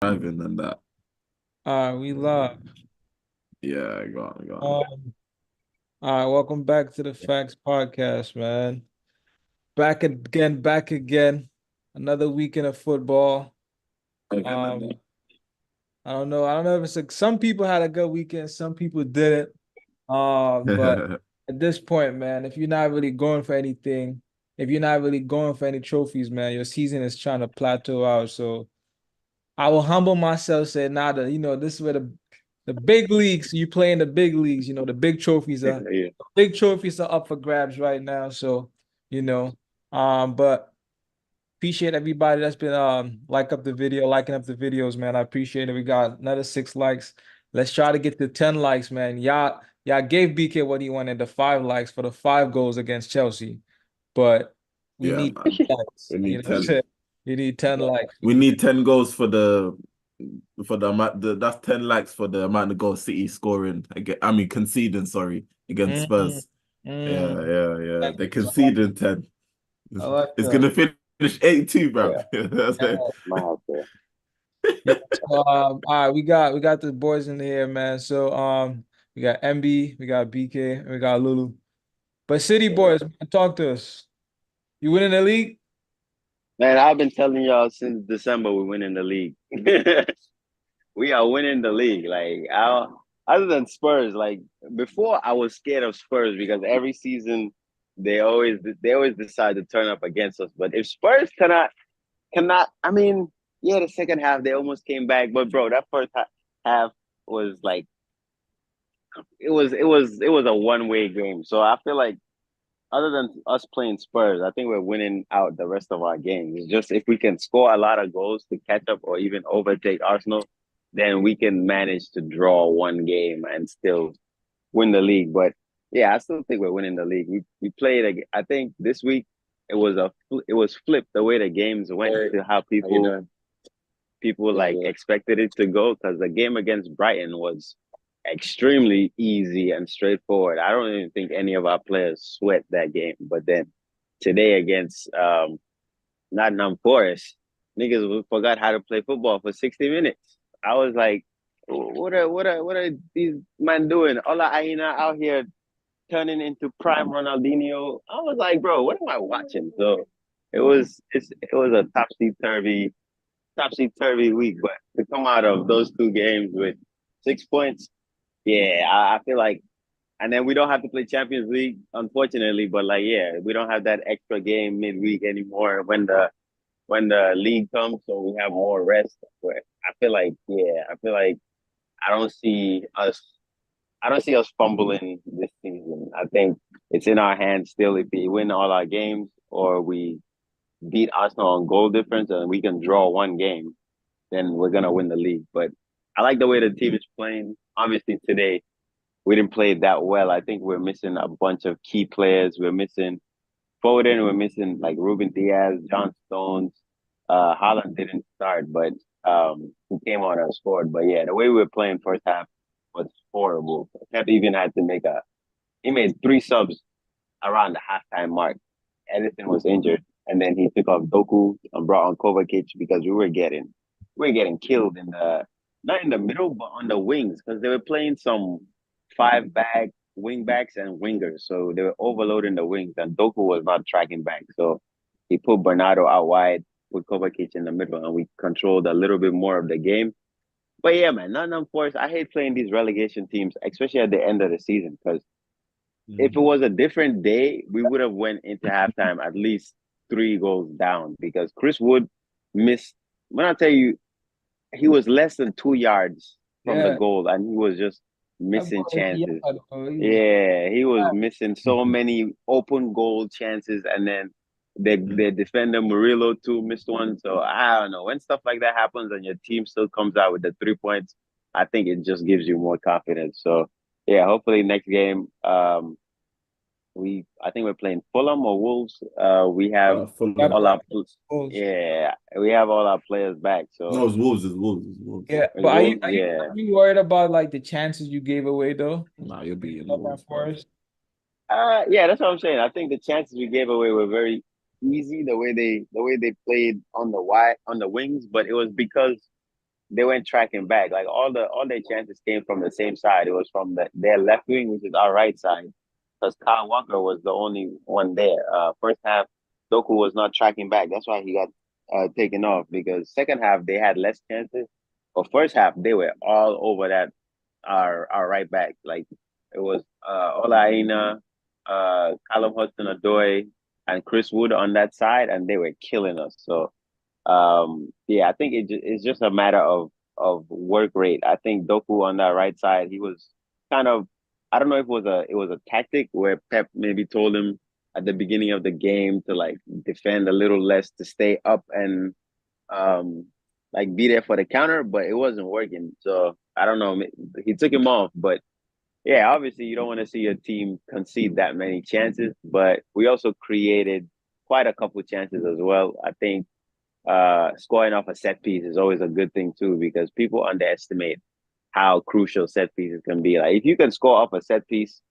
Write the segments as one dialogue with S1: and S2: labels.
S1: driving and that.
S2: We love.
S1: Yeah, go on, go on.
S2: Um, all right, welcome back to the Facts Podcast, man. Back again. Another weekend of football.
S1: Again, and
S2: Um, I don't know. I don't know if it's like some people had a good weekend, some people didn't. But
S1: then.
S2: at this point, man, if you're not really going for anything, if you're not really going for any trophies, man, your season is trying to plateau out. So I will humble myself, say, nah, this is where the big leagues, you play in the big leagues, the big trophies
S3: Yeah,
S2: are
S3: yeah.
S2: big trophies are up for grabs right now. So, you know, but appreciate everybody that's been liking up the videos, man. I appreciate it. We got another 6 likes. Let's try to get to 10 likes, man. Y'all gave BK what he wanted, the 5 likes for the 5 goals against Chelsea. But we
S1: Yeah,
S2: need
S1: man.
S2: likes.
S1: We
S2: You
S1: need
S2: know what I'm
S1: 10.
S2: saying? You need 10 likes.
S1: We need 10 goals for the amount that's 10 likes for the amount of goals City scoring again. I mean conceding, sorry, against
S2: Mm,
S1: Spurs. Yeah,
S2: mm.
S1: yeah, yeah. They're conceding 10.
S2: I like
S1: It's
S2: that.
S1: gonna finish 8-2,
S3: Yeah,
S1: bruv. That's it.
S3: mad, bro.
S2: Yeah. So, all right, we got the boys in here, man. So we got MB, we got BK, and we got Lulu. But City
S3: Yeah.
S2: boys, man, talk to us. You winning the league?
S3: Man, I've been telling y'all since December we're winning the league. We are winning the league. Other than Spurs, like before, I was scared of Spurs because every season they always decide to turn up against us. But if Spurs cannot, I mean, yeah, the second half they almost came back, but bro, that first half was like it was a one-way game. So I feel like other than us playing Spurs, I think we're winning out the rest of our games. It's just if we can score a lot of goals to catch up or even overtake Arsenal, then we can manage to draw one game and still win the league. But yeah, I still think we're winning the league. We played. I think this week it was flipped the way the games went to how people like expected it to go because the game against Brighton was extremely easy and straightforward. I don't even think any of our players sweat that game. But then today against Nottingham Forest, niggas forgot how to play football for 60 minutes. I was like, what are these men doing? Ola Aina out here turning into prime Ronaldinho. I was like, bro, what am I watching? So it was a topsy turvy week, but to come out of those two games with 6 points, yeah, I feel like, and then we don't have to play Champions League, unfortunately. But like, yeah, we don't have that extra game midweek anymore when the league comes, so we have more rest. But I feel like, yeah, I feel like I don't see us, I don't see us fumbling this season. I think it's in our hands still if we win all our games or we beat Arsenal on goal difference and we can draw one game, then we're gonna win the league. But I like the way the team is playing. Obviously, today we didn't play that well. I think we're missing a bunch of key players. We're missing Foden. We're missing like Ruben Diaz, John Stones. Haaland didn't start, but he came on and scored. But yeah, the way we were playing first half was horrible. Pep even had to he made 3 subs around the halftime mark. Edison was injured, and then he took off Doku and brought on Kovacic because we were getting killed in the not in the middle but on the wings because they were playing some 5 back wing backs and wingers, so they were overloading the wings, and Doku was not tracking back, so he put Bernardo out wide, put Kovacic in the middle, and we controlled a little bit more of the game. But yeah, man, Nottingham Forest. I hate playing these relegation teams, especially at the end of the season, because if it was a different day, we would have went into halftime at least 3 goals down because Chris Wood missed. When I tell you, he was less than 2 yards from the
S2: Yeah.
S3: goal, and he was just
S2: That boy
S3: missing
S2: is
S3: chances.
S2: yard, bro.
S3: Yeah, he was missing so many open goal chances, and then the defender Murillo too missed one. So I don't know when stuff like that happens and your team still comes out with the 3 points. I think it just gives you more confidence. So yeah, hopefully next game, I think we're playing Fulham or Wolves. We have
S2: Yeah,
S1: Fulham.
S3: all our
S2: Bulls.
S3: yeah, we have all our players back.
S1: No,
S3: So
S1: it's Wolves, it's Wolves, it's Wolves.
S2: Yeah,
S3: it's
S2: but
S3: Wolves, yeah.
S2: are you worried about like the chances you gave away though?
S1: Nah, you're beating
S2: Up on
S1: Wolves, bro.
S2: Forest.
S3: Yeah, that's what I'm saying. I think the chances we gave away were very easy the way they played on the wings, but it was because they went tracking back. Like all their chances came from the same side. It was from their left wing, which is our right side, because Kyle Walker was the only one there. First half, Doku was not tracking back. That's why he got taken off, because second half they had less chances. But first half they were all over that our right back. Like it was Ola Aina, Callum Hudson-Odoi, and Chris Wood on that side, and they were killing us. So yeah, I think it's just a matter of work rate. I think Doku on that right side, he was kind of, I don't know if it was a tactic where Pep maybe told him at the beginning of the game to like defend a little less, to stay up and like be there for the counter, but it wasn't working. So I don't know. He took him off, but yeah, obviously you don't want to see your team concede that many chances, but we also created quite a couple chances as well. I think scoring off a set piece is always a good thing too, because people underestimate how crucial set pieces can be. Like if you can score off a set piece,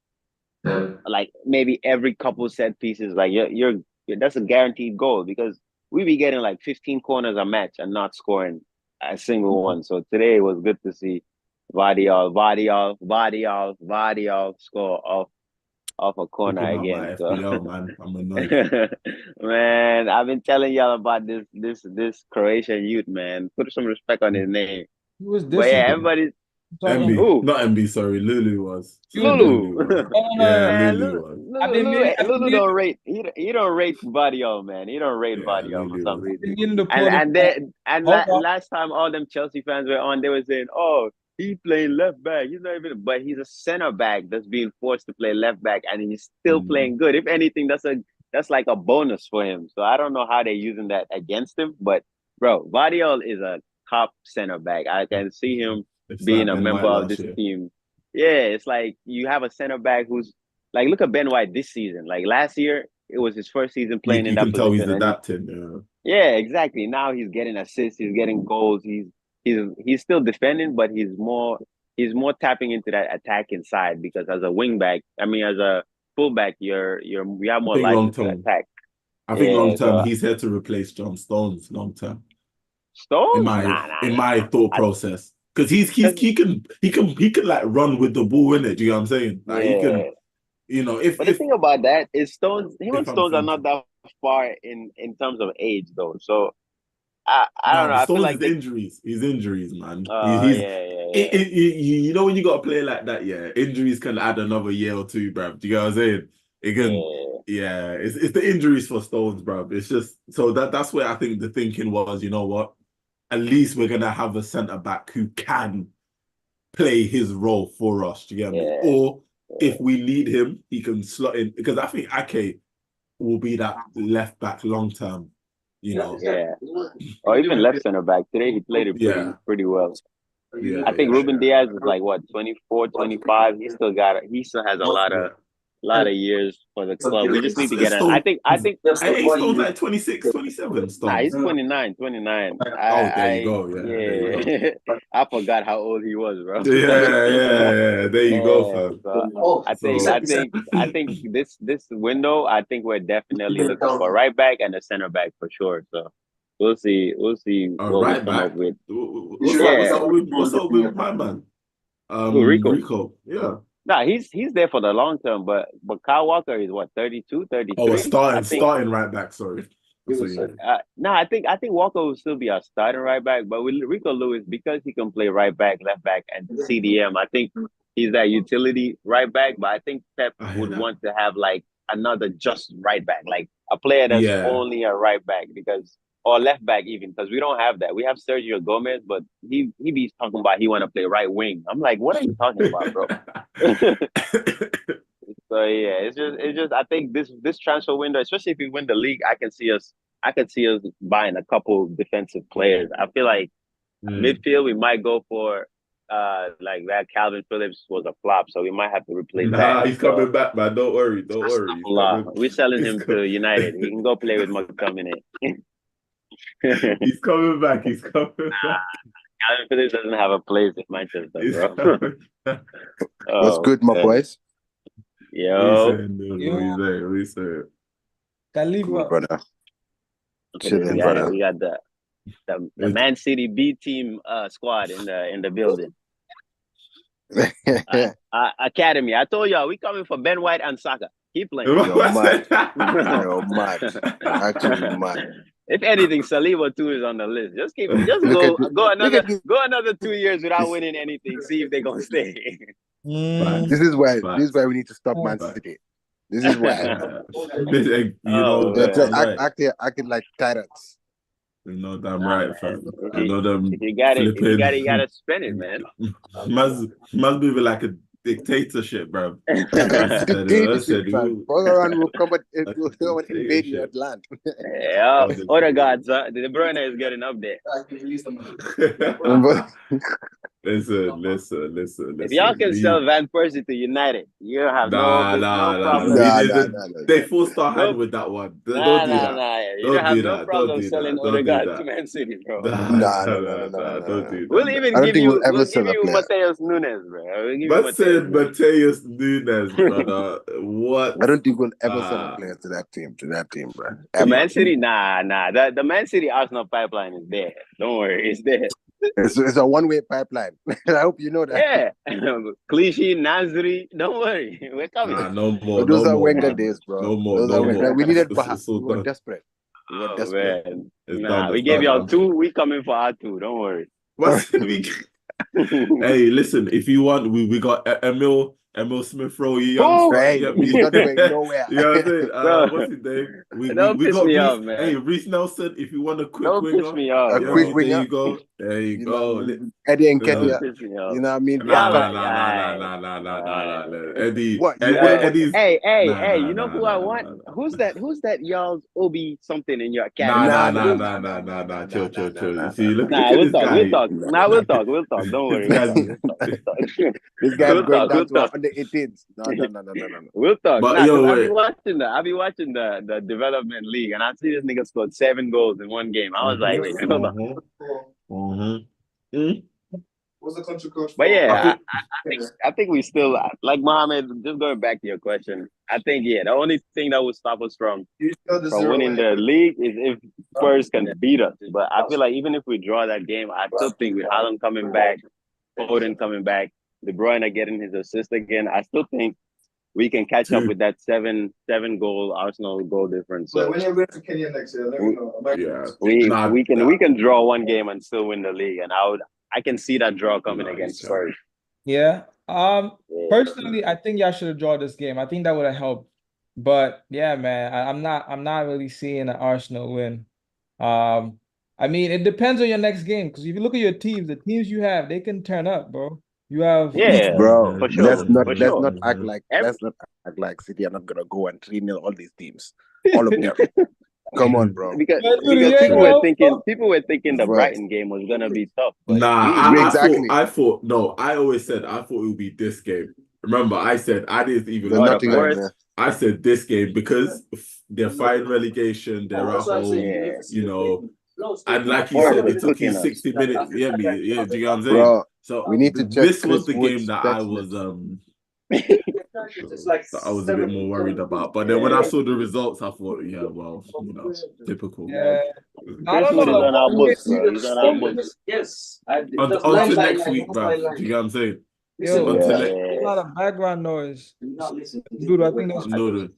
S3: like maybe every couple set pieces, like you're that's a guaranteed goal, because we be getting like 15 corners a match and not scoring a single one. So today it was good to see Vardiol score off a corner
S1: Talking about
S3: again.
S1: my
S3: So
S1: FPL, man. I'm annoyed.
S3: man, I've been telling y'all about this Croatian youth, man. Put some respect on his name.
S2: He was
S3: But yeah,
S2: dissing.
S3: everybody's
S1: MB,
S3: who?
S1: not MB, sorry. Lulu was.
S2: He was
S3: Lulu.
S1: Lulu was.
S2: no, no,
S1: Yeah,
S2: no, no.
S3: Man,
S1: Lulu was.
S2: I've been meaning,
S3: Lulu don't rate. He don't rate Vardiol, man. He don't rate
S1: Yeah,
S3: Vardiol for
S1: Lulu
S3: some
S1: was.
S2: I've been
S3: reason.
S2: meaning to
S3: And
S2: put him.
S3: and they and
S2: Hold on.
S3: last time all them Chelsea fans were on, they were saying, "Oh, he playing left back. He's not even." But he's a center back that's being forced to play left back, and he's still playing good. If anything, that's like a bonus for him. So I don't know how they're using that against him. But bro, Vardiol is a top center back. I can see him
S1: It's
S3: being
S1: like
S3: a
S1: Ben
S3: member
S1: White
S3: of
S1: last
S3: this
S1: year.
S3: team. Yeah, it's like you have a center back who's like, look at Ben White this season. Like last year, it was his first season
S1: You,
S3: playing in
S1: you
S3: that
S1: can tell he's
S3: position, and
S1: adapting.
S3: yeah, exactly. Now he's getting assists, he's getting goals. He's still defending, but he's more tapping into that attacking side, because as a wing back, I mean, as a fullback, you have
S1: I
S3: more
S1: think long
S3: license to
S1: term.
S3: attack.
S1: I think long
S3: Yeah,
S1: term,
S3: so
S1: he's here to replace John Stones long term. In
S3: Stones,
S1: my
S3: nah, nah,
S1: in
S3: nah.
S1: my thought process. Because he can like run with the ball in it. Do you know what I'm saying? Like he can,
S3: Yeah. But the
S1: if
S3: thing about that is him and
S1: if I'm
S3: Stones are not
S1: thinking.
S3: that far in terms of age though. So I don't
S1: No,
S3: know.
S1: the
S3: I feel
S1: Stones
S3: like
S1: is injuries. His injuries, man. He's
S3: yeah, yeah, yeah.
S1: you know when you got to play like that, yeah, injuries can add another year or two, bruv. Do you get what I'm saying? It can,
S3: Yeah.
S1: yeah. It's the injuries for Stones, bruv. It's just so that's where I think the thinking was. You know what? At least we're gonna have a centre back who can play his role for us. Do you get me?
S3: Yeah.
S1: Or if we need him, he can slot in because I think Ake will be that left back long term. You know,
S3: Yeah. Or even left center back. Today he played it
S1: yeah,
S3: pretty well.
S1: yeah,
S3: I think
S1: yeah,
S3: Ruben
S1: yeah.
S3: Diaz is like what, 24, 25. He still has a lot of years for the club. We just need to get an
S1: Stone,
S3: I think
S1: hey, Stone's like 26, 27
S3: nah, he's
S1: Stones.
S3: 29, 29.
S1: Oh, there you go. Yeah, there you go.
S3: Yeah. I forgot how old he was, bro.
S1: Yeah, yeah, yeah. There you go,
S3: Yeah,
S1: fam.
S3: so
S1: So,
S3: I think this window, I think we're definitely looking for a right back and a center back for sure. So we'll see what we
S1: right
S3: come up
S1: back.
S3: with.
S1: What's
S3: Yeah,
S1: up with my man?
S3: who, Rico?
S1: Rico. Yeah.
S3: Nah, he's there for the long term, but Kyle Walker is what, 32,
S1: Oh, a
S3: 33? I
S1: starting
S3: think
S1: starting right back. Sorry. So you
S3: no, I think Walker will still be our starting right back, but with Rico Lewis, because he can play right back, left back, and CDM, I think he's that utility right back. But I think Pep
S1: I hear
S3: would
S1: that.
S3: want to have like another just right back, like a player that's
S1: Yeah.
S3: only a right back, or left back even, because we don't have that. We have Sergio Gomez, but he be talking about he want to play right wing. I'm like, what are you talking about, bro? So yeah, it's just I think this transfer window, especially if we win the league, I could see us buying a couple defensive players. I feel like midfield we might go for like that Calvin Phillips was a flop, so we might have to replace that.
S1: Nah, he's
S3: So
S1: coming back, man. Don't worry. Don't worry. He's coming.
S3: we're selling
S1: He's,
S3: him
S1: co-
S3: to United. He can go play with McTominay. Calvin
S1: he's coming back. He's coming back.
S3: Phillips doesn't have a place in Manchester,
S1: He's
S3: bro.
S1: coming back.
S4: What's
S3: Oh
S4: good, my
S3: man.
S4: boys?
S1: What you
S3: Yo,
S1: saying, dude? What
S2: Yo,
S1: you saying? What you saying?
S4: Cool,
S2: Khalifa.
S4: brother.
S3: look at this
S4: Chilling,
S3: guy.
S4: brother.
S3: We got the Man City B team squad in the building. Academy. I told y'all we coming for Ben White and Saka. Keep playing.
S4: You're mad. You're mad. Actually mad.
S3: If anything, Saliba too is on the list. Just go another 2 years without winning anything. See if they're gonna stay.
S4: This is why we need to stop Man City. This is why. Acting like tyrants.
S1: No, damn right, fam.
S3: If you got it, you gotta spend it, man.
S1: Must move it like a dictatorship, bro.
S4: Dictatorship, fam. Botherland will come and invade your land.
S3: Yeah, Odegaard, De Bruyne is getting up there. Listen. If y'all can sell Van Persie to United, you have no problem.
S1: They forced our hand with that one. Don't do that.
S3: You don't have no problem selling Odegaard to Man City, bro.
S1: No. Don't do that.
S3: We'll even give you Mateus Nunes, bro.
S1: But said Mateus Nunes, brother. What?
S4: I don't think we'll ever sell a player to that team, bro.
S3: The Man City, nah. The Man City Arsenal pipeline is there. Don't worry, it's there.
S4: It's a one-way pipeline. I hope you know that.
S3: Yeah. Clichy, Nasri, don't worry. We're coming.
S1: No more.
S4: Those are Wenger days, bro.
S1: No more.
S4: We needed Baha. We were desperate.
S3: Man. We gave y'all 2. We coming for our 2. Don't worry.
S1: Hey, listen, if you want, we got Emil Smith-Rowe, you
S4: he's not going nowhere.
S1: You know what I'm saying? What's his name? We got
S3: off, man.
S1: Hey, Reece Nelson, if you want a quick
S3: winger. Piss me off.
S4: A quick winger.
S1: There you go.
S4: Eddie and Ketia. You know what I mean?
S1: Nah. Eddie.
S4: What?
S1: Eddie's...
S3: Hey, you know who I want? Who's that y'all's Obi something in your academy?
S1: Nah. Chill. See, look
S3: we'll talk. We'll talk. Don't worry.
S4: This guy's going down to under 18s. No.
S3: We'll talk.
S1: But
S3: I'll be watching the development league, and I see this nigga scored 7 goals in one game. I was like, wait, hold on.
S5: What's the country coach?
S3: But yeah, I think we still, like Mohammed, just going back to your question, I think, the only thing that would stop us from winning the league is if Spurs can beat us. But I feel like even if we draw that game, I still think with Haaland coming back, Foden coming back, De Bruyne getting his assist again, I still think we can catch up with that seven goal Arsenal goal difference. So
S5: when you're going to Kenya next year, let me know.
S3: We can draw one game and still win the league, and I can see that draw coming against Spurs.
S2: Yeah. Personally, I think y'all should have drawn this game. I think that would have helped. But yeah, man, I'm not really seeing an Arsenal win. I mean, it depends on your next game, because if you look at your teams, the teams you have, they can turn up, bro. You have
S4: bro.
S3: For sure.
S4: Let's not act like City are not gonna go and 3-0 all these teams, all of them. Come on, bro.
S3: Because people were thinking the Brighton game was gonna be tough.
S1: Exactly. I always said it would be this game. Remember, I said I didn't even. I said this game because they're fighting relegation. They're at home, you know. And like you said, it took you 60 minutes. Do you know what I'm saying?
S4: Bro,
S1: so
S4: we need to
S1: this was the game that I was I was a bit more worried about. But then when I saw the results, I thought, typical.
S2: Yeah.
S3: He's on our books, bro. He's on our books.
S5: Yes.
S1: Until next week, bro. Do you know what I'm saying?
S2: Yo, a lot of background noise. Dude, I think that's
S1: no.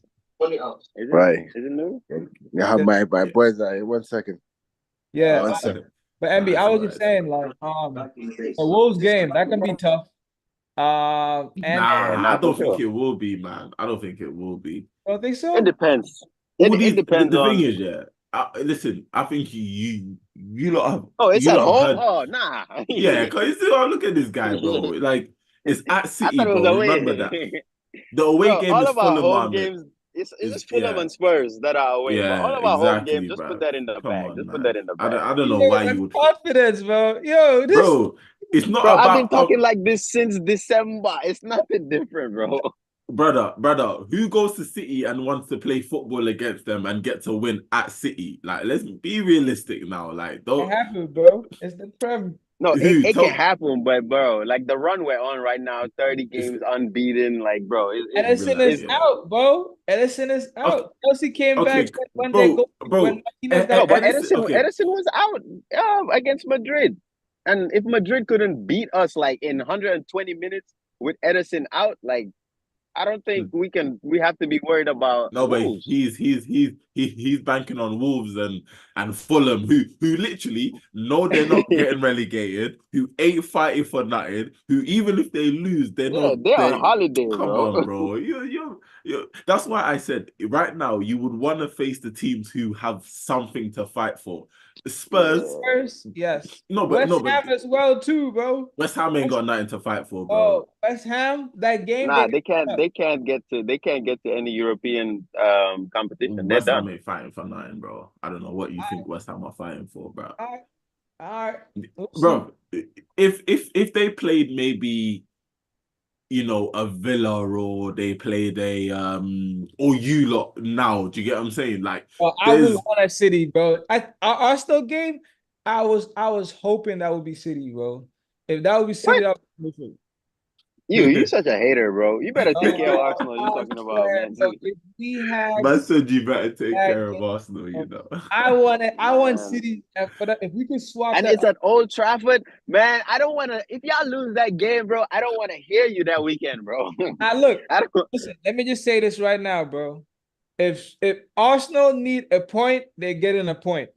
S4: Right.
S3: Is it new?
S4: Yeah, my boys are 1 second.
S2: Yeah.
S4: 1 second.
S2: But MB, I was just saying, like, the Wolves game, that can be tough.
S1: I don't think it will be, man. I don't think it will be.
S2: I don't think so.
S3: It depends. It depends.
S1: The thing is, listen, I think you lot have.
S3: Oh, it's at home. Oh, nah.
S1: Yeah, because look at this guy, bro. Like, it's at City, bro. Remember that. The away game is Fulham games.
S3: It's Fulham and Spurs that are away. Yeah, all of our home games, just put that in the bag. Put that in the bag.
S1: I don't know why you would.
S2: Confidence, bro. Yo,
S1: bro, it's not about.
S3: I've been talking like this since December. It's nothing different, bro.
S1: Brother, who goes to City and wants to play football against them and get to win at City? Like, let's be realistic now. Like, don't
S2: happen, bro. It's the Prem.
S3: No,
S1: Who?
S3: it can happen, but bro, like the run we're on right now, 30
S1: It's
S3: games unbeaten, like bro,
S2: Edison
S1: relax,
S2: is
S3: it's
S1: yeah.
S2: out, bro. Edison is
S1: Okay,
S2: out. Chelsea came back
S1: okay,
S2: when they
S1: bro,
S2: go when
S1: bro.
S2: Martinez got
S3: no, but
S1: Edison. Okay,
S3: Edison was out against Madrid, and if Madrid couldn't beat us like in 120 minutes with Edison out, like I don't think we can. We have to be worried about
S1: no, but
S3: Wolves.
S1: he's banking on Wolves and Fulham, who literally know they're not getting relegated, who ain't fighting for nothing, who even if they lose, they
S3: Yeah,
S1: know
S3: they're on
S1: they.
S3: holiday,
S1: Come
S3: bro.
S1: on, bro. You. That's why I said right now you would want to face the teams who have something to fight for. Spurs,
S3: Yeah.
S2: Spurs, yes.
S1: no,
S2: West
S1: but
S2: Ham as well too, bro.
S1: West Ham ain't got nothing to fight for, bro.
S2: Oh, West Ham, that game
S3: Nah,
S2: they
S3: they can't. They can't get to any European competition. They're
S1: West Ham
S3: done.
S1: ain't fighting for nothing, bro. I don't know what you think West Ham are fighting for, bro.
S2: all right. We'll see.
S1: Bro, if they played maybe a Villa or they played a or you lot now, do you get what I'm saying? Like
S2: Well, I would
S1: there's
S2: want a City, bro. Our Arsenal game, I was hoping that would be City, bro. If that would be City,
S3: What?
S2: that would be
S3: You such a hater, bro. You better take care of
S2: Oh,
S3: Arsenal. You
S2: I
S3: talking about
S2: swear,
S3: Man
S2: bro,
S3: City?
S2: if we had
S1: man said you better take
S2: that
S1: care of
S2: game,
S1: Arsenal,
S2: I want
S3: Man.
S2: City if we could swap
S3: And
S2: that.
S3: it's at Old Trafford, man. I don't want to. If y'all lose that game, bro, I don't want to hear you that weekend, bro.
S2: Now look,
S3: I don't.
S2: listen, let me just say this right now, bro. If Arsenal need a point, they're getting a point.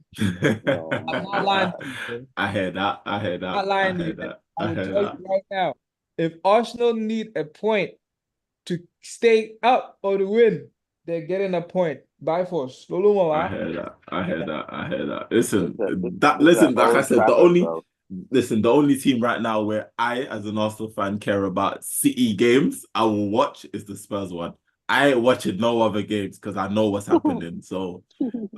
S3: Oh
S2: I'm
S3: my
S2: not lying
S3: god.
S2: to you, bro.
S1: I heard that. I heard
S2: I'm not
S1: that. I
S2: lying to you.
S1: heard that.
S2: I
S1: I
S2: will
S1: heard
S2: tell you
S1: that.
S2: right now. If Arsenal need a point to stay up or to win, they're getting a point by force. Lolo
S1: I
S2: Mola.
S1: heard that. I heard that. I heard that.
S3: This
S1: Listen,
S3: this is at
S1: like I
S3: Old
S1: said,
S3: Trafford, bro.
S1: the only team right now where I, as an Arsenal fan, care about City games, I will watch is the Spurs one. I ain't watching no other games because I know what's happening. So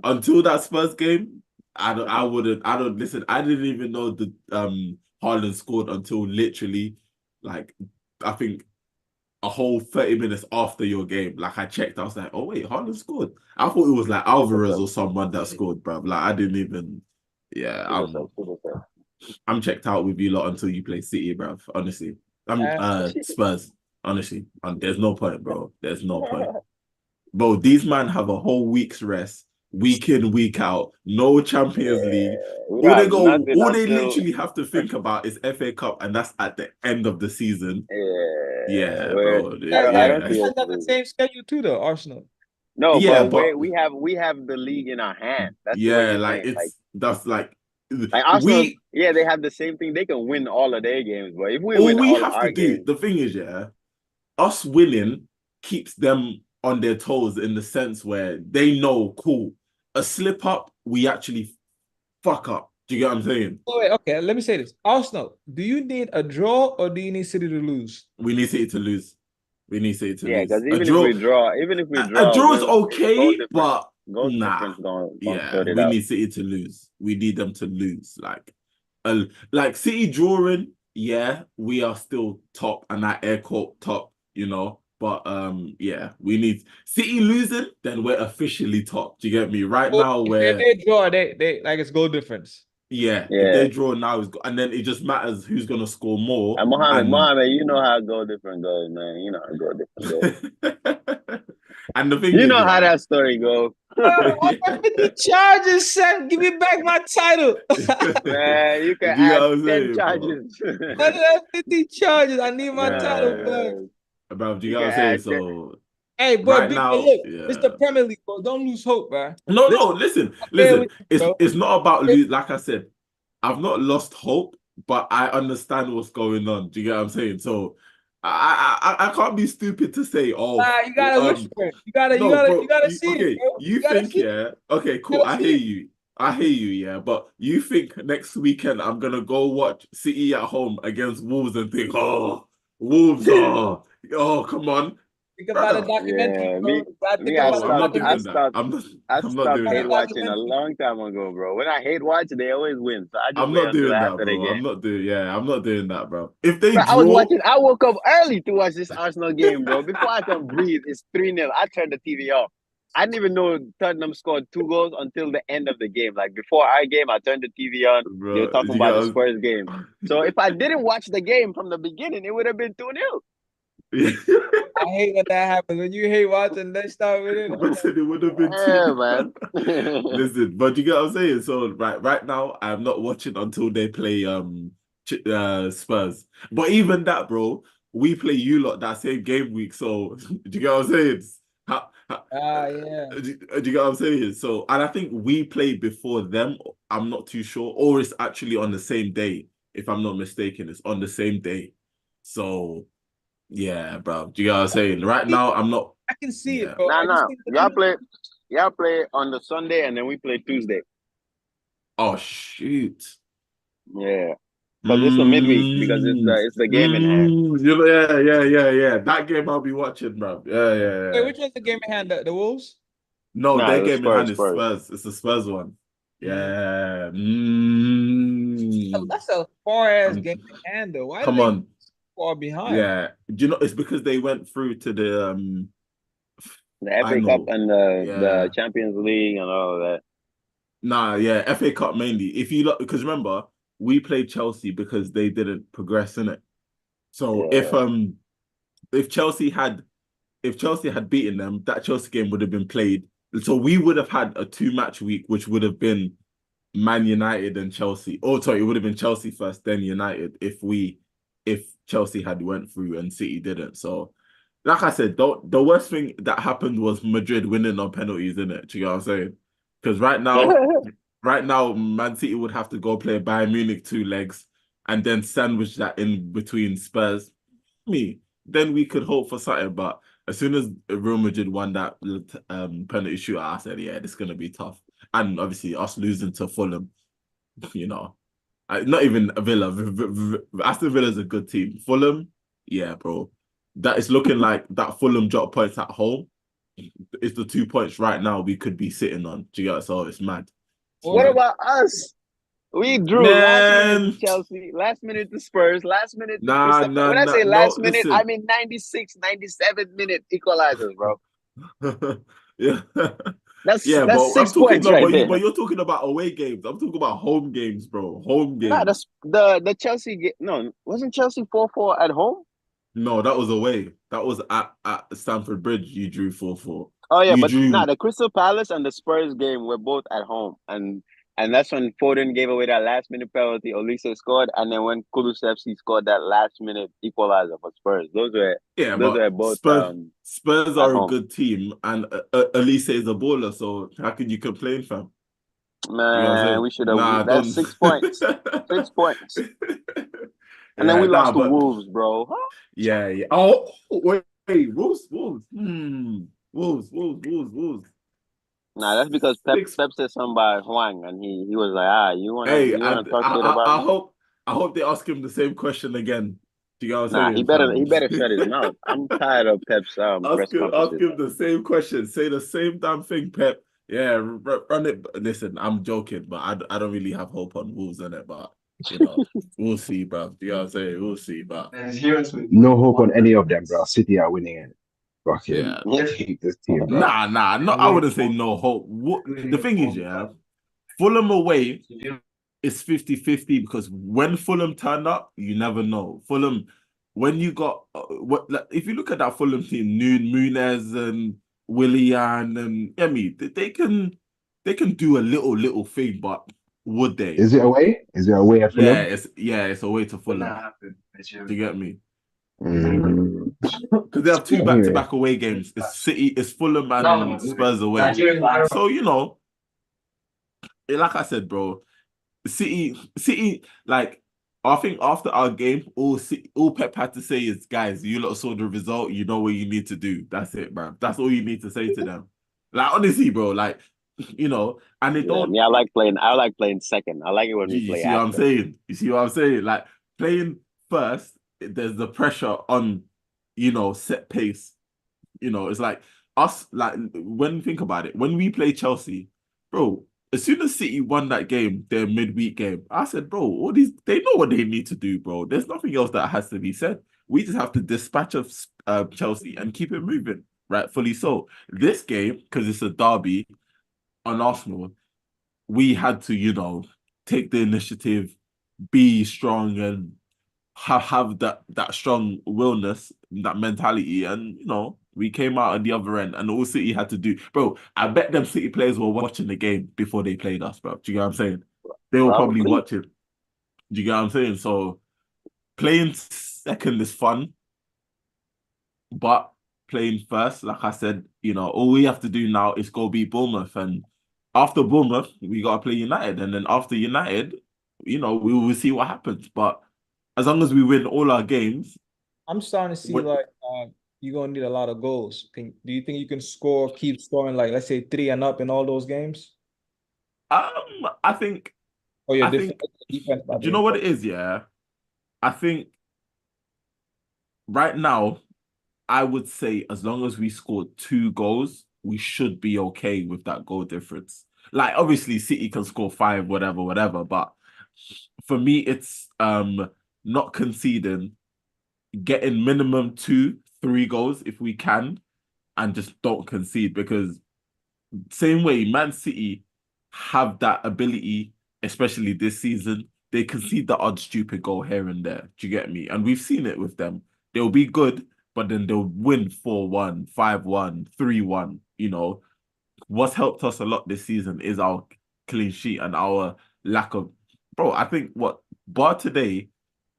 S1: until that Spurs game, I don't listen. I didn't even know the Haaland scored until literally like I think a whole 30 minutes after your game. Like I checked, I was like, oh wait, Haaland scored. I thought it was like Alvarez or someone that scored, bro. Like I didn't even. Yeah, I'm checked out with you lot until you play City, bro. Honestly, I'm Spurs. Honestly, there's no point, bro. There's no point, bro. These man have a whole week's rest, week in, week out, no Champions League.
S3: We have nothing
S1: All they
S3: until
S1: literally have to think about is FA Cup, and that's at the end of the season. Yeah,
S3: we're,
S1: bro.
S3: I don't
S1: Yeah,
S3: see
S2: You
S3: us.
S2: guys got the same schedule too, though, Arsenal.
S3: No,
S1: yeah,
S3: but
S1: but
S3: we have the league in our hand. That's what
S1: yeah,
S3: you're
S1: like
S3: saying.
S1: that's like
S3: Like Arsenal,
S1: we
S3: yeah, they have the same thing. They can win all of their games, but if we
S1: all
S3: win
S1: we
S3: all
S1: have to
S3: our
S1: do.
S3: games,
S1: The thing is, yeah, us winning keeps them on their toes in the sense where they know, cool, a slip up, we actually fuck up. Do you get what I'm saying?
S2: Oh, wait, okay, let me say this. Arsenal, do you need a draw or do you need City to lose?
S1: We need City to lose. We need City to
S3: yeah,
S1: lose.
S3: because even if we draw,
S1: A draw is
S3: we'll
S1: okay, but
S3: goal
S1: nah.
S3: difference going
S1: Yeah,
S3: sort it
S1: we
S3: out.
S1: need City to lose. We need them to lose. Like City drawing, yeah, we are still top and that air quote top, But yeah, we need City losing, then we're officially top. Do you get me? Right
S2: Oh,
S1: now,
S2: if they draw, they like it's goal difference.
S1: yeah, if
S3: Yeah,
S1: they draw now, and then it just matters who's gonna score more.
S3: and
S1: And
S3: Mohammed, you know how goal different goes, man. You know how goal different goes.
S1: and the thing
S3: You
S1: is,
S3: know how
S1: yeah,
S3: that story goes.
S2: What happened to charges, son? Give me back my title.
S3: Man, you can
S1: do you know
S3: add
S1: what I'm
S3: 10
S1: saying, bro?
S3: charges.
S2: 150 charges. I need my title back.
S3: Man,
S1: Bro, do you
S3: you
S1: know what
S3: can
S1: I'm saying?
S3: add 10.
S1: So
S2: Hey, bro,
S1: right
S2: big man,
S1: now,
S2: look, it's
S1: yeah.
S2: the Premier League, bro. Don't lose hope, man.
S1: No,
S2: Listen,
S1: listen.
S2: I'm there with you, bro.
S1: It's not about lose. Like I said, I've not lost hope, but I understand what's going on. Do you get what I'm saying? So I can't be stupid to say, oh,
S2: Nah, you gotta look for it.
S1: no,
S2: You
S1: bro.
S2: gotta see it,
S1: Okay,
S2: bro.
S1: you
S2: You gotta
S1: think,
S2: see it.
S1: yeah? Okay,
S2: You
S1: cool.
S2: gotta see it.
S1: I hear you, yeah. But you think next weekend I'm gonna go watch City at home against Wolves and think, oh, Wolves, come on,
S2: Think about the
S1: brother.
S2: documentary,
S3: Yeah,
S2: bro. You gotta think
S3: I
S2: about
S1: Bro,
S2: the
S1: I'm not
S3: stopped, I
S1: doing
S2: documentary.
S1: that.
S3: stopped, I
S1: I'm not
S3: stopped
S1: doing
S3: hate
S1: that.
S3: watching a long time ago, bro. When I hate watch, they always win, so I just
S1: I'm
S3: wait
S1: not
S3: until
S1: doing that,
S3: after the
S1: bro.
S3: game.
S1: I'm not doing that, bro. If they
S3: Bro,
S1: draw,
S3: I woke up early to watch this Arsenal game, bro. Before I can breathe, it's 3-0. I turned the TV off. I didn't even know Tottenham scored 2 goals until the end of the game. Like before our game, I turned the TV on. They were
S1: Bro,
S3: talking about the Spurs game. So if I didn't watch the game from the beginning, it would have been 2-0.
S2: I hate when that happens. When you hate watching, they start with it.
S1: I said it would have been
S3: man.
S1: Listen, but you get what I'm saying. So right now, I'm not watching until they play Spurs. But even that, bro, we play you lot that same game week. So do you get what I'm saying?
S2: Yeah.
S1: Do you get what I'm saying? So, and I think we play before them. I'm not too sure, or it's actually on the same day. If I'm not mistaken, it's on the same day. So. Yeah, bro. Do you get what I'm saying? Right now, I'm not.
S2: I can see it, bro.
S3: Nah. Y'all play on the Sunday and then we play Tuesday.
S1: Oh shoot.
S3: Yeah. Because it's the midweek because it's the game in hand.
S1: Yeah. That game I'll be watching, bro. Yeah.
S2: Wait, which one's the game in hand? The Wolves?
S1: No, their game in hand is
S3: Spurs.
S1: Spurs. It's the Spurs one. Yeah.
S2: That's a far ass game in hand, though. Why
S1: Come on.
S2: Far behind?
S1: Yeah. Do you know? It's because they went through to the
S3: FA Cup and the Champions League and all of that.
S1: Nah, yeah, FA Cup mainly. If you look, because remember, we played Chelsea because they didn't progress in it. So if Chelsea had beaten them, that Chelsea game would have been played. So we would have had a 2-match week, which would have been Man United and Chelsea. Oh, sorry, it would have been Chelsea first, then United if Chelsea had went through and City didn't. So, like I said, the worst thing that happened was Madrid winning on penalties, isn't it? Do you know what I'm saying? Because right now, Man City would have to go play Bayern Munich 2 legs and then sandwich that in between Spurs. Then we could hope for something. But as soon as Real Madrid won that penalty shootout, I said, yeah, this is going to be tough. And obviously, us losing to Fulham, you know, not even Villa. Aston Villa's a good team. Fulham, yeah, bro. That is looking like that Fulham drop points at home. It's the 2 points right now we could be sitting on. Do you get it? So it's mad.
S3: What about us? We drew last minute to Chelsea, last minute to Spurs, last minute to Crystal. When I say last minute, I mean 96, 97-minute equalizers, bro.
S1: Yeah.
S3: That's 6
S1: points
S3: right there.
S1: But you're talking about away games. I'm talking about home games, bro. Home games.
S3: Nah, the Chelsea game. No, wasn't Chelsea 4-4 at home?
S1: No, that was away. That was at Stamford Bridge. You drew 4-4.
S3: Oh yeah, the Crystal Palace and the Spurs game were both at home, and that's when Foden gave away that last minute penalty. Olise scored, and then when Kulusevski scored that last minute equalizer for Spurs. Those were both.
S1: Spurs are a good team, and Olise is a baller. So how could you complain, fam?
S3: Man, we should have. That's 6 points. 6 points. And then we lost to Wolves, bro. Huh?
S1: Yeah. Oh, wait, Wolves. Wolves.
S3: Nah, that's because Pep said something about Huang, and he was like, you want to talk shit about me?
S1: I hope they ask him the same question again. Do you know what I'm saying?
S3: He better shut his mouth. I'm tired of Pep's press conferences.
S1: Ask him the same question. Say the same damn thing, Pep. Yeah, run it. Listen, I'm joking, but I don't really have hope on Wolves in it, but you know, we'll see, bro. Do you know what I'm saying? We'll see, but
S4: no hope on any of them, bro. City are winning it. Fucking hate this team, bro.
S1: Nah. No, I wouldn't say no hope. The thing is, Fulham away is 50-50 because when Fulham turned up, you never know. Fulham, when you got if you look at that Fulham team, Nunes and Willian and Emi, they can do a little thing, but would they?
S4: Is it away? Is it away at Fulham?
S1: It's away to Fulham. Do you get me?
S4: Because
S1: they have 2 back-to-back away games. It's City, it's Fulham and Spurs away. So you know, like I said, bro, City, like I think after our game, all Pep had to say is, guys, you lot saw the result. You know what you need to do. That's it, man. That's all you need to say to them. Like honestly, bro, like you know, and they don't.
S3: I like playing second. I like it when we play.
S1: You see what I'm saying? You see what I'm saying? Like playing first, there's the pressure on, you know, set pace. You know, it's like us. Like when think about it, when we play Chelsea, bro. As soon as City won that game, their midweek game, I said, bro, all these they know what they need to do, bro. There's nothing else that has to be said. We just have to dispatch of Chelsea and keep it moving. rightfully so. This game, because it's a derby on Arsenal, we had to, take the initiative, be strong, and have that strong willness, that mentality, and we came out on the other end, and all City had to do, bro. I bet them City players were watching the game before they played us, bro. Do you get what I'm saying? They were probably watching. Do you get what I'm saying? So playing second is fun, but playing first, like I said, all we have to do now is go beat Bournemouth, and after Bournemouth, we gotta play United, and then after United, we will see what happens. But as long as we win all our games,
S2: I'm starting to see you're gonna need a lot of goals. Do you think you can keep scoring, like let's say 3 and up in all those games?
S1: I think.
S2: Oh, your
S1: defense. Do you know what it is? Yeah, I think right now, I would say as long as we score 2 goals, we should be okay with that goal difference. Like obviously, City can score 5, whatever. But for me, it's not conceding, getting minimum 2, 3 goals if we can, and just don't concede, because same way Man City have that ability, especially this season. They concede the odd stupid goal here and there. Do you get me? And we've seen it with them. They'll be good, but then they'll win 4-1, 5-1, 3-1. What's helped us a lot this season is our clean sheet and our lack of. Bro, I think bar today,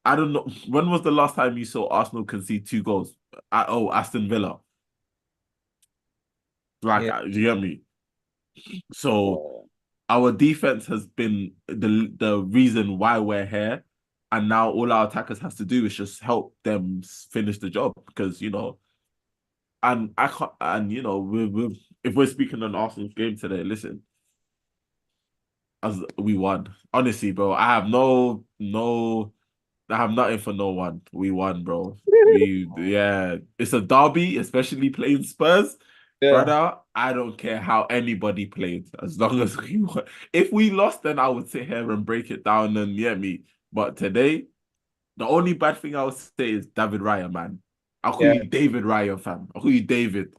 S1: I don't know. When was the last time you saw Arsenal concede 2 goals? Aston Villa. Like,
S2: Yeah.
S1: do you get me? So our defense has been the reason why we're here, and now all our attackers has to do is just help them finish the job, because and I can't, and if we're speaking on Arsenal's game today, listen, as we won, honestly, bro, I have nothing for no one. We won, bro. It's a derby, especially playing Spurs. Yeah. Brother, I don't care how anybody played, as long as we won. If we lost, then I would sit here and break it down and me. But today, the only bad thing I would say is David Raya, man. I'll call you David Raya, fam. I'll call you David.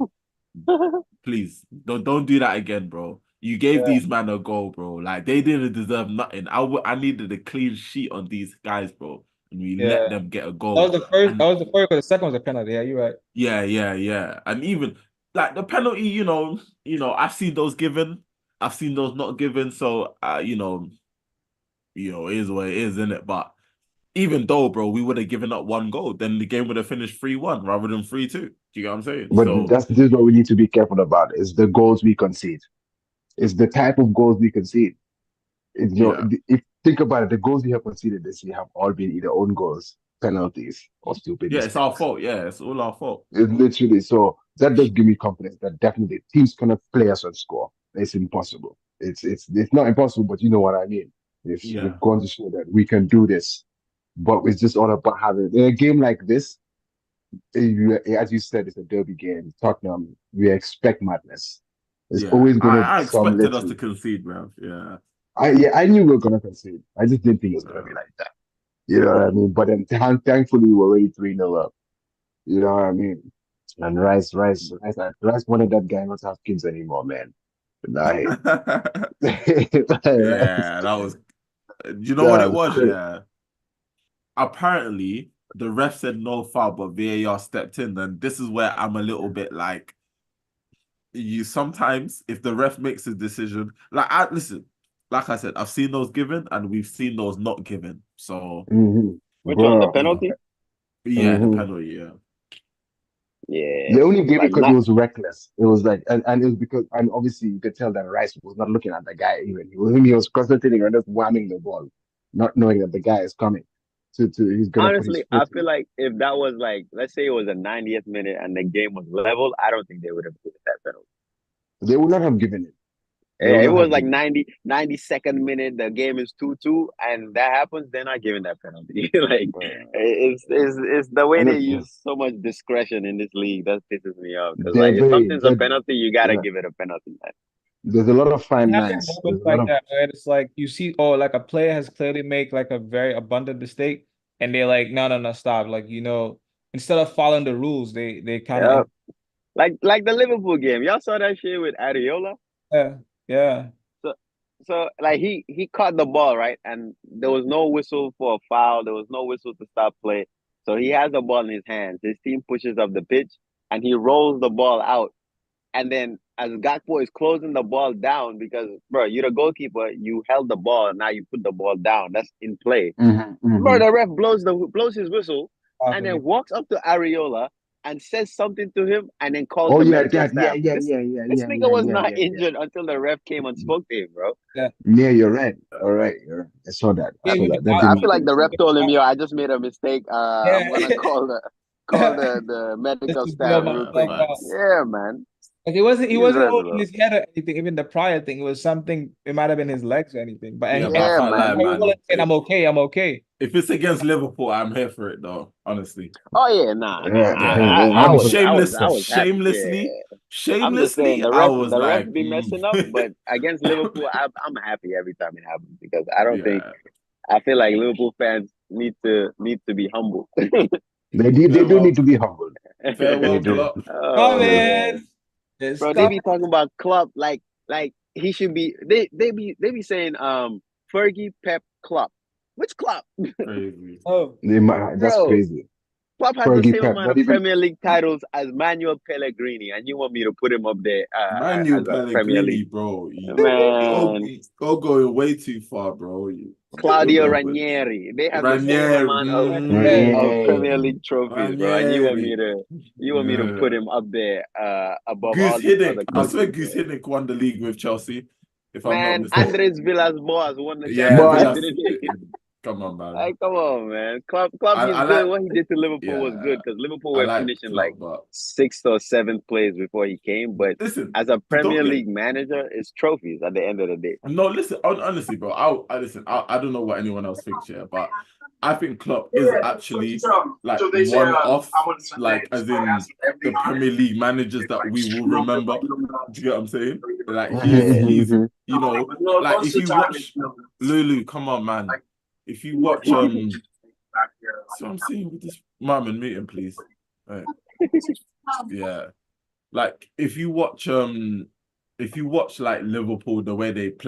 S1: Please, don't do that again, bro. You gave these men a goal, bro. Like, they didn't deserve nothing. I needed a clean sheet on these guys, bro. And we let them get a goal.
S2: That was the first, but the second was a penalty. Yeah, you're right.
S1: Yeah. And even like the penalty, I've seen those given, I've seen those not given. So it is what it is, isn't it? But even though, bro, we would have given up 1 goal, then the game would have finished 3-1 rather than 3-2. Do you get what I'm saying?
S4: But this is what we need to be careful about, is the goals we concede. It's the type of goals we concede. If think about it, the goals we have conceded this year have all been either own goals, penalties, or stupid mistakes.
S1: It's our fault. Yeah, it's all our fault.
S4: It's literally, so that does give me confidence that definitely teams cannot play us on score. It's impossible. It's not impossible, but you know what I mean. We've gone to show that we can do this, but it's just all about having in a game like this. As you said, it's a derby game. Tottenham, we expect madness. It's always going to.
S1: I expected us to concede, bro. Yeah.
S4: I knew we were going to concede. I just didn't think it was going to be like that. You know what I mean? But then thankfully we were already 3-0 up. You know what I mean? And Rice wanted that guy not to have kids anymore, man. Like,
S1: that was. You know what it was? Crazy. Yeah. Apparently, the ref said no foul, but VAR stepped in, and this is where I'm a little bit like, sometimes if the ref makes a decision, listen, like I said, I've seen those given and we've seen those not given. So
S3: which one, the penalty?
S1: Yeah, the penalty, yeah.
S3: Yeah.
S4: They only gave it because it was reckless. It was like, and it was because, and obviously you could tell that Rice was not looking at the guy even. He was concentrating on just whamming the ball, not knowing that the guy is coming. He's gonna
S3: honestly, I feel like if that was like, let's say it was a 90th minute and the game was level, I don't think they would have given that penalty.
S4: They would not have given it.
S3: It was like 92nd minute, the game is 2-2, and that happens, they're not giving that penalty. It's the way they use so much discretion in this league that pisses me off. Because if something's a penalty, you gotta give it a penalty, man.
S4: There's a lot of fine lines.
S2: Like that, right? It's like you see, like a player has clearly made like a very abundant mistake, and they're like, no, stop. Like, instead of following the rules, they kind of
S3: Like the Liverpool game. Y'all saw that shit with Areola?
S2: Yeah.
S3: So like he caught the ball, right? And there was no whistle for a foul. There was no whistle to stop play. So he has the ball in his hands. His team pushes up the pitch and he rolls the ball out. And then as Gakpo is closing the ball down, because bro, you're the goalkeeper, you held the ball, now you put the ball down. That's in play. Bro, the ref blows his whistle and then walks up to Areola and says something to him and then calls the medical staff. This nigga was not injured until the ref came and spoke to him, bro.
S4: Yeah, you're right. All right, I saw that.
S3: I feel like the ref told him, yo, I just made a mistake. I'm gonna call the medical staff real quick. Yeah, man.
S2: Like he wasn't holding his head or anything. Even the prior thing, it was something. It might have been his legs or anything. But
S3: man.
S2: I'm okay.
S1: If it's against Liverpool, I'm here for it though. Honestly.
S3: Oh yeah, nah.
S1: I'm shamelessly.
S3: I'm just saying the ref be messing up, but against Liverpool, I'm happy every time it happens because I feel like Liverpool fans need to be humble.
S4: They do need to be humble.
S1: Farewell, Klopp.
S3: Oh man. Bro, they be talking about Klopp like he should be. They be saying Fergie, Pep, Klopp. Which Klopp?
S1: Crazy.
S4: That's crazy.
S3: Klopp has Fergie, the same amount of Premier League titles as Manuel Pellegrini, and you want me to put him up there?
S1: Manuel Pellegrini, bro.
S3: Man,
S1: go going way too far, bro.
S3: Claudio Ranieri. They have the same amount of Premier League trophies, bro. And you want me to put him up there above
S1: Goose
S3: all these other
S1: I swear Goose Hiddink won the league with Chelsea. If I'm not mistaken.
S3: Andres Villas-Boas won the championship.
S1: Come on, man.
S3: Like, come on, man. Klopp is good. What he did to Liverpool was good because Liverpool were finishing Klopp, 6th or 7th place before he came. But listen, as a Premier League manager, it's trophies at the end of the day.
S1: No, listen, honestly, bro. I don't know what anyone else thinks here, but I think Klopp is actually like one off, like as in the Premier League managers that we will remember. Do you get what I'm saying? Like he's you know, like if you watch Lulu, come on, man. If you watch so I'm saying with this mum and meeting, please. Right. Yeah. Like if you watch like Liverpool, the way they've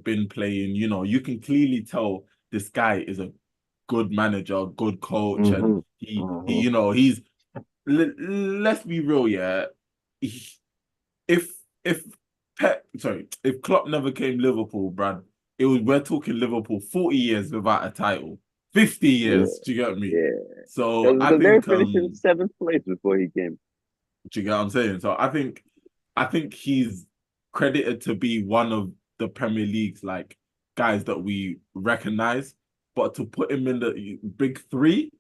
S1: been playing, you know, you can clearly tell this guy is a good manager, good coach, and he you know, he's let's be real, yeah. If Klopp never came Liverpool, Brad, we're talking Liverpool 40 years without a title. 50 years, do you get me?
S3: Yeah.
S1: So I think
S3: they're finishing 7th place before he came.
S1: Do you get what I'm saying? So I think he's credited to be one of the Premier League's like guys that we recognize, but to put him in the big 3.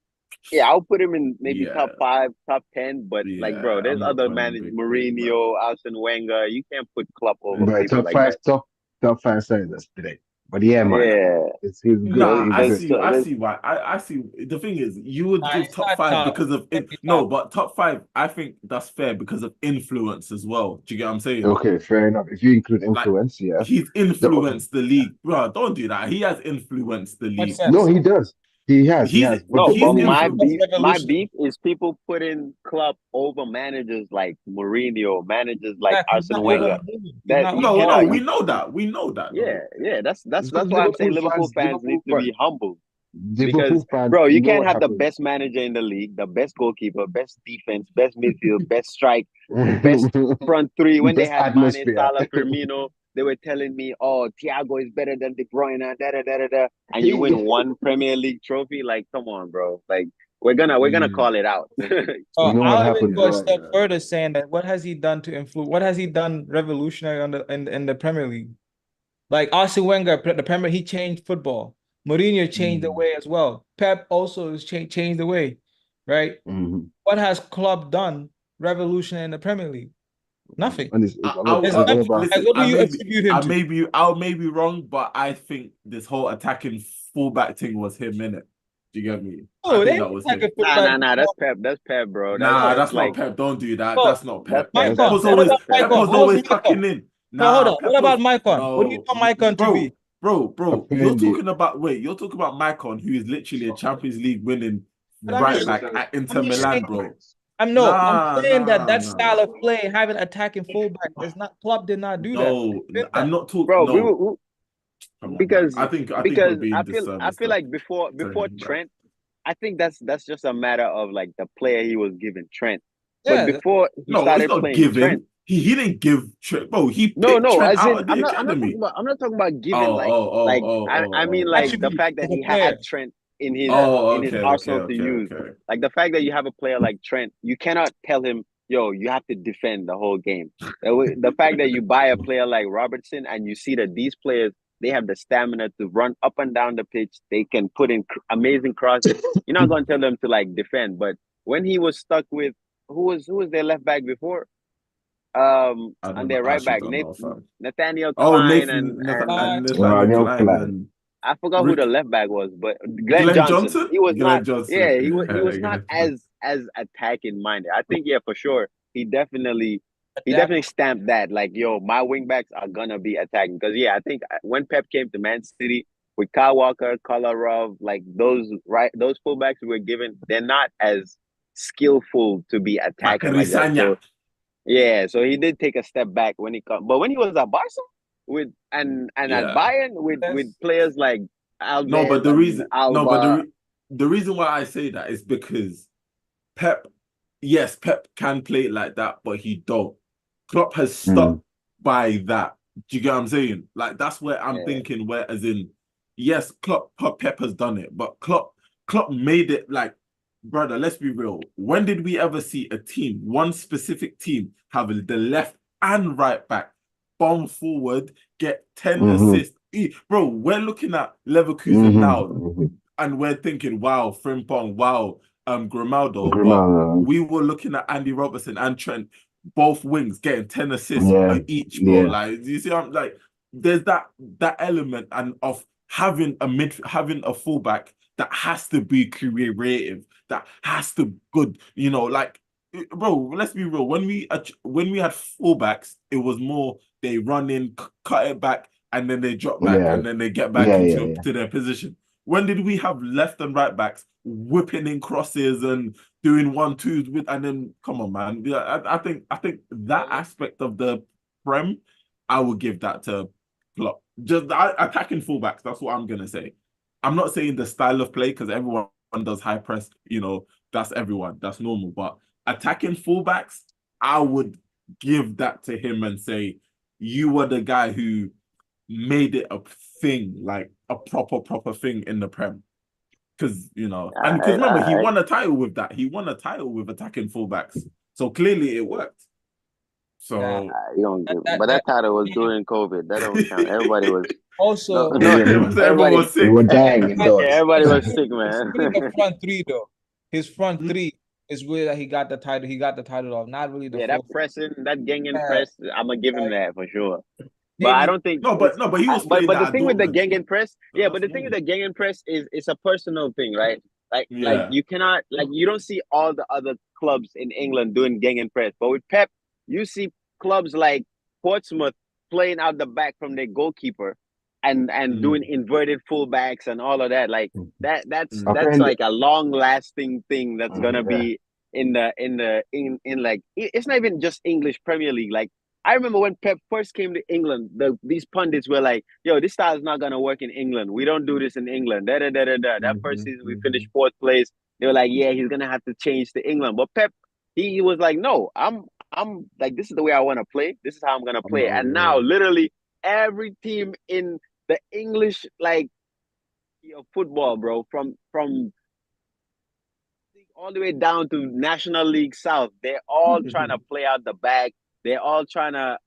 S3: Yeah, I'll put him in maybe top 5, top 10. But like, bro, there's other managers, Mourinho, Arsene Wenger. You can't put Klopp over people like that.
S4: Top 5 starters today. But yeah, man.
S3: Yeah.
S4: He's good.
S1: Nah, I see why. I see. The thing is, you would give top 5 because of but top 5, I think that's fair because of influence as well. Do you get what I'm saying?
S4: Okay, fair enough. If you include influence, yeah.
S1: He's influenced the league. Bro, don't do that. He has influenced the league.
S4: No, he does. He has.
S3: No, but my beef is people putting Klopp over managers like Mourinho, managers like Arsene Wenger.
S1: We know that.
S3: Yeah. That's why I'm saying Liverpool fans need to be humble. Because, bro, you can't have the best manager in the league, the best goalkeeper, best defense, best midfield, best strike, best front 3. When they had Mane, Salah, Firmino, they were telling me, "Oh, Thiago is better than De Bruyne." And you win one Premier League trophy. Like, come on, bro. Like, we're gonna call it out.
S2: I'll even go a step further, saying that what has he done to influence? What has he done revolutionary in the Premier League? Like Arsene Wenger, the Premier, he changed football. Mourinho changed the way as well. Pep also has changed the way, right? What has Klopp done revolutionary in the Premier League? Nothing. What do you attribute him to?
S1: I may be wrong, but I think this whole attacking fullback thing was him, innit? Do you get me?
S2: Oh,
S1: that was him.
S3: Nah. That's Pep. That's Pep, bro.
S1: That's not Pep. Don't do that. That's not Pep. Pep
S2: was
S1: always tucking in.
S2: Hold on. What about Maicon? What do you want Maicon to be?
S1: Bro, you're talking about Maicon, who is literally a Champions League winning back at Inter Milan, bro.
S2: I'm saying that that style of
S1: Nah.
S2: play, having attacking fullback, is not Klopp did not do that.
S1: No,
S2: Did
S1: I'm
S2: that.
S1: not talking.
S3: bro.
S1: No, come on, man.
S3: Because
S1: I think we're being
S3: I
S1: disservice
S3: feel
S1: to
S3: like
S1: turning
S3: before
S1: him back.
S3: Trent, I think that's just a matter of like the player he was given, Trent. But
S2: Yeah,
S3: before he
S1: No, it's
S3: started
S1: not
S3: playing Trent,
S1: given. He didn't give Trent. Bro, he
S3: no,
S1: picked
S3: no,
S1: Trent
S3: as
S1: out
S3: in
S1: of the academy.
S3: I'm not talking about
S1: Oh,
S3: giving
S1: oh, oh, oh,
S3: I mean
S1: oh, oh,
S3: like
S1: oh.
S3: the
S2: attribute
S3: fact that
S2: as a
S3: he
S2: player.
S3: had Trent in his
S2: Yeah,
S1: Oh,
S3: his
S1: okay, okay,
S3: arsenal to
S1: okay,
S3: use.
S1: okay.
S3: Like the fact that you have a player like Trent, you cannot tell him, yo, you have to defend the whole game. The fact that you buy a player like Robertson and you see that these players they have the stamina to run up and down the pitch. They can put in amazing crosses. You're not going to tell them to like defend, but when he was stuck with who was their left back before?
S1: I
S3: And
S1: don't know.
S3: their
S1: I
S3: right
S1: actually
S3: back,
S1: don't know, fam.
S3: Nathaniel
S1: Oh,
S3: Klein
S1: Nathan,
S2: fine.
S1: and Nathaniel
S4: Daniel
S1: Klein
S4: Klein.
S1: and
S3: I forgot who the
S1: Rick
S3: left back was, but Glenn
S1: Glenn
S3: Johnson.
S1: Johnson.
S3: He was not.
S1: Glenn Johnson.
S3: Yeah, he was not
S1: Glenn Johnson.
S3: as attacking minded. I think yeah, for sure. He
S2: Adapt.
S3: definitely stamped that like yo, my wingbacks are gonna be attacking because yeah, I think when Pep came to Man City with Kyle Walker, Kolarov, like those fullbacks we were given, they're not as skillful to be attacking
S1: Bakary
S3: like that.
S1: Sagna.
S3: So yeah, so he did take a step back when he come, but when he was at Barca with and at
S1: Yeah.
S3: Bayern with
S2: Yes.
S3: players like
S1: No, but
S3: Alves
S1: the
S3: and
S1: reason, no, but
S3: Alba,
S1: the reason why I say that is because Pep, yes, Pep can play it like that, but he don't. Klopp has stuck by that. Do you get what I'm saying? Like that's where I'm
S3: yeah,
S1: thinking. Where as in, yes, Pep has done it, but Klopp made it like, brother. Let's be real. When did we ever see a team, one specific team, have the left and right back bomb forward, get 10 assists? Bro, we're looking at Leverkusen now, and we're thinking, wow, Frimpong, wow, Grimaldo, but we were looking at Andy Robertson and Trent, both wings getting 10 assists each, bro. Like, do you see? I'm like, there's that element and of having a fullback that has to be creative, that has to good, like, bro. Let's be real. When we had fullbacks, it was more they run in, cut it back, and then they drop back, and then they get back into to their position. When did we have left and right backs whipping in crosses and doing 1-2s with? And then come on, man. Yeah, I think that aspect of the Prem, I would give that to Klopp. Just attacking fullbacks. That's what I'm gonna say. I'm not saying the style of play because everyone does high press. That's everyone. That's normal. But attacking fullbacks, I would give that to him and say, you were the guy who made it a thing, like a proper thing in the Prem. Because, and because remember, he won a title with that. He won a title with attacking fullbacks. So clearly it worked. So
S3: you don't give, but that title was during COVID. That don't count. Everybody was
S2: Also,
S1: everyone was sick.
S4: They were dying indoors.
S3: Everybody was sick, man.
S2: the front three though. His front three is where he got the title. He got the title off. Not really the
S3: that pressing, that Gengen press. I'm gonna give him that for sure. But I don't think
S1: but he was playing
S3: but the
S1: that
S3: thing with the
S1: Dortmund.
S3: Gengen press, but the thing with the Gengen press is it's a personal thing, right? Like you cannot you don't see all the other clubs in England doing Gengen press, but with Pep, you see clubs like Portsmouth playing out the back from their goalkeeper and doing inverted fullbacks and all of that. Like that's like a long lasting thing that's gonna be in like it's not even just English Premier League. Like I remember when Pep first came to England, these pundits were like, "Yo, this style is not gonna work in England. We don't do this in England." Da da da da da. That first season we finished fourth place. They were like, "Yeah, he's gonna have to change to England." But Pep, he was like, "No, I'm like this is the way I want to play. This is how I'm gonna play." And now, literally, every team in the English of football, bro, from all the way down to National League South, they're all trying to play out the back. They're all trying to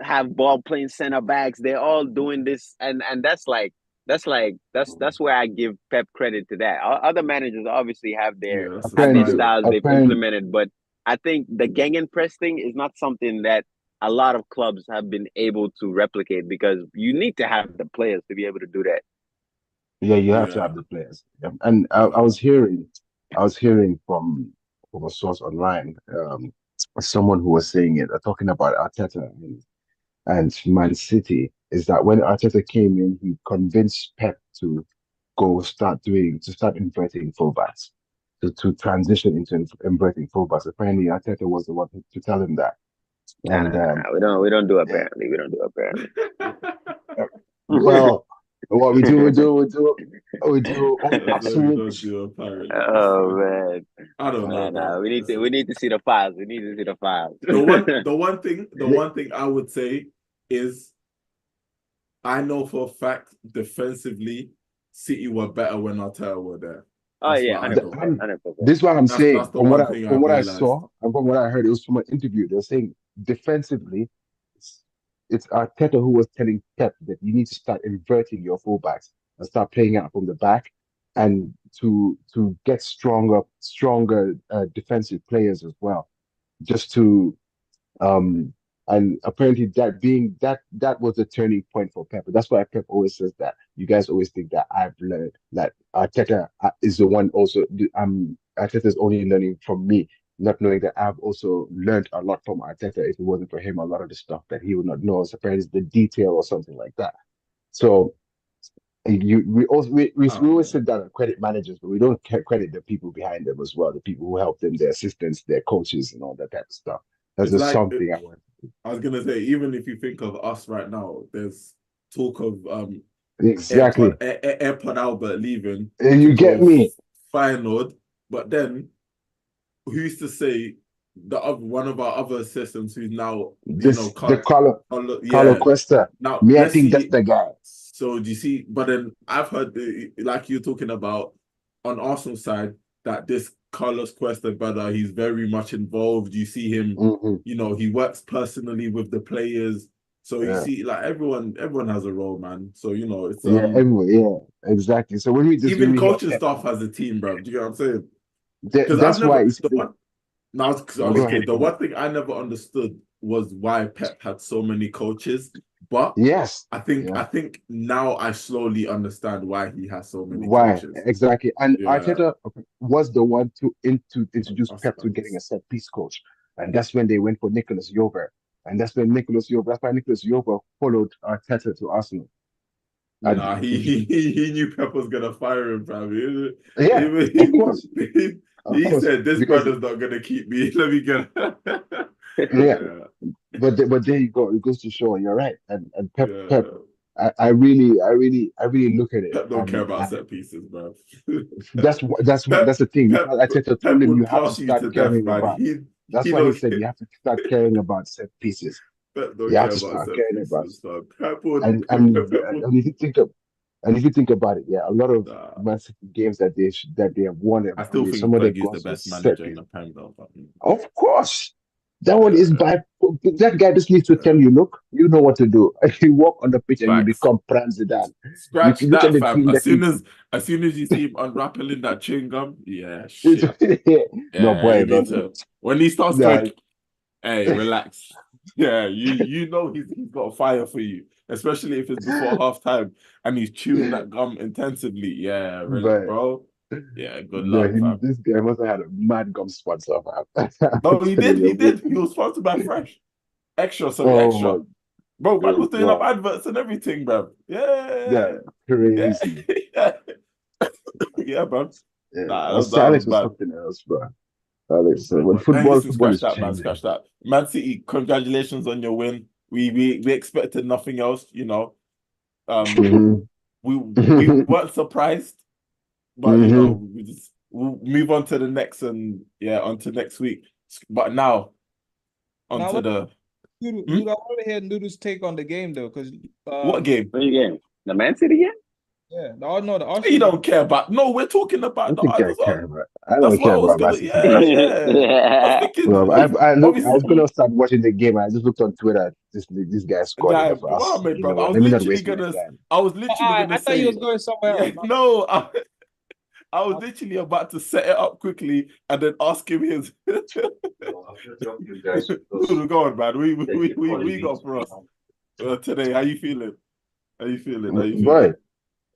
S3: have ball playing center backs. They're all doing this, and that's where I give Pep credit to that. Other managers obviously have their styles they've implemented, but I think the Gegenpress thing is not something that a lot of clubs have been able to replicate because you need to have the players to be able to do that.
S4: Yeah, you have to have the players. Yeah. And I was hearing from a source online, someone who was saying it, talking about Arteta and Man City, is that when Arteta came in, he convinced Pep to start inverting fullbacks. to transition into inverting fullbacks. Apparently, Arteta was the one to tell him that. And
S3: we don't do apparently. We don't do apparently.
S4: Well, what we do. Absolutely.
S3: Oh man,
S1: I don't know.
S3: Nah, we need to see the files. We need to see the files.
S1: The one thing I would say is, I know for a fact defensively, City were better when Arteta were there.
S3: Oh yeah, 100%.
S4: This is what I'm saying. From what I saw and from what I heard, it was from an interview. They're saying defensively, it's Arteta who was telling Pep that you need to start inverting your fullbacks and start playing out from the back, and to get stronger defensive players as well, just to and apparently that was the turning point for Pep. That's why Pep always says that. You guys always think that I've learned that Arteta is the one also. Arteta is only learning from me, not knowing that I've also learned a lot from Arteta. If it wasn't for him, a lot of the stuff that he would not know. So apparently, it's the detail or something like that. So we always sit down and credit managers, but we don't credit the people behind them as well, the people who help them, their assistants, their coaches, and all that type of stuff. That's just something I want.
S1: I was gonna say, even if you think of us right now, there's talk of
S4: exactly
S1: AirPod Albert leaving.
S4: You get me,
S1: Feyenoord, but then who's to say that one of our other assistants who's now
S4: Carlo Cuesta.
S1: Now,
S4: I think that's the guy.
S1: So do you see? But then I've heard, like you're talking about on Arsenal side, that this Carlos Cuesta brother, he's very much involved. You see him, he works personally with the players. So you see, like everyone has a role, man. So it's
S4: exactly. So when we just
S1: even coaching staff has a team, bro. Do you get what I'm saying? The one thing I never understood was why Pep had so many coaches. But
S4: yes,
S1: I think now I slowly understand why he has so many coaches.
S4: Exactly. And Arteta was the one to introduce Pep to getting a set piece coach. And that's when they went for Nicolas Jover. And that's why Nicolas Jover followed Arteta to Arsenal.
S1: He knew Pep was gonna fire him, probably.
S4: Yeah, of course.
S1: He said, "This brother's not gonna keep me. Let me get."
S4: But there you go. It goes to show you're right. And Pep, I really look at it.
S1: Pep don't care about set pieces, bro.
S4: That's the thing. Arteta told him you have to start caring about. That's why he said you have to start caring about set pieces. You have to start caring about it. And if you think about it, a lot of Man City games that they have won.
S1: I still think some of the best manager in the Premier League.
S4: Of course. That one is bad. That guy just needs to tell you, look, you know what to do. You walk on the pitch and you become Pran Zidane.
S1: Scratch that, fam. As soon as you see him unwrapping that chewing gum, shit.
S4: No boy,
S1: when he starts going, hey, relax. Yeah, you know he's got a fire for you, especially if it's before halftime and he's chewing that gum intensively. Yeah, really, bro. Yeah, good luck.
S4: This guy must have had a mad gum sponsor, man.
S1: No, he did. He was sponsored by Fresh. Extra. Bro, man was doing up adverts and everything, bro. Yeah,
S4: crazy.
S1: Yeah, bro.
S4: Alex was something else, bro. Alex, when football
S1: scratch that. Man City, congratulations on your win. We expected nothing else, We weren't surprised. But we'll move on to the next on to next week. But now onto the
S2: Dude, I want to hear Noodle's take on the game though, because
S1: what game?
S3: What game? The Man City game?
S2: Yeah, the Arsenal.
S1: You don't care about. No, we're talking about the others.
S4: I don't care about Man City. I was gonna start watching the game. I just looked on Twitter. This guy scored.
S1: I was literally gonna say.
S2: I thought you was going somewhere else.
S1: No. I was literally about to set it up quickly and then ask him his. Go on, man. We got for us today. How you feeling?
S4: Boy,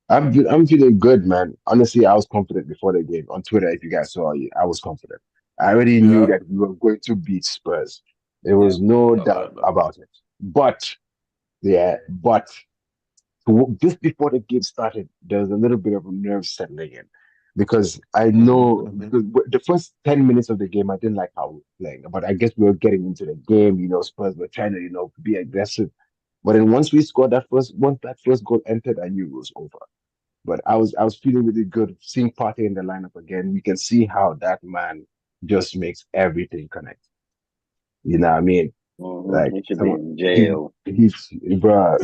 S4: I'm feeling good, man. Honestly, I was confident before the game. On Twitter, if you guys saw it, I was confident. I already knew that we were going to beat Spurs. There was no doubt about it. But just before the game started, there was a little bit of a nerve settling in. because I know the first 10 minutes of the game, I didn't like how we were playing, but I guess we were getting into the game. Spurs were trying to, be aggressive. But then once that first goal entered, I knew it was over. But I was feeling really good seeing Partey in the lineup again. We can see how that man just makes everything connect. You know what I mean? Like
S3: he should be in jail.
S4: He's bruh.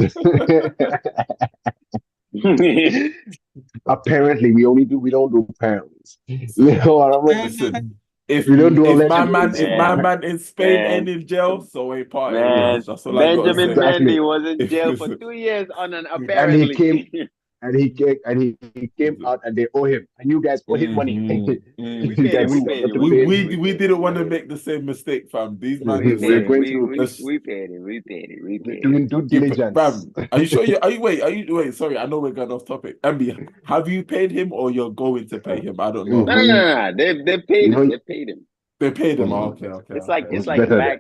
S4: Apparently, we don't do apparencies. You know what I mean?
S1: Listen, if
S4: we don't do
S1: if my man in Spain ain't in jail, so ain't Partey.
S3: Man,
S1: That's all I gotta say.
S3: Benjamin Mendy was in jail for 2 years on an apparently.
S4: And he came out and they owe him. And you guys owe him money.
S3: We
S1: didn't want to make the same mistake, fam. These man
S3: we paid him.
S4: Doing due diligence.
S1: Fam, are you sure? Wait. Sorry, I know we're going off topic. MB, have you paid him or you're going to pay him? I don't know.
S3: No. They paid him. They paid him.
S1: They paid him. Okay.
S3: It's like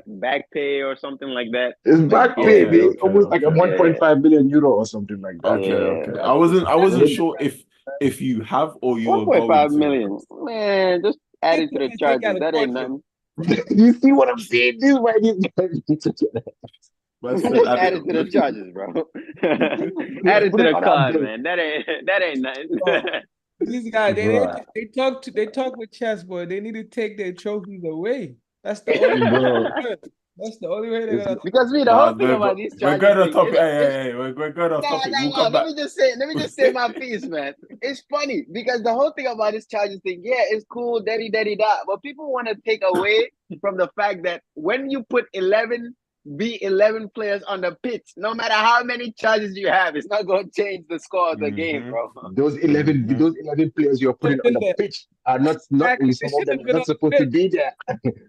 S3: back pay or something like that.
S4: It's back pay. It's almost like a 1.5 billion euro or something like that.
S1: Okay. I wasn't sure if you have or you
S3: 1.5 million. Man, just add it to the charges. That ain't nothing.
S4: You see what I'm saying? This is why these guys
S3: add it to the charges, bro. Add it to the card, man. That ain't nothing.
S2: These guys, they talk with chess, boy. They need to take their trophies away. That's the only way. That's the only way they're gonna.
S3: Because the whole thing about these charges.
S1: We're going to topic. We're going to topic.
S3: Let me just say my piece, man. It's funny because the whole thing about this charges thing, it's cool, daddy da. But people want to take away from the fact that when you put 11 players on the pitch, no matter how many charges you have, it's not going to change the score of the game, bro.
S4: Those 11 players you're putting on the pitch are not some of them are not supposed to be there.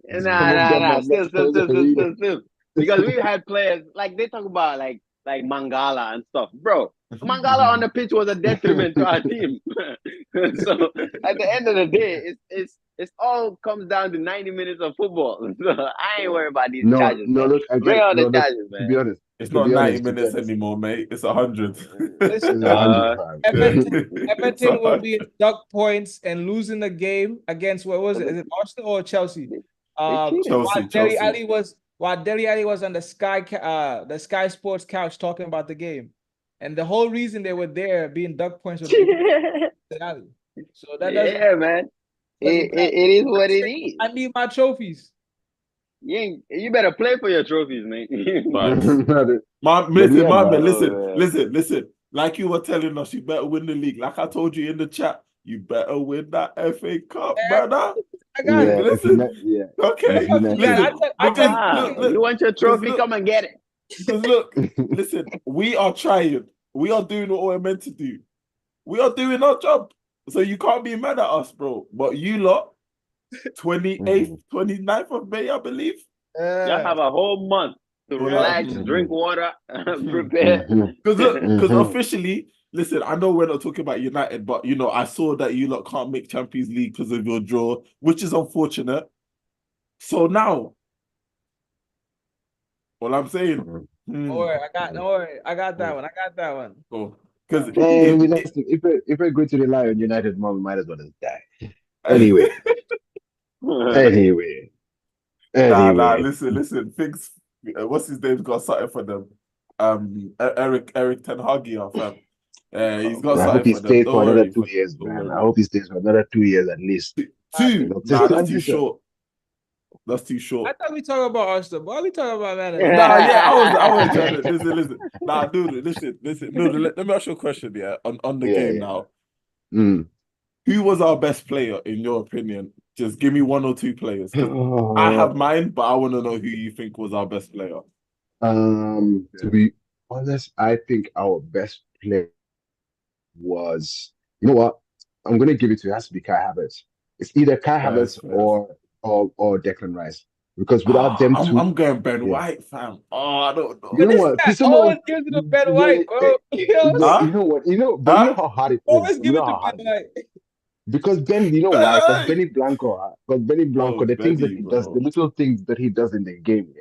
S3: Nah. Still. Because we had players like they talk about like Mangala and stuff, bro. Mangala on the pitch was a detriment to our team. So at the end of the day, it's all comes down to 90 minutes of football. So I ain't worried about these charges.
S4: Look,
S3: bring on the charges, man.
S4: To be honest,
S1: it's not 90 minutes anymore, mate. It's 100.
S2: Listen, Everton will be duck points and losing the game against what was it? Is it Arsenal or Chelsea?
S1: Chelsea.
S2: While Dele Alli was on the Sky Sports couch talking about the game, and the whole reason they were there being duck points was Dele Alli. So that
S3: man. It is what it is.
S2: I need my trophies.
S3: You better play for your trophies, mate.
S1: Listen. Like you were telling us, you better win the league. Like I told you in the chat, you better win that FA Cup, brother.
S2: I got it.
S1: Listen. Okay.
S3: You want your trophy? Come and get it.
S1: Look, listen, we are trying. We are doing what we're meant to do. We are doing our job. So you can't be mad at us, bro. But you lot, 28th, 29th of May, I believe.
S3: Y'all have a whole month to relax, drink water, prepare.
S1: Because officially, listen, I know we're not talking about United, but, I saw that you lot can't make Champions League because of your draw, which is unfortunate. So now, all I'm saying...
S2: I got that one.
S1: Oh. Because
S4: if we're going to rely on United more, we might as well just die. Anyway.
S1: Nah, listen. Things. What's his name? Got something for them. Eric Ten Hag, fam. He's got something for them.
S4: I hope he stays for another 2 years, man. I hope he stays for another 2 years at least.
S1: Two? Nah, that's too short. That's too short.
S2: I thought we talking about Arsenal. Why are we talking about that?
S1: I was trying to listen. Nah, dude, listen. No, let me ask you a question, on the game now. Who was our best player in your opinion? Just give me one or two players. I have mine, but I want to know who you think was our best player.
S4: To be honest, I think our best player was, you know what? I'm gonna give it to you. It has to be Kai Havertz. It's either Kai Havertz or Declan Rice. Because without them two,
S1: I'm going Ben White, fam. I don't know.
S4: You know what?
S2: Always gives it to Ben White, bro.
S4: You know what? You know how hard it is.
S2: Always give it to Ben White.
S4: Because Ben, you know why? Because Benny Blanco, the things that he does, the little things that he does in the game.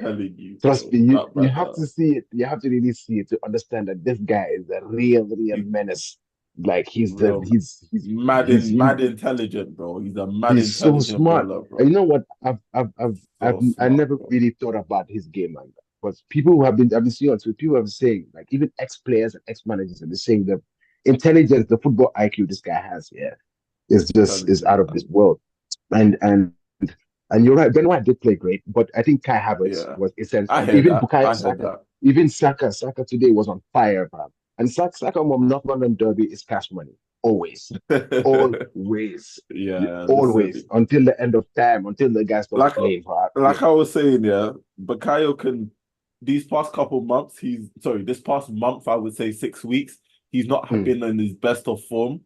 S4: Trust me, you have to see it. You have to really see it to understand that this guy is a real menace. Like he's
S1: mad intelligent, bro. He's a mad
S4: he's so
S1: intelligent
S4: smart.
S1: baller,
S4: And you
S1: bro.
S4: know what?
S1: So
S4: I
S1: smart,
S4: never
S1: bro.
S4: really thought about his game like that. But people who have been I've been seeing on Twitter, people have been saying, like even ex-players and ex-managers have been saying the intelligence, the football IQ this guy has, yeah, is
S1: Intelligent,
S4: out of this
S1: man.
S4: world. And and you're right, Ben White did play great, but I think Kai Havertz
S1: Yeah.
S4: was essential.
S1: I
S4: And
S1: hear
S4: even
S1: that.
S4: Bukayo
S1: I hear
S4: Saka,
S1: that.
S4: even Saka today was on fire, man. And Saka from North London Derby is cash money. Always. Always.
S1: Yeah,
S4: Always.
S1: listen.
S4: Until the end of time, until the guy stops
S1: Like
S4: playing for
S1: like I was saying, yeah, Bakayo can these past couple months, this past month, I would say 6 weeks, he's not
S4: Mm,
S1: been in his best of form.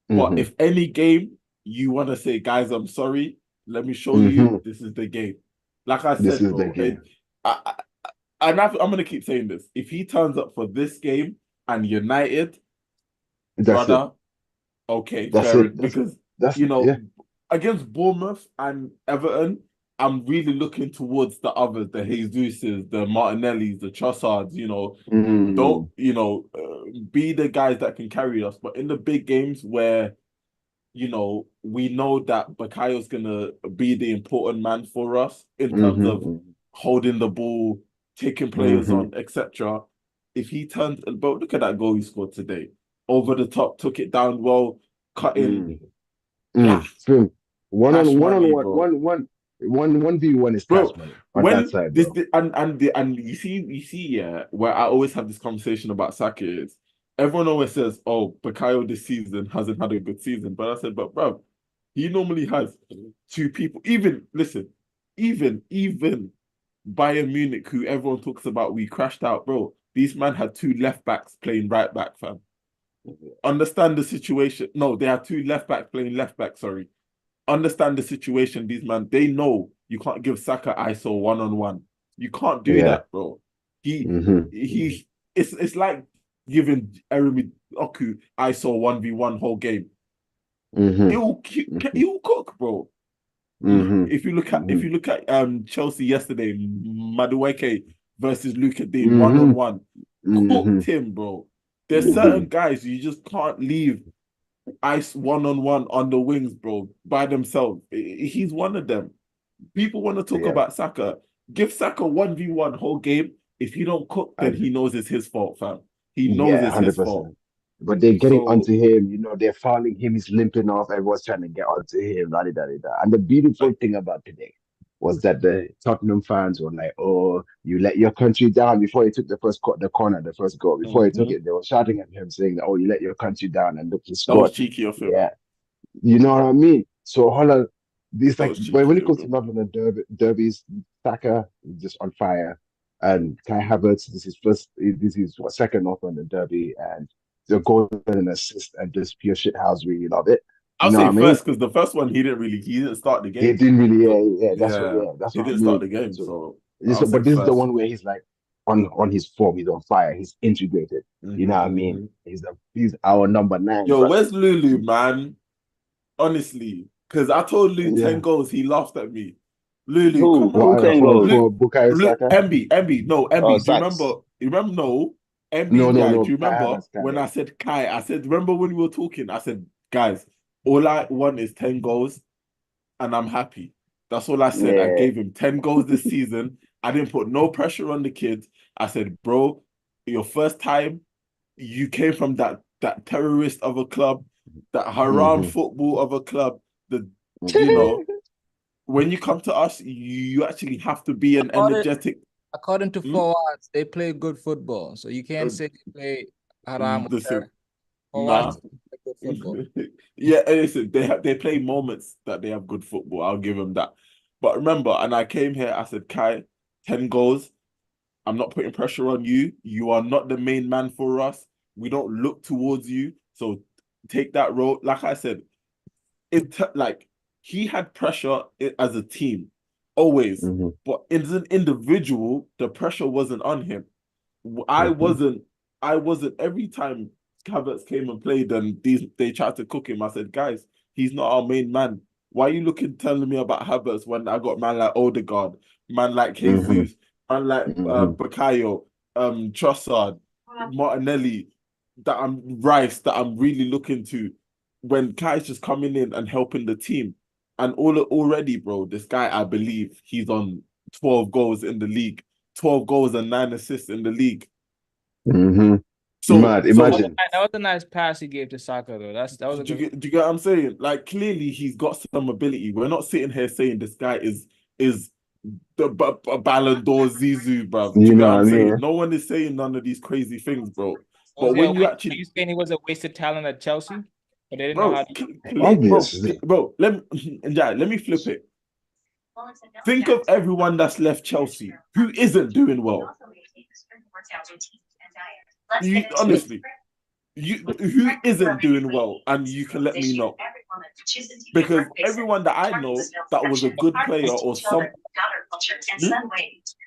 S1: But
S4: mhm,
S1: if any game you want to say, guys, I'm sorry, let me show you
S4: mhm.
S1: this is the game. Like I
S4: This
S1: said,
S4: is the
S1: bro,
S4: game.
S1: I'm gonna keep saying this. If he turns up for this game and United,
S4: That's it.
S1: brother, okay,
S4: That's
S1: fair
S4: it.
S1: enough. Because
S4: That's
S1: you know,
S4: yeah.
S1: against Bournemouth and Everton, I'm really looking towards the others, the Jesuses, the Martinellis, the Trossards. Don't
S4: Mm,
S1: be the guys that can carry us. But in the big games where we know that Bakayo's gonna be the important man for us in terms of
S4: mhm,
S1: holding the ball, taking players
S4: mhm,
S1: on, etc. If he turns, but look at that goal he scored today, over the top, took it down well, cut in.
S4: mm,
S1: Yeah,
S4: Film.
S1: cash
S4: One on
S1: money,
S4: one,
S1: bro.
S4: 1v1 is cash
S1: Bro,
S4: money on that
S1: when
S4: side,
S1: this
S4: bro.
S1: and you see, yeah, where I always have this conversation about Saka is everyone always says, "Oh, Bakayo this season hasn't had a good season," but I said, "But bro, he normally has two people. Even listen, even Bayern Munich, who everyone talks about, we crashed out, bro. These man had two left backs playing right back, fam. Understand the situation. No, they had two left backs playing left back. Sorry, understand the situation. These man, they know you can't give Saka ISO 1-on-1. You can't do
S4: Yeah.
S1: that, bro. He
S4: Mm-hmm.
S1: he. It's like giving Eremi Oku ISO 1v1 whole game.
S4: Mm-hmm.
S1: He'll cook, bro.
S4: Mm-hmm.
S1: If you look at Chelsea yesterday, Madueke versus Luka Dean one
S4: Mm-hmm.
S1: on one,
S4: Mm-hmm.
S1: cooked him, bro. There's
S4: Mm-hmm.
S1: certain guys you just can't leave ice 1-on-1 on the wings, bro, by themselves. He's one of them. People want to talk
S4: Yeah.
S1: about Saka. Give Saka 1v1 whole game. If you don't cook, then he knows it's his fault, fam. He knows
S4: Yeah,
S1: it's his fault.
S4: 100%. But they're getting
S1: So
S4: onto him, they're fouling him, he's limping off, everyone's trying to get onto him, da, da, da, da. And the beautiful thing about today was that the Tottenham fans were like, oh, you let your country down before he took the corner, the first goal. Before he took
S1: mhm.
S4: it, they were shouting at him saying, oh, you let your country down and look, he
S1: That was
S4: scored.
S1: cheeky of him.
S4: Yeah. You know what I mean? So Holland, this
S1: That
S4: like
S1: was
S4: when
S1: cheeky
S4: it
S1: of
S4: comes to
S1: him.
S4: London derbies, Saka is just on fire, and Kai Havertz, this is what second North London derby, and the goal and an assist and just pure shit house. Really love it. You
S1: I'll
S4: know what
S1: say
S4: I mean?
S1: first because the first one he didn't start the
S4: He
S1: game.
S4: didn't really,
S1: So
S4: yeah,
S1: yeah,
S4: that's
S1: he
S4: what I
S1: didn't start
S4: mean.
S1: the game.
S4: So,
S1: So I'll say
S4: but this is the
S1: first.
S4: one where he's like on his form, he's on fire, he's integrated. You know what I mean?
S1: Mm-hmm.
S4: He's our number 9,
S1: Yo,
S4: bro.
S1: where's Lulu, man? Honestly, because I told Lou 10
S4: Yeah.
S1: goals, he laughed at me. Lulu,
S3: Who
S1: come
S3: who
S1: on.
S3: 10
S4: For
S3: goals?
S4: Bukayo Saka?
S1: MB, no,
S3: Oh,
S1: MB. Do you remember?
S3: Sacks.
S1: You remember? No, MB
S4: No,
S1: guy. Do
S4: no.
S1: you
S4: Kai
S1: remember
S4: Havertz, Kai
S1: when I
S4: Havertz.
S1: said Kai? I said, remember when we were talking? I said, guys, all I want is 10 goals and I'm happy. That's all I said. I
S3: Yeah.
S1: gave him 10 goals this season. I didn't put no pressure on the kids. I said, bro, your first time, you came from that terrorist of a club, that haram
S4: Mm-hmm.
S1: football of a club. The you
S4: Mm-hmm.
S1: know when you come to us, you actually have to be an energetic.
S2: According to
S1: Hmm?
S2: forwards, they play good football. So you can't say they play haram or
S1: Listen, nah.
S2: forwards play good football.
S1: Yeah, listen, they play moments that they have good football. I'll give them that. But remember, and I came here, I said, Kai, 10 goals. I'm not putting pressure on you. You are not the main man for us. We don't look towards you. So take that role. Like I said, like he had pressure as a team, always.
S4: Mm-hmm.
S1: But as an individual, the pressure wasn't on him. I
S4: Mm-hmm.
S1: wasn't. I wasn't. Every time Havertz came and played, and they tried to cook him, I said, guys, he's not our main man. Why are you telling me about Havertz when I got man like Odegaard, man like
S4: Mm-hmm.
S1: Jesus, man like
S4: Mm-hmm.
S1: Bukayo, Trossard, Martinelli? that I'm really looking to when Kai's just coming in and helping the team. And already, bro, this guy, I believe he's on 12 goals in the league, 12 goals and 9 assists in the league.
S4: Mm-hmm.
S1: So,
S4: Mad, imagine.
S2: That was a nice pass he gave to Saka, though. That was a
S1: do you get what I'm saying? Like, clearly he's got some ability. We're not sitting here saying this guy is the Ballon d'Or Zizou, bro. Do you get what I'm saying? No one is saying none of these crazy things, bro. But when you actually,
S2: are you saying he was a wasted talent at Chelsea? But they didn't
S1: bro,
S2: know how to
S4: obviously,
S1: bro. Let me flip it. Think of everyone that's left Chelsea who isn't doing well. Honestly, who isn't doing well, and you can let me know, because everyone that I know that was a good player or some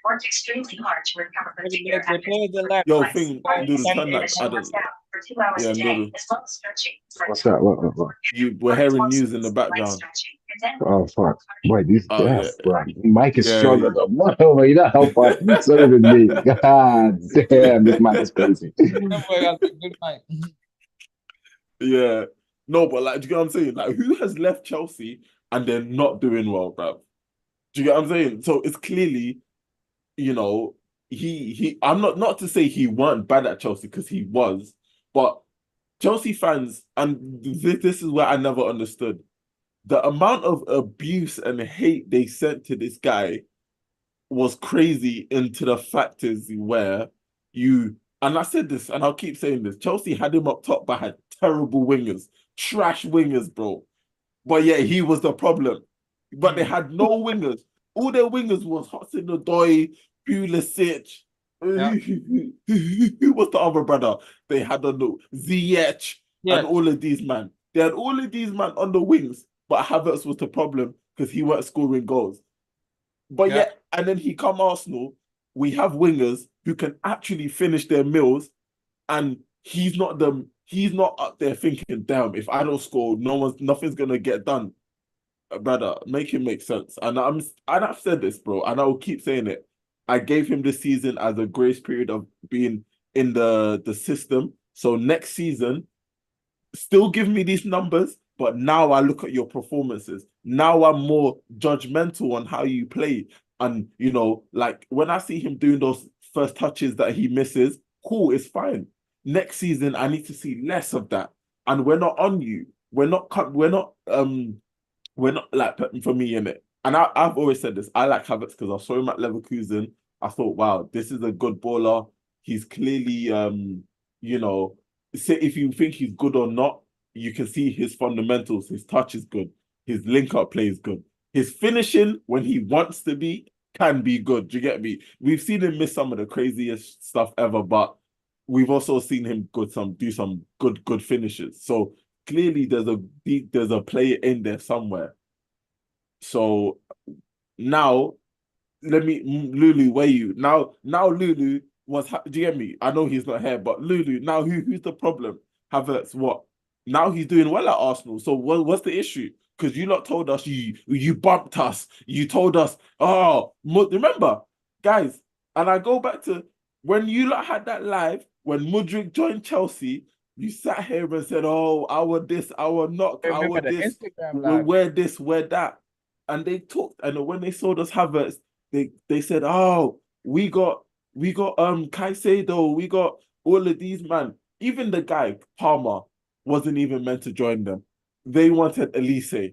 S6: worked extremely hard to recover from severe
S1: yo thing, Noodle, turn that. I don't.
S6: for 2 hours a day,
S1: Noodle.
S6: as well as stretching.
S4: What's that? What?
S1: You were hearing news in the background.
S4: Oh fuck! Boy, this
S1: yeah.
S4: bro. Mike is
S1: Yeah.
S4: stronger though. No, you know how far. So even me. God damn, this mic is crazy.
S1: Yeah. No, but like, do you get what I'm saying? Like, who has left Chelsea and they're not doing well, bro? Do you get what I'm saying? So it's clearly, you know, I'm not to say he weren't bad at Chelsea, because he was, but Chelsea fans, and this is where I never understood the amount of abuse and hate they sent to this guy was crazy. Into the fact is where and I said this and I'll keep saying this, Chelsea had him up top but had terrible wingers, trash wingers, bro. But yeah, he was the problem. But they had no wingers. All their wingers was Hudson-Odoi, Pulisic.
S2: Yeah.
S1: Who was the other brother? They had Ziyech and all of these man. They had all of these man on the wings, but Havertz was the problem because he weren't scoring goals. But yeah, and then he come Arsenal. We have wingers who can actually finish their meals, and he's not up there thinking, damn, if I don't score, nothing's gonna get done. Brother, make it make sense. And I've said this, bro, and I will keep saying it. I gave him this season as a grace period of being in the system. So next season, still give me these numbers, but now I look at your performances. Now I'm more judgmental on how you play. And, you know, like when I see him doing those first touches that he misses, cool, it's fine. Next season, I need to see less of that. And we're not on you. We're not like, for me, in it. And I've always said this. I like Havertz because I saw him at Leverkusen. I thought, wow, this is a good baller. He's clearly, you know, say if you think he's good or not, you can see his fundamentals. His touch is good. His link-up play is good. His finishing, when he wants to be, can be good. Do you get me? We've seen him miss some of the craziest stuff ever, but we've also seen him do some good finishes. So clearly there's a player in there somewhere. So now Lulu, where you now Lulu do you get me? I know he's not here, but Lulu, now who's the problem? Havertz, what? Now he's doing well at Arsenal. So what's the issue? Because you lot told us you bumped us. You told us, remember, guys, and I go back to when you lot had that live, when Mudryk joined Chelsea, you sat here and said, oh, our this, our not, our this, we're this, we're that. And they talked, and when they saw us Havertz, they said, oh, we got Caicedo, we got all of these man. Even the guy, Palmer, wasn't even meant to join them. They wanted Elise.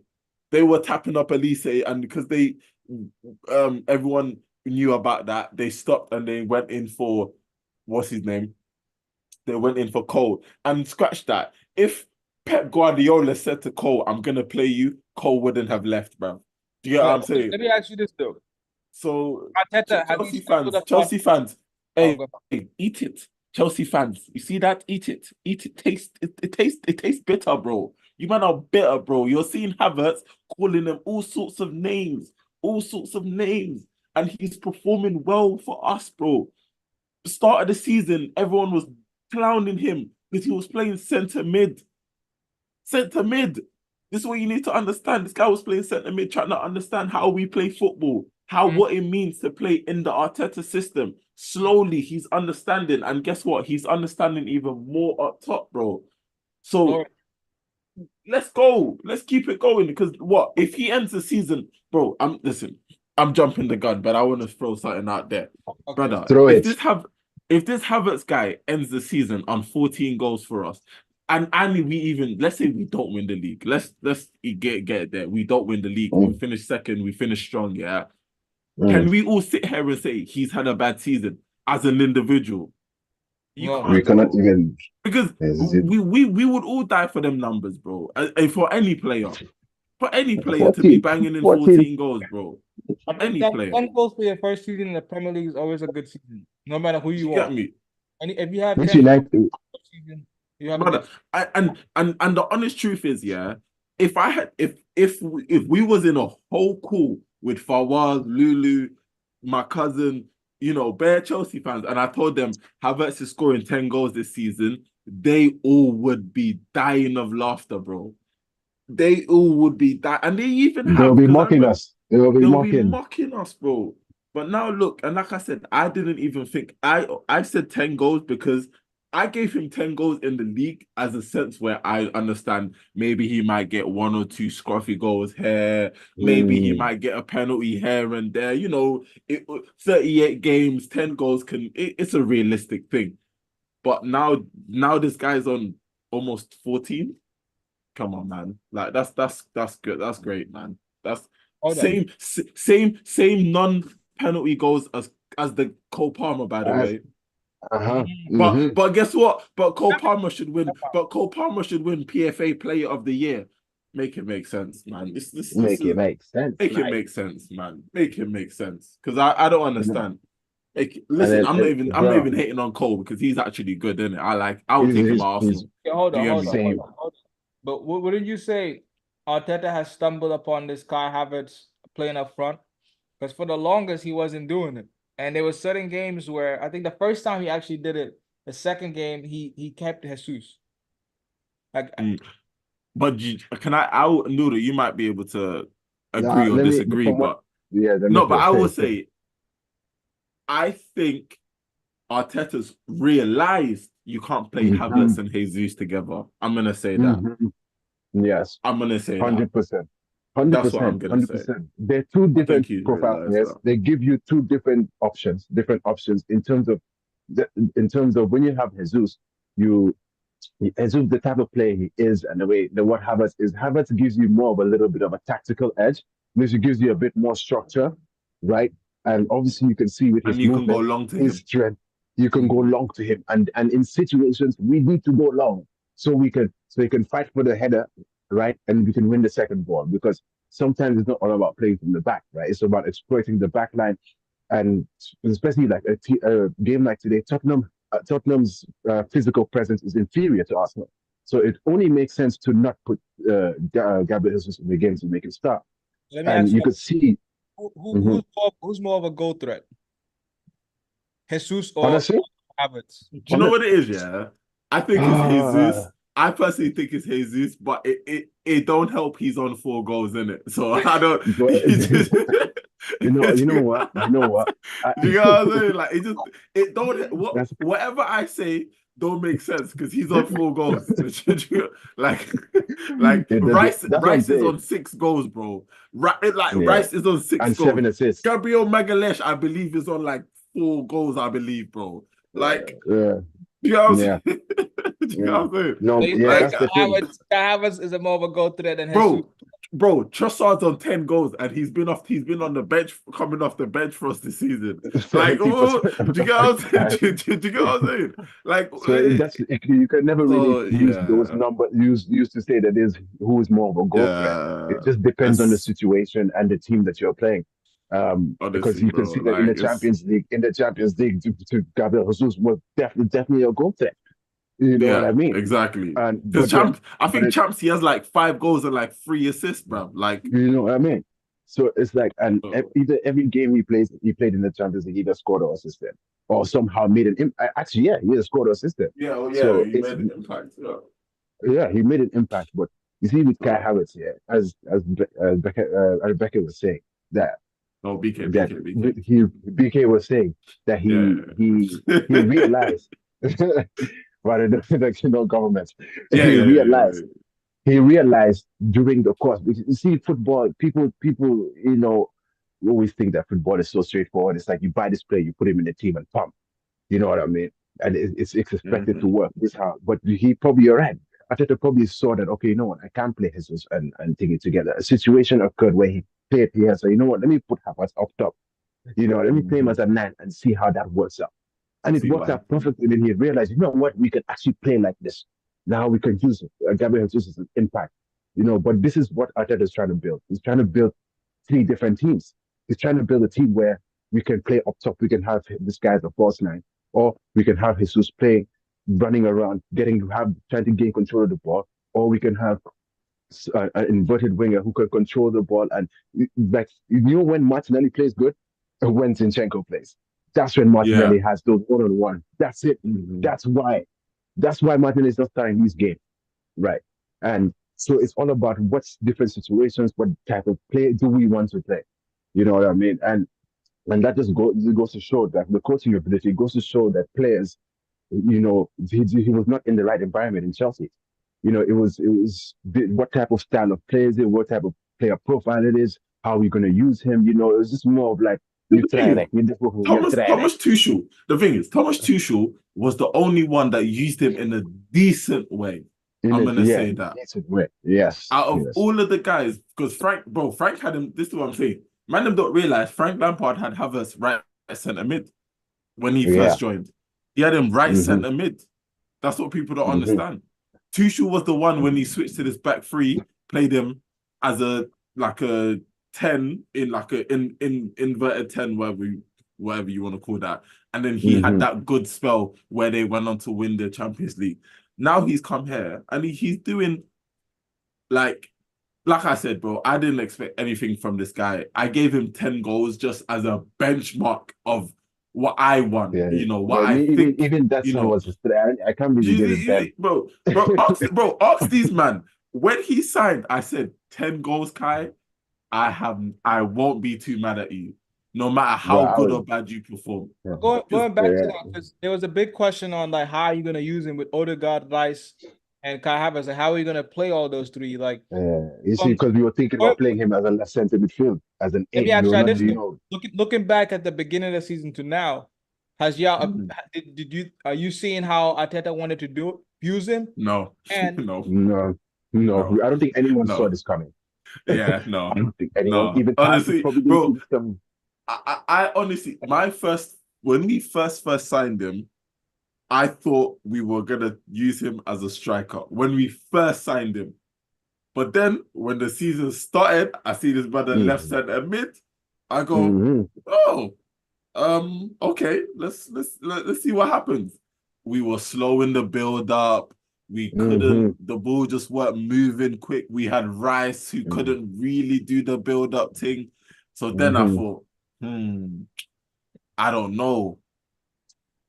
S1: They were tapping up Elise, and because everyone knew about that, they stopped and they went in for what's his name? They went in for Cole. And scratch that. If Pep Guardiola said to Cole, I'm gonna play you, Cole wouldn't have left, bro. Do you get what I'm saying?
S2: Let me ask you this though.
S1: So
S2: Arteta,
S1: Chelsea fans, hey, eat it. Chelsea fans, you see that? Eat it. Eat it. It tastes bitter, bro. You man are bitter, bro. You're seeing Havertz calling them all sorts of names, and he's performing well for us, bro. Start of the season, everyone was clowning him because he was playing centre mid. This is what you need to understand. This guy was playing centre mid, trying to understand how we play football, what it means to play in the Arteta system. slowly he's understanding, and guess what? He's understanding even more up top, bro. So let's go. Let's keep it going. Because what if he ends the season, bro? I'm jumping the gun, but I want to throw something out there, brother.
S4: Throw it.
S1: If this Havertz guy ends the season on 14 goals for us, and we even let's say we don't win the league, let's get it there. We don't win the league. We finish second. We finish strong. Yeah. Can we all sit here and say he's had a bad season as an individual?
S4: We cannot even,
S1: because we would all die for them numbers, bro. And for any player, to be banging in 14 goals, bro. Any player.
S2: 10 goals for your first season in the Premier League is always a good season, no matter who you are.
S1: Get me?
S2: And if you have 10 goals season, you have
S1: brother. And the honest truth is, yeah, if we was in a whole call with Fawaz, Lulu, my cousin, you know, bare Chelsea fans, and I told them Havertz is scoring 10 goals this season, they all would be dying of laughter, bro. They all would be dying, and they even
S4: they'll be mocking us. They'll be
S1: mocking us, bro. But now look, and like I said, I didn't even think I said 10 goals because I gave him 10 goals in the league as a sense where I understand maybe he might get 1 or 2 scruffy goals here. Maybe he might get a penalty here and there. You know, 38 games, 10 goals it's a realistic thing. But now this guy's on almost 14. Come on, man. Like that's good. That's great, man. That's same non-penalty goals as the Cole Palmer, by the way. But guess what? But Cole Palmer should win. But Cole Palmer should win PFA Player of the Year. Make it make sense, man.
S4: Make it make sense.
S1: Make it make sense, man. Make it make sense. Because I don't understand. Listen, I'm not even hating on Cole because he's actually good, isn't it? I would take him at Arsenal.
S2: Hold on. But what did you say? Arteta has stumbled upon this Kai Havertz playing up front because for the longest he wasn't doing it. And there were certain games where I think the first time he actually did it, the second game he kept Jesus.
S1: But Noodle, you might be able to agree or disagree, but I will say, I think Arteta's realized you can't play Havertz and Jesus together. I'm gonna say that.
S4: Yes,
S1: I'm gonna say
S4: 100%.
S1: 100%. That's what I'm gonna say.
S4: They're two different profile players. They give you two different options in terms of when you have Jesus, Jesus, the type of player he is and the way what Havertz gives you more of a little bit of a tactical edge, which gives you a bit more structure, right? And obviously you can see with his movement,
S1: can go long to
S4: his strength, you can go long to him. And in situations we need to go long so he can fight for the header, right? And we can win the second ball because sometimes it's not all about playing from the back, right? It's about exploiting the back line. And especially like a game like today, Tottenham's physical presence is inferior to Arsenal. So it only makes sense to not put Gabriel Jesus in the game to make him start. And you could see
S2: who's more of a goal threat, Jesus or Havertz?
S1: Do you know what it is? Yeah, I think it's Jesus. I personally think it's Jesus, but it don't help. He's on 4 goals, in it. So I don't.
S4: You know what?
S1: You know what I'm saying? Like it don't. Whatever I say don't make sense because he's on 4 goals. like Rice is on 6 goals, bro. Rice is on 6
S4: and
S1: goals.
S4: 7 assists.
S1: Gabriel Magalhaes, I believe, is on like 4 goals. I believe, bro. Like, you know what I'm saying? You know what I'm saying?
S4: No, that's the thing.
S2: Havertz is a more of a goal threat than Jesus.
S1: Bro, Trossard's on 10 goals and he's been on the bench, coming off the bench for us this season. Like, do you get what I'm saying? Like,
S4: so you can never really use those numbers used to say that is who is more of a goal threat. It just depends on the situation and the team that you're playing. Honestly, because you can see that in the Champions League, Gabriel Jesus was definitely a goal threat. You know what I mean?
S1: Exactly. I think Champs, he has like 5 goals and like 3 assists, bro. Like,
S4: you know what I mean? So it's like, and either every game he played in the Champions League, either scored or assisted, or somehow made an impact. Actually, yeah, he either scored or assisted.
S1: So he made an impact.
S4: Yeah, he made an impact. But you see, with Kai Havertz here, as Rebecca was saying, that
S1: Oh, BK,
S4: that
S1: BK.
S4: BK was saying that he realized rather than government.
S1: Yeah.
S4: He realized during the course, because you see football, people, you always think that football is so straightforward. It's like you buy this player, you put him in the team and pump. You know what I mean? And it's expected to work. This how, but he probably, you're right. Arteta probably saw that, okay, you know what, I can't play Jesus and take it together. A situation occurred where he played here. So you know what, let me put Havertz up top. Let me play him as a 9 and see how that works out. And it worked out perfectly. Then he realized, you know what, we can actually play like this. Now we can use Gabriel Jesus' impact. But this is what Arteta is trying to build. He's trying to build 3 different teams. He's trying to build a team where we can play up top. We can have this guy as a false 9, or we can have Jesus playing, running around, trying to gain control of the ball, or we can have an inverted winger who can control the ball. And when Martinelli plays good, when Zinchenko plays. That's when Martinelli has those one-on-one. That's it.
S1: Mm-hmm.
S4: That's why Martinelli is not starting these games, right? And so it's all about what's different situations, what type of play do we want to play? You know what I mean? And that just goes to show that the coaching ability goes to show that players, he was not in the right environment in Chelsea. It was what type of style of play is it, what type of player profile it is, how are we going to use him? It was just more of like,
S1: Thomas Tuchel. The thing is, Thomas Tuchel was the only one that used him in a decent way. I'm gonna say that.
S4: Decent way. Yes.
S1: Out of all of the guys, because Frank had him. This is what I'm saying. Man, them don't realize Frank Lampard had Havertz right centre mid when he first joined. He had him right centre mid. That's what people don't understand. Tuchel was the one when he switched to this back 3, played him as a 10 in inverted 10, whatever you want to call that. And then he had that good spell where they went on to win the Champions League. Now he's come here and he's doing like I said, bro, I didn't expect anything from this guy. I gave him 10 goals just as a benchmark of what I want. What I think.
S4: Even that's was I can't really get it back.
S1: Bro, ask these man. When he signed, I said 10 goals, Kai. I won't be too mad at you, no matter how good or bad you perform.
S2: Going back to that, because there was a big question on like how are you gonna use him with Odegaard, Rice, and Kai Havertz. Like, how are you gonna play all those 3? Like,
S4: you see, because we were thinking about playing him as a left center midfield, as an 8.
S2: Looking back at the beginning of the season to now, are you seeing how Arteta wanted to use him?
S1: No,
S2: and
S4: no. I don't think anyone saw this coming.
S1: Yeah, no.
S4: I don't think anyone even
S1: honestly, bro.
S4: Them.
S1: I honestly, when we first signed him, I thought we were gonna use him as a striker when we first signed him. But then when the season started, I see this brother left centre mid. I go, okay, let's see what happens. We were slow in the build up. We couldn't, the ball just weren't moving quick. We had Rice who couldn't really do the build up thing. So then I thought, I don't know.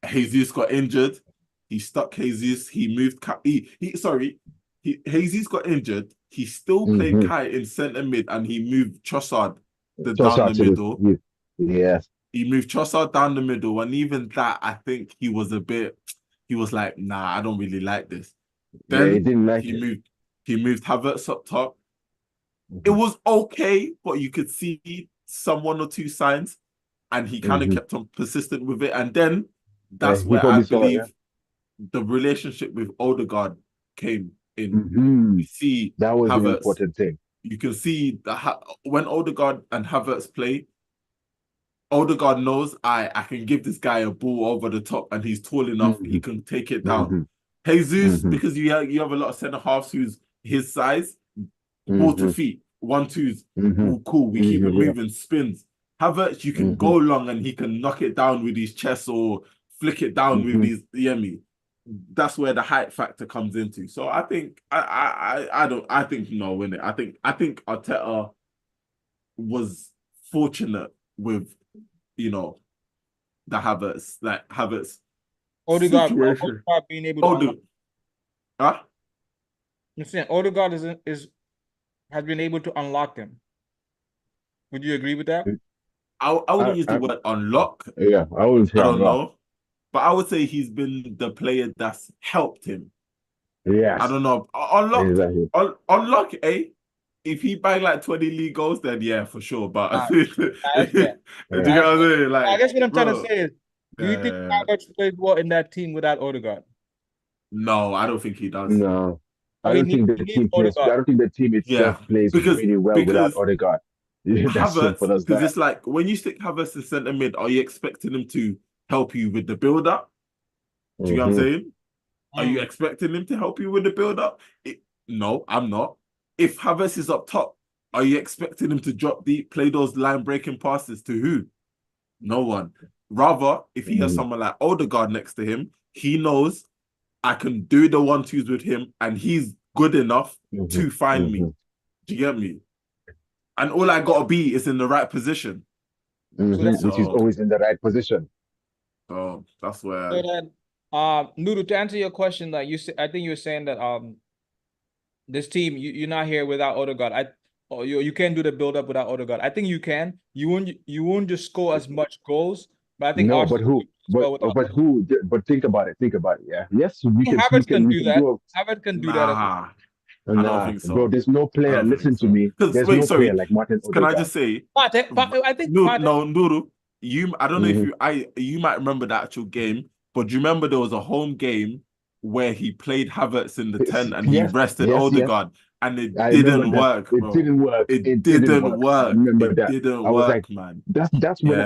S1: Jesus got injured. He stuck Jesus. He moved. Jesus got injured. He still played Kai in centre mid and he moved Trossard down the middle.
S4: Yes.
S1: He moved Trossard down the middle. And even that, I think he was like, nah, I don't really like this. Then
S4: he didn't like it.
S1: He moved Havertz up top. It was okay, but you could see some 1 or 2 signs, and he kind of kept on persistent with it. And then that's where I believe the relationship with Odegaard came in. You see,
S4: that was an important thing.
S1: You can see that when Odegaard and Havertz play, Odegaard knows I can give this guy a ball over the top, and he's tall enough. He can take it down. Jesus, because you have a lot of centre halves who's his size, ball to feet, 1-2s, cool. We keep it moving, spins. Havertz, you can go long and he can knock it down with his chest or flick it down with his yummy. That's where the height factor comes into. So I think I think Arteta was fortunate with the Havertz.
S2: Odegaard being able to
S1: huh?
S2: I'm saying Odegaard has been able to unlock him. Would you agree with that?
S1: I wouldn't use the word unlock.
S4: Yeah, I wouldn't say
S1: I don't
S4: unlock.
S1: know. But I would say he's been the player that's helped him.
S4: Yes.
S1: I don't know. Unlock,
S4: exactly.
S1: unlock, eh? If he bang like 20 league goals, then yeah, for sure. But
S2: That's
S1: do
S2: fair.
S1: you know what I'm saying? Like,
S2: I guess what I'm trying to
S1: bro,
S2: say is, do you think
S1: yeah.
S2: Havertz plays well in that team without Odegaard?
S1: No, I don't think he does.
S4: No.
S2: Or
S4: I don't think the
S2: he needs
S4: team plays. I
S2: Odegaard?
S4: don't think the team itself
S1: Yeah,
S4: plays really well without
S1: because
S4: Odegaard. That's
S1: Havertz,
S4: simple as
S1: because
S4: that.
S1: it's like when you stick Havertz in centre mid, are you expecting him to help you with the build up? Do you get what I'm saying? Are you expecting him to help you with the build up? No, I'm not. If Havertz is up top, are you expecting him to drop deep, play those line breaking passes to who? No one. Rather, if he has someone like Odegaard next to him, he knows I can do the 1-2s with him, and he's good enough to find me. Do you get me? And all I gotta be is in the right position.
S4: Which is always in the right position.
S1: So that's where.
S2: So then, Noodle, to answer your question, like you said, I think you were saying that this team, you're not here without Odegaard. You can't do the build up without Odegaard. I think you can. You won't just score as much goals, but I think
S4: No, but who? But think about it. Think about it. Yeah. Yes, we can.
S2: Havertz can do that.
S4: do
S2: Havertz can do that as well.
S1: I don't think so.
S4: Bro, there's no player. Listen to me. There's no player like Martin Odegaard.
S1: Can I just say?
S2: I think
S1: Nuru, I don't know if you might remember that actual game, but do you remember there was a home game where he played Havertz in the 10 and he rested Odegaard and it didn't work, bro.
S4: It didn't work.
S1: It didn't work.
S4: I remember that.
S1: Didn't
S4: I was
S1: work,
S4: like,
S1: man.
S4: That's when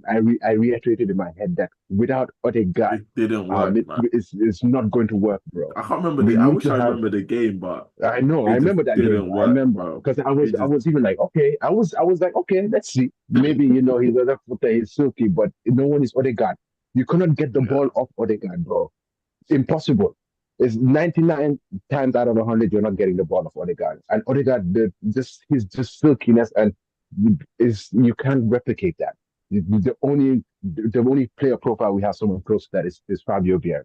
S4: I reiterated in my head that without Odegaard,
S1: it didn't work, man.
S4: It's not going to work, bro.
S1: I can't remember I wish I remember the game, but
S4: I know I remember that game. I remember because I was even like, okay, I was like, okay, let's see. Maybe he's a left footer, he's silky, but no one is Odegaard. You cannot get the ball off Odegaard, bro. Impossible. It's 99 times out of 100 you're not getting the ball off Odegaard. And Odegaard, his just silkiness and you can't replicate that. The only player profile we have someone close to that is Fabio Vieira,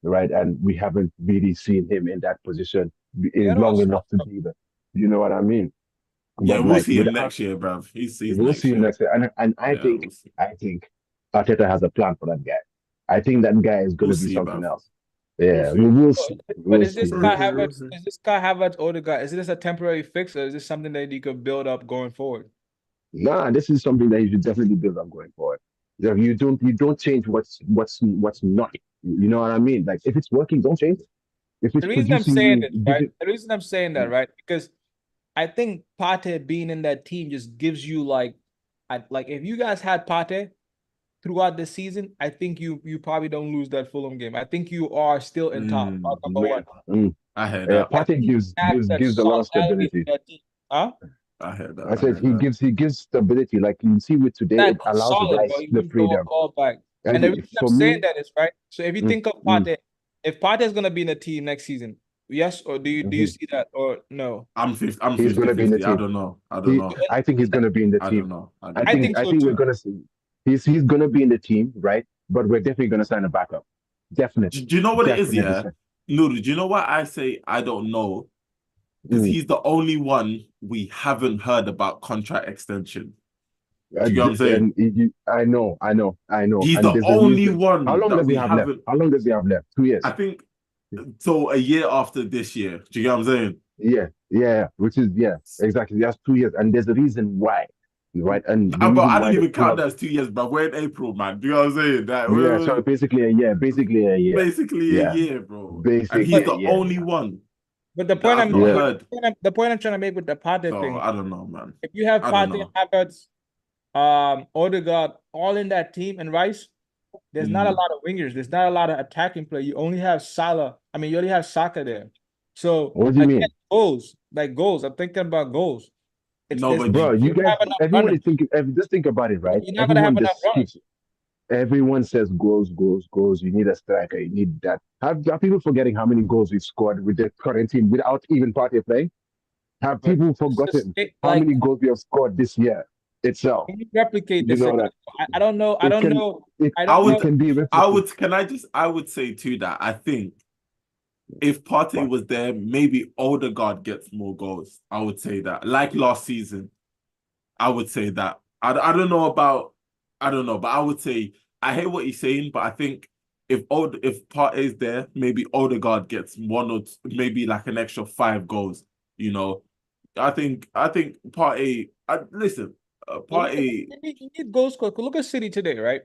S4: right? And we haven't really seen him in that position long enough to be there. You know what I mean?
S1: Yeah, we'll see him next year, bruv.
S4: We'll see him next year. And I think Arteta has a plan for that guy. I think that guy is going to be something else. Yeah, we'll see.
S2: But is this Kai Havertz Odegaard? Is this a temporary fix, or is this something that you could build up going forward?
S4: Nah, this is something that you should definitely build up going forward. You don't change what's not. You know what I mean? Like if it's working, don't change it. If it's
S2: the reason I'm saying it, right? The reason I'm saying that, right? Because I think Partey being in that team just gives you like if you guys had Partey throughout the season, I think you probably don't lose that Fulham game. I think you are still in top number one.
S1: I heard that.
S4: Partey gives a lot of stability.
S2: Huh?
S1: I heard that.
S4: I said he gives stability. Like you see with today, it allows the guys the freedom.
S2: And the reason I'm saying that is right. So if you think of Partey, if Partey is gonna be in the team next season, yes, or do you see that or no?
S1: I'm 50.
S4: He's gonna be in the team.
S1: I don't know.
S4: I think he's gonna be in the team.
S1: I don't know.
S4: I think we're gonna see. He's gonna be in the team, right? But we're definitely gonna sign a backup. Definitely.
S1: Do you know what it is? Yeah. No, do you know why I say I don't know? Because he's the only one we haven't heard about contract extension. Do you get what I'm saying?
S4: I know.
S1: He's the only one.
S4: How long does he have left? How long does he have left? 2 years.
S1: I think so. A year after this year. Do you get what I'm saying?
S4: Yeah. Which is exactly. He has 2 years, and there's a reason why, right? And
S1: but I don't even count that as 2 years, but we're in April, man. Do you know what I'm saying? That,
S4: so basically a year.
S1: Basically a year, bro. And he's the only one.
S2: But the point I'm trying to make with the Partey thing,
S1: I don't know, man.
S2: If you have Partey, Havertz, Odegaard, all in that team, and Rice, there's not a lot of wingers. There's not a lot of attacking play. You only have Salah. I mean, you only have Saka there. So
S4: what do you mean?
S2: Goals. I'm thinking about goals.
S4: But bro, you guys, everyone is thinking. Just think about it, right?
S2: You're not gonna have enough runners.
S4: Everyone says goals. You need a striker. You need that. Are people forgetting how many goals we've scored with the current team without even Partey playing? Have people forgotten how many goals we have scored this year itself?
S2: Can you replicate this? I don't know. I
S1: would say too that I think if Partey was there, maybe Odegaard gets more goals. I would say that. Like last season, I would say that I don't know about I don't know, but I would say I hear what he's saying, but I think if Partey's there, maybe Odegaard gets one or maybe like an extra 5 goals. You know, I think Partey. Listen, Partey.
S2: You need goal scorer. Look at City today, right?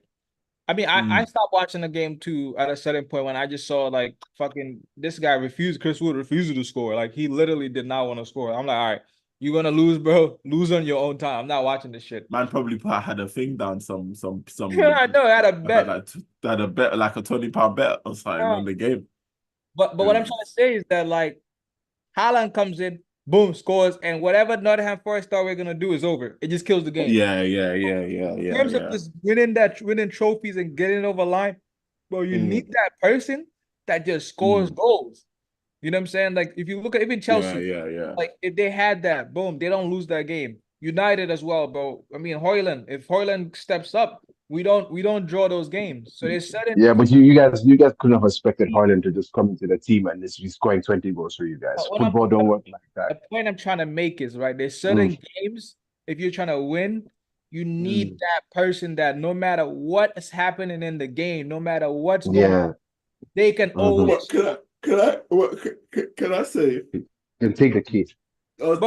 S2: I mean, I stopped watching the game too at a certain point when I just saw like fucking this guy Chris Wood refused to score. Like he literally did not want to score. I'm like, all right, you're gonna lose, bro. Lose on your own time. I'm not watching this shit.
S1: Man probably had a thing down some
S2: I know I had a bet.
S1: Had a bet like a £20 bet or something on the game.
S2: But what I'm trying to say is that like Haaland comes in, boom, scores, and whatever Nottingham Forest thought we're gonna do is over. It just kills the game.
S1: Yeah.
S2: In terms of just winning trophies and getting over line, bro, you need that person that just scores goals. You know what I'm saying? Like if you look at even Chelsea, like if they had that, boom, they don't lose that game. United as well, bro. I mean, if Højlund steps up, we don't draw those games. So there's certain
S4: but you guys couldn't have expected Højlund to just come into the team and just be scoring 20 goals for you guys. Football don't work like that.
S2: The point I'm trying to make is right. There's certain games, if you're trying to win, you need that person that no matter what is happening in the game, no matter what's going on, they can always.
S1: Can I say?
S4: Can take the key.
S1: Wait,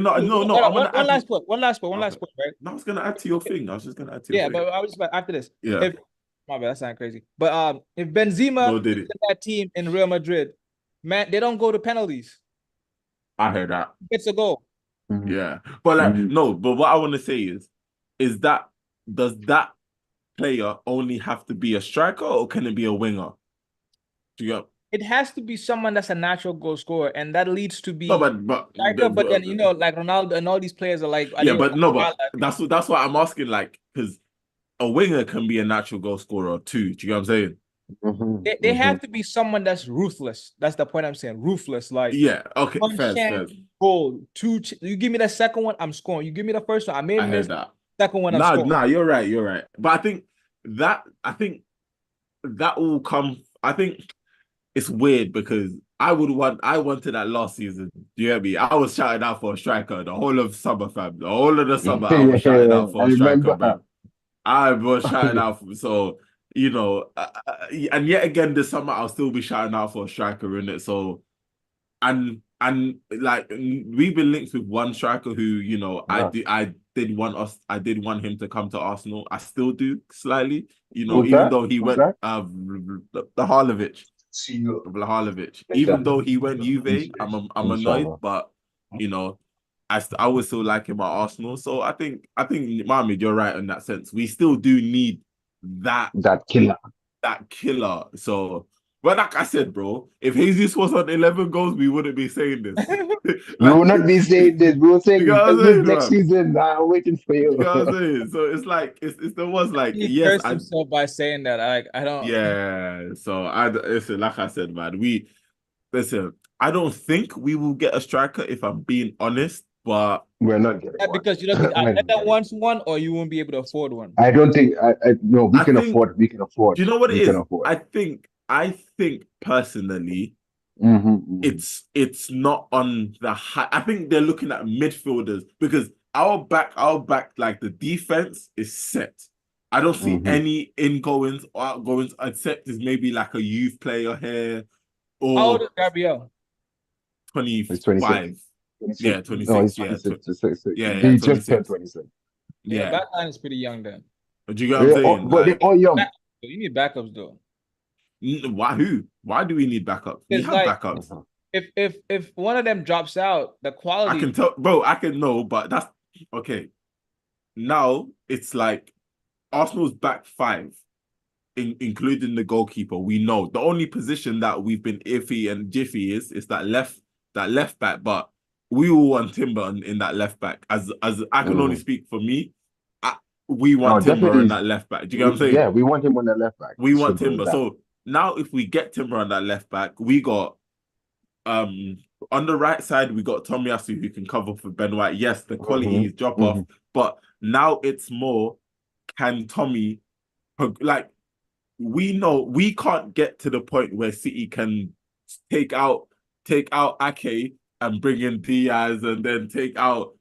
S1: no.
S2: One last point, right?
S1: No, I was gonna add to your thing. I was just gonna add to your thing.
S2: But I was after this. Yeah. My bad, that sounds crazy. But if Benzema is in that team in Real Madrid, man, they don't go to penalties.
S1: I heard that.
S2: It's a goal.
S1: Yeah. But like no, but what I want to say is that does that player only have to be a striker or can it be a winger? Do you
S2: It has to be someone that's a natural goal scorer, and that leads to be
S1: but
S2: then you know, like Ronaldo and all these players are like
S1: that's why I'm asking, like, because a winger can be a natural goal scorer too. Do you know what I'm
S2: saying? They have to be someone that's ruthless. That's the point I'm saying. Ruthless, like
S1: okay, fair.
S2: Goal, you give me the second one, I'm scoring. You give me the first one, I may miss that. Second one, I'm scoring.
S1: Nah, you're right. But I think that will come. I think it's weird because I wanted that last season. Do you hear me? I was shouting out for a striker the whole of summer, fam. The whole of the summer, I was shouting out for a striker, man. I was shouting out for, so, you know, and yet again this summer I'll still be shouting out for a striker in it. So, and like we've been linked with one striker who, you know, I did want him to come to Arsenal. I still do slightly, you know, though he went Vlahovic. Even though he went Juve, I'm annoyed, but you know, I would still like him at Arsenal. So I think Mohamed, you're right in that sense. We still do need that killer. So, well, like I said, bro, if Jesus was on 11 goals, we wouldn't be saying this.
S4: We will not be saying this. We will say next season. I'm waiting for you.
S1: You know what I'm saying? So it's like it's the ones like
S2: he cursed himself by saying that. I don't.
S1: Yeah. So listen, like I said, man, I don't think we will get a striker if I'm being honest, but
S4: we're not getting one.
S2: Because you don't think Arteta wants one, or you won't be able to afford one.
S4: I don't think. No, we can afford. We can afford.
S1: Do you know what it is? I think personally, it's not on the high. I think they're looking at midfielders because our back, like the defense is set. I don't see any ingoings or outgoings, except is maybe like a youth player here. Or
S2: how old is Gabriel?
S1: 25. Yeah, 26.
S4: No, he's 26. He just turned 26.
S2: Yeah, that line is pretty young then.
S1: But you get what I'm saying?
S4: But they're all young.
S2: You need backups though.
S1: Why do we need backups? We have backups.
S2: If one of them drops out, the quality.
S1: I can tell, bro. I can know, but that's okay. Now it's like Arsenal's back five, including the goalkeeper. We know the only position that we've been iffy and jiffy is that left back. But we all want Timber in that left back. As I can only speak for me. We want Timber in that left back. Do you get what I'm saying?
S4: Yeah, we want him on the left back.
S1: We want Timber. So now if we get Timber on that left back, we got on the right side, we got Tomiyasu who can cover for Ben White. Yes, the quality is drop off, but now it's more, can Tommy, like, we know we can't get to the point where City can take out Ake and bring in Diaz and then take out,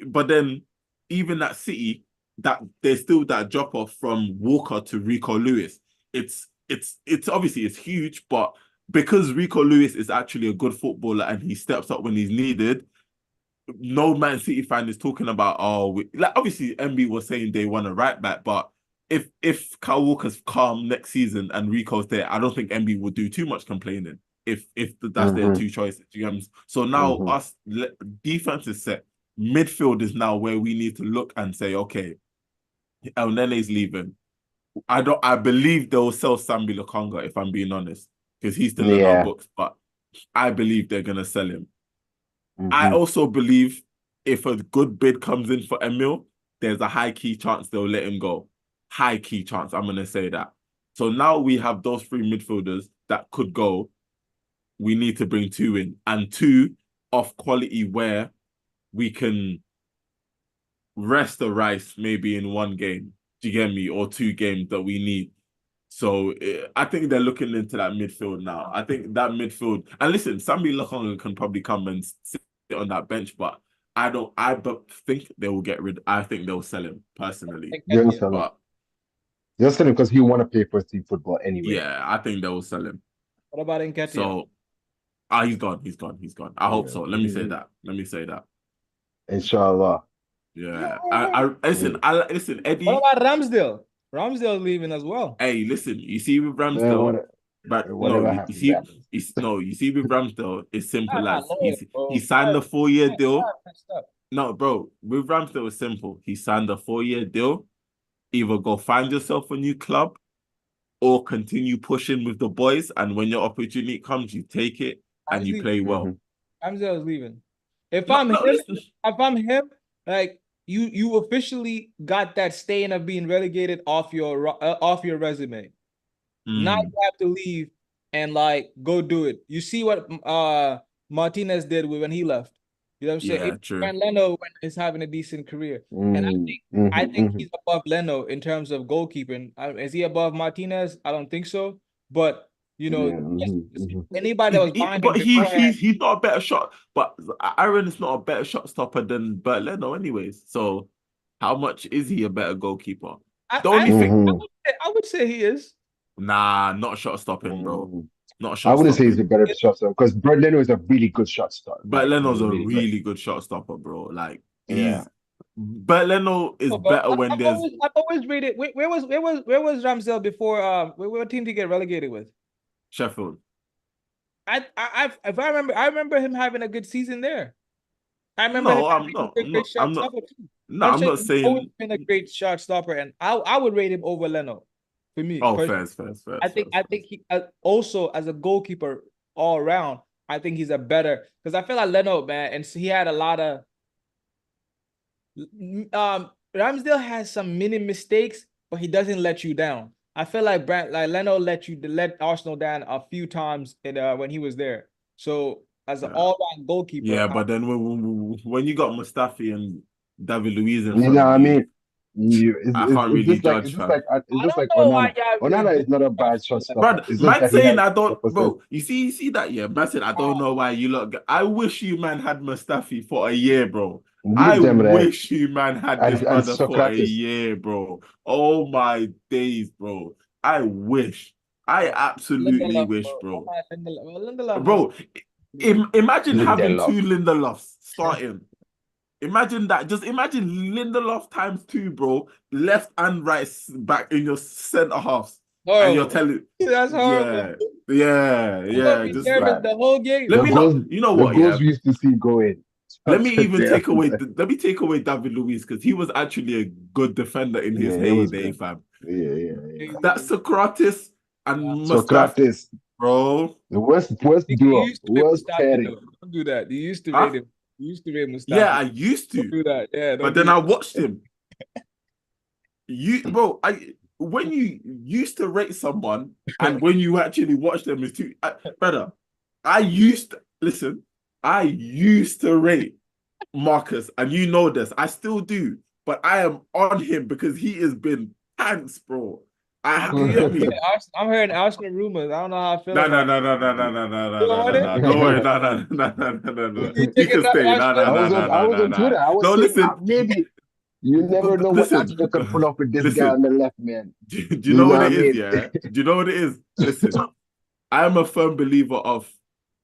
S1: But then even at City, that there's still that drop off from Walker to Rico Lewis. It's obviously it's huge, but because Rico Lewis is actually a good footballer and he steps up when he's needed, no Man City fan is talking about like obviously MB was saying they want a right back, but if Kyle Walker's calm next season and Rico's there, I don't think MB would do too much complaining if that's their two choices. You know what I mean? So now defense is set. Midfield is now where we need to look and say, okay, El Nene's leaving. I believe they'll sell Sambi Lokonga, if I'm being honest, because he's still in our books, but I believe they're gonna sell him. I also believe if a good bid comes in for Emil, there's a high key chance they'll let him go. High key chance, I'm gonna say that. So now we have those three midfielders that could go. We need to bring two in, and two of quality where we can rest the Rice maybe in one game. Do you get me? Or two games that we need. So I think they're looking into that midfield now. I think that midfield, and listen, Sambi Lokonga can probably come and sit on that bench, but I think they will get rid. I think they'll sell him personally.
S4: They'll sell him. They'll sell him because he want to play first team football anyway.
S1: Yeah, I think they will sell him.
S2: What about Nketiah?
S1: So, he's gone. He's gone. I hope so. Let me say that.
S4: Inshallah.
S1: Yeah. I listen, Eddie.
S2: What about Ramsdale? Ramsdale's leaving as well.
S1: Hey, listen, you see with Ramsdale, you see with Ramsdale, it's simple as he signed a 4-year deal. No, bro, with Ramsdale it's simple. He signed a 4-year deal. Either go find yourself a new club or continue pushing with the boys, and when your opportunity comes, you take it and you play well.
S2: Ramsdale's leaving. If I'm him, like you officially got that stain of being relegated off your resume. Now you have to leave and like go do it. You see what Martinez did when he left. You know what I'm saying?
S1: Yeah, true.
S2: And Leno is having a decent career, and I think he's above Leno in terms of goalkeeping. Is he above Martinez? I don't think so, but. You know, anybody that was behind him
S1: he's not a better shot, but Aaron is not a better shot stopper than Bert Leno anyways. So how much is he a better goalkeeper?
S2: I would say he is.
S1: Nah, not shot stopping, bro. Not shot
S4: I wouldn't say
S1: stopping.
S4: he's a better shot stopper because Bert Leno is a really good shot stopper.
S1: Bert Leno's a really good shot stopper, bro. Like Bert Leno is better when there's.
S2: I've always rated. Where was Ramsdale before? What team did he get relegated with?
S1: Sheffield.
S2: I remember him having a good season there. I remember.
S1: I'm not
S2: He's
S1: saying
S2: always been a great shot stopper, and I would rate him over Leno. For me,
S1: fair.
S2: I think he also as a goalkeeper all around. I think he's a better because I feel like Leno, man, and he had a lot of. Ramsdale has some mini mistakes, but he doesn't let you down. I feel like Leno let Arsenal down a few times when he was there. So as an all-round goalkeeper,
S1: but then when you got Mustafi and David Luiz,
S4: I
S1: can't really judge.
S4: It's just like Onana. Onana is not a bad shot stopper.
S1: Man saying I don't, bro. You see that? Yeah, man said I don't know why you look. I wish you man had Mustafi for a year, bro. I wish you man had this brother for a year, bro. Oh my days, bro. I wish. I absolutely wish, bro. Bro, imagine having two Lindelofs starting. Imagine that. Just imagine Lindelof times 2, bro. Left and right back in your centre halves. Oh, and you're telling
S2: that's horrible.
S1: Yeah. Just
S2: like, the whole game.
S1: Let me know. You know what?
S4: The goals we used to see going.
S1: Let me take away David Luiz because he was actually a good defender in his heyday, fam.
S4: Yeah.
S1: That Socrates and Mustafi, bro.
S4: The worst duo. Worst pairing.
S2: Don't do that. You used to rate him. You used to rate Mustafi.
S1: Yeah, I used to.
S2: Don't do that. Yeah,
S1: but then I watched him. When you used to rate someone and when you actually watch them is too better. I used to rate Marcus, and you know this. I still do, but I am on him because he has been pants, bro. You get me?
S2: I'm hearing Arsenal rumors. I don't know how I feel
S1: No, no,
S2: about
S1: no, no, no, no, no, no,
S2: You
S1: no,
S2: don't
S1: no,
S2: want
S1: no,
S2: it?
S1: no. Don't worry. No, no, no, no, no, no, no.
S2: You
S1: You
S2: taking
S1: can stay. No, no,
S2: Arsenal?
S1: no, no,
S4: I
S1: no,
S4: was
S1: no,
S4: on
S1: no,
S4: Twitter. I was
S1: no.
S4: saying
S1: Listen.
S4: maybe you never know what
S1: Listen.
S4: Arsenal can pull off with this guy
S1: Listen.
S4: on the left, man.
S1: Do you
S4: You
S1: know
S4: know
S1: what
S4: what
S1: it
S4: I
S1: is?
S4: mean?
S1: Yeah. Do you know what it is? Listen. I am a firm believer of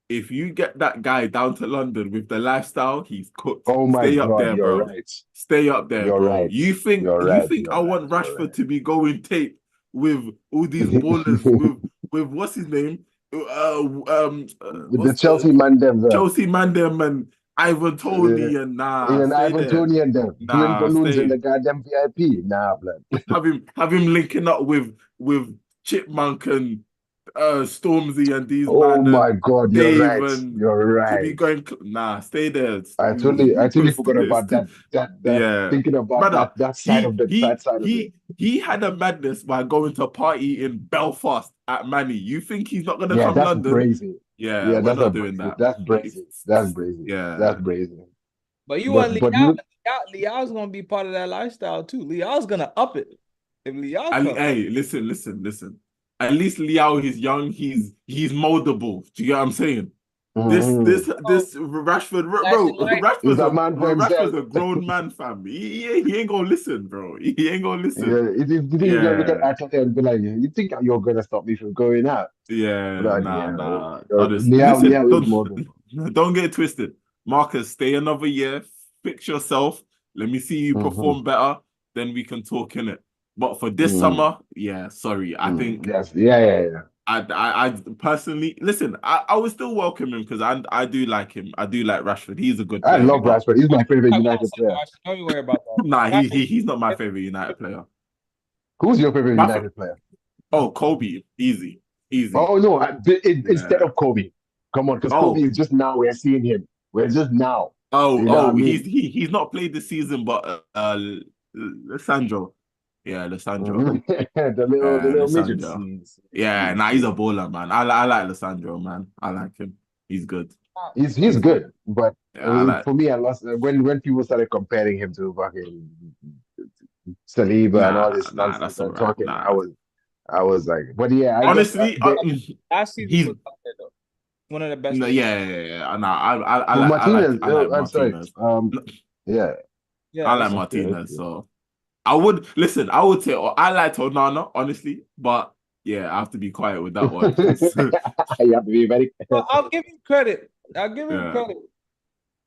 S1: if you get that guy down to London with the lifestyle, he's cooked.
S4: Oh my
S1: Stay up
S4: God,
S1: there,
S4: you're
S1: bro.
S4: right.
S1: Stay up there,
S4: You're
S1: bro.
S4: right.
S1: You think
S4: You're right.
S1: I want
S4: You're
S1: Rashford
S4: right.
S1: to be going tape with all these ballers with what's his name?
S4: With the
S1: What's
S4: Chelsea man them there.
S1: Chelsea Mandem and Ivan Tony and
S4: And
S1: stay
S4: Ivan
S1: there.
S4: Tony and them. Twin
S1: Nah,
S4: balloons
S1: stay.
S4: in the goddamn VIP. Nah, blood.
S1: Have him linking up with Chipmunk and Stormzy and these
S4: Oh
S1: man
S4: my
S1: and
S4: God, you're
S1: Dave
S4: right.
S1: and
S4: You're
S1: to be
S4: right.
S1: going. Nah, stay there.
S4: I totally forgot about that.
S1: Yeah,
S4: Thinking about
S1: brother.
S4: that side of it.
S1: He had a madness by going to party in Belfast at Manny. You think he's not gonna
S4: Yeah,
S1: come
S4: that's
S1: London?
S4: brazy.
S1: Yeah, we're not doing that.
S4: That's brazy. That's brazy.
S1: Yeah,
S4: That's brazy.
S2: But you want
S4: But
S2: Liao? Liao's gonna be part of that lifestyle too. Liao's gonna up it. If Liao comes.
S1: hey, listen. At least Liao is young. He's moldable. Do you get what I'm saying? This Rashford, bro.
S4: He's a man for himself.
S1: Rashford's a grown man, fam. He ain't gonna listen, bro. He ain't gonna listen.
S4: Yeah, you think he's gonna look at Arteta and be like, you think you're gonna stop me from going out?
S1: Yeah,
S4: But,
S1: nah.
S4: Honestly,
S1: Listen,
S4: is more than
S1: don't get it twisted. Marcus, stay another year. Fix yourself. Let me see you perform better. Then we can talk in it. But for this summer, yeah, sorry. I think
S4: yes, yeah.
S1: I personally listen. I would still welcome him because I do like him. I do like Rashford. He's a good
S4: I
S1: player.
S4: love Rashford. He's my favorite United player.
S2: Don't you worry about that.
S1: Nah, he's not my favorite United player.
S4: Who's your favorite United player?
S1: Oh, Kobe. Easy.
S4: Oh no, instead of Kobe. Come on, because Kobe is just now. We're seeing him. We're just now.
S1: He's not played this season, but Lissandro. Yeah, Lissandro.
S4: the little midget.
S1: Yeah, he's a baller, man. I like Lissandro, man. I like him. He's good.
S4: He's good, but
S1: for
S4: me, I lost when people started comparing him to fucking Saliba and all this nonsense and talking. I was like, but yeah,
S1: honestly,
S2: last season was up there, though. One of the best.
S1: No, yeah. No, I like
S4: Martinez.
S1: I like Martinez.
S4: Yeah,
S1: I like Martinez. So I would say I like Onana, honestly, but yeah, I have to be quiet with that one.
S4: You have to be very.
S2: Well, I'll give him credit. Credit.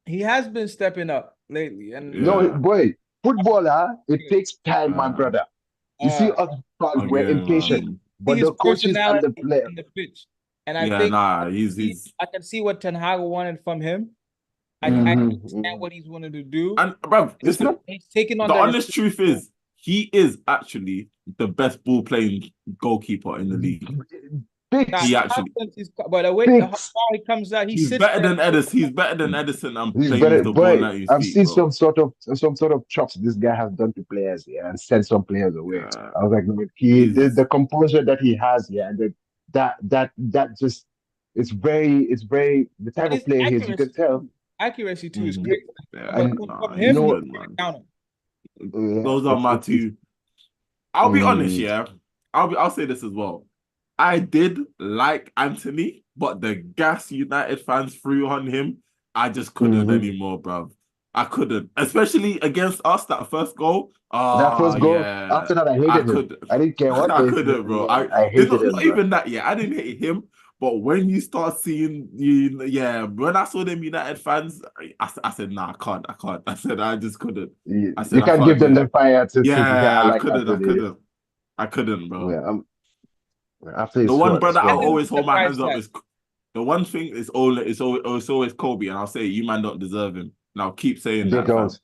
S2: He has been stepping up lately, and
S4: no, boy, footballer, it takes time, my brother. You see, us fans we're impatient, but the coaches and the player
S2: on the pitch, and I think I can see what Ten Hag wanted from him. I understand what he's wanted to do.
S1: And bro, listen,
S2: he's taking on
S1: the honest truth is he is actually the best ball playing goalkeeper in the league. He actually,
S2: but the way how far he comes out,
S1: he's better than Edison. He's better than Edison. I'm
S4: he's
S1: playing
S4: better,
S1: with the ball at his
S4: I've
S1: feet,
S4: seen
S1: bro.
S4: some sort of chops this guy has done to players here and sent some players away. I was like, the composure that he has here, and that just it's very the type of player he is. You can tell
S2: accuracy too is great.
S1: Those are my two. I'll be honest, yeah. I'll say this as well. I did like Anthony, but the gas United fans threw on him, I just couldn't anymore, bruv. I couldn't, especially against us. That first goal.
S4: That first goal. Yeah. After that, I hated him. I didn't care what.
S1: I couldn't, bro. I hated him. Not even that. Yeah, I didn't hate him. But when you start seeing when I saw them United fans, I said, nah, I can't. I said, I just couldn't. I said,
S4: you can't give them the fire to.
S1: I couldn't, bro.
S4: Yeah,
S1: the one brother I'll always hold my hands up is the one thing is always Kobe, and I'll say you man don't deserve him. And I'll keep saying
S4: that.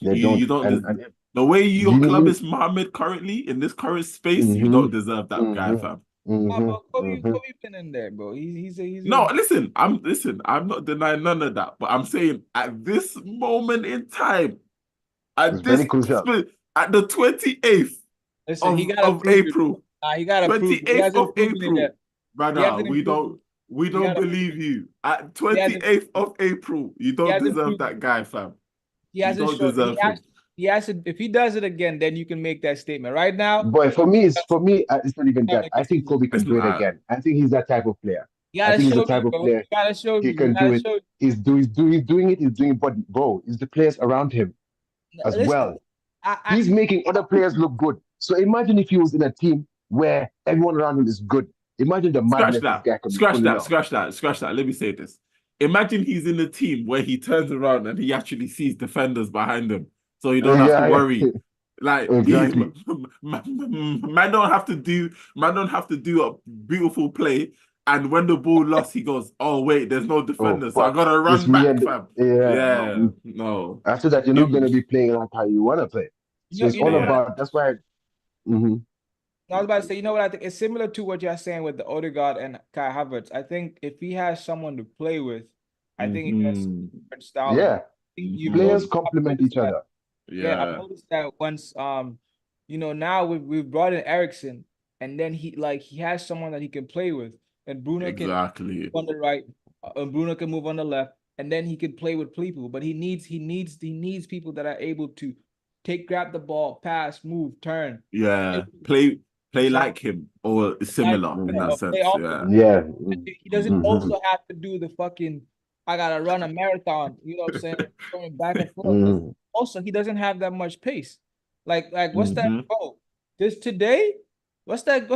S1: You don't. The way your club is, Mohammed, currently in this current space, you don't deserve that guy, fam.
S2: Kobe been in there, bro. He's
S1: listen. I'm not denying none of that, but I'm saying at this moment in time, at the 28th of April.
S2: He got
S1: 28th of April, brother. We don't believe you. At 28th of April, you don't deserve that guy, fam.
S2: He hasn't if he does it again, then you can make that statement. Right now,
S4: But for me, it's not even that. I think Kobe can
S1: It's
S4: do it
S1: not.
S4: again. I think he's that type of player.
S2: you
S4: I
S2: gotta
S4: think he's the
S2: show me,
S4: type of
S2: bro.
S4: player
S2: You gotta show
S4: he
S2: me. You
S4: can do
S2: gotta
S4: it.
S2: show me.
S4: He's doing it. He's doing it. But bro, it's the players around him as
S2: Listen,
S4: well.
S2: I
S4: He's making other players look good. So imagine if he was in a team where everyone around him is good. Imagine the
S1: Scratch
S4: madness this
S1: that.
S4: guy can be
S1: Scratch
S4: pulling
S1: that.
S4: off.
S1: Scratch that. Scratch that. Let me say this. Imagine he's in a team where he turns around and he actually sees defenders behind him. So you don't have to worry. Like
S4: exactly.
S1: Man don't have to do a beautiful play. And when the ball lost, he goes, "Oh wait, there's no
S4: Oh
S1: defender, so I
S4: fuck!
S1: gotta
S4: It's
S1: run
S4: me
S1: back,
S4: and
S1: fam."
S4: yeah.
S1: Yeah,
S4: No.
S1: no.
S4: After that, you're not
S1: Give
S4: gonna
S1: me,
S4: be playing like how you wanna play. So it's
S2: you
S4: all
S2: know what?
S1: yeah,
S4: about. That's why. Mhm.
S2: I was about to say, you know what I think? It's similar to what you're saying with the Odegaard and Kai Havertz. I think if he has someone to play with, I think he has a different style of. I
S4: Yeah,
S2: think you've
S4: players
S2: noticed, I've
S4: complement
S2: noticed
S4: each
S2: that.
S4: other.
S2: Yeah, I've
S1: yeah,
S2: noticed that once now we've brought in Ericsson, and then he has someone that he can play with, and Bruno can
S1: exactly.
S2: on the right, and Bruno can move on the left, and then he can play with people. But he needs people that are able to grab the ball, pass, move, turn.
S1: Yeah, play like him or
S2: Like,
S1: similar in that
S2: play
S1: sense.
S2: off the
S1: Yeah,
S4: Yeah.
S2: he doesn't
S4: Mm-hmm.
S2: also have to do the fucking I gotta run a marathon, you know what I'm saying? Going back and forth.
S4: Mm-hmm.
S2: Also, he doesn't have that much pace. Like what's that?
S1: hmm
S2: Oh, this today? What's that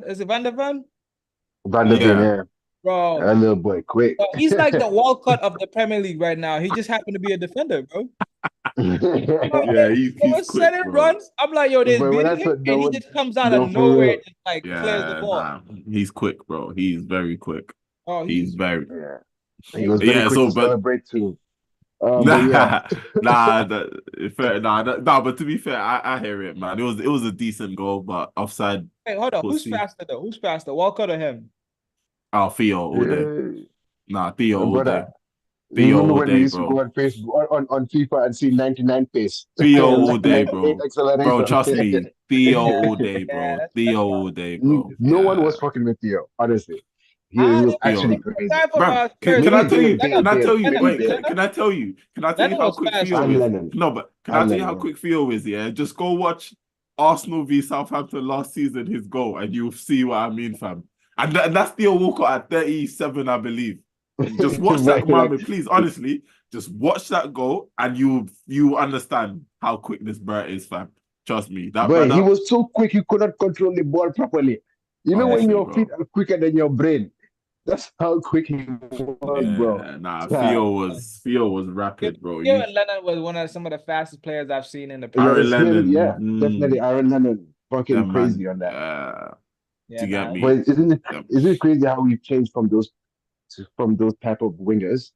S2: is it Van der Van?
S4: Van der Ven,
S1: yeah,
S4: yeah.
S2: Bro,
S4: That little boy, quick.
S2: he's like the Walcott of the Premier League right now. He just happened to be a defender, bro.
S1: yeah. He's
S2: When
S1: quick,
S2: Senna
S1: bro.
S2: runs, I'm like, yo, there's
S4: But when I
S2: Billy,
S4: saw
S2: and he
S4: no,
S2: just comes out of
S4: no, for
S2: nowhere
S4: real.
S2: and just like clears the
S1: Yeah,
S2: ball.
S1: nah, he's quick, bro. He's very quick.
S2: Oh,
S1: He's very
S4: Yeah. He was very
S1: yeah.
S4: quick
S1: So,
S4: to
S1: but
S4: celebrate too. But yeah.
S1: nah, But to be fair, I hear it, man. It was a decent goal, but offside.
S2: Hey, hold on. Who's
S1: Pussy.
S2: faster though? Who's faster, Walcott or him?
S1: Oh, Theo all day. Nah, Theo all day.
S4: Brother,
S1: Theo
S4: remember
S1: all
S4: when we
S1: day,
S4: used to go
S1: bro.
S4: on Facebook on FIFA and see 99 pace
S1: Theo
S4: and
S1: all day,
S4: 98
S1: bro. Bro,
S4: accelerator?
S1: trust me. Theo
S2: Yeah,
S1: all day,
S2: yeah,
S1: bro.
S2: that's
S1: Theo
S2: fine.
S1: all day, bro.
S4: No one
S1: Yeah.
S4: was fucking with Theo, honestly. He
S2: Ah,
S4: was
S2: there
S4: actually
S1: Theo.
S2: was a
S4: crazy.
S2: guy from
S1: Bro, can,
S2: Spurs.
S1: can
S4: Maybe
S1: I
S4: a
S1: tell you?
S4: Bale,
S1: Can I tell you?
S4: maybe
S1: Wait,
S4: Bale.
S1: can I tell you? Can I tell you
S2: Lennon
S1: how
S2: was
S1: quick
S2: faster.
S1: Theo
S4: And
S1: is?
S4: Lennon.
S1: No, but can I
S4: And
S1: tell you how
S4: Lennon.
S1: quick Theo is? Yeah, just go watch Arsenal v Southampton last season, his goal, and you'll see what I mean, fam. And that's Theo Walcott at 37, I believe. Just watch that,
S4: Right, like,
S1: man, please. Honestly, just watch that goal, and you understand how quick this bro is, fam. Trust me, that
S4: but he
S1: brother.
S4: was so quick you could not control the ball properly. You know when
S1: Honestly,
S4: your feet
S1: bro.
S4: are quicker than your brain. That's how quick he was, bro.
S1: Yeah, nah.
S4: Yeah,
S1: Theo was rapid, bro.
S2: Theo and Lennon was one of some of the fastest players I've seen in the
S4: yeah,
S2: Premier
S1: Aaron
S2: League.
S4: it's him.
S1: Lennon.
S4: Yeah, definitely Aaron Lennon.
S1: Yeah,
S4: Fucking crazy
S1: man.
S4: on that.
S2: Yeah,
S1: To get
S2: man.
S1: me.
S4: But isn't it
S1: Yeah.
S4: isn't it crazy how we've changed from those type of wingers,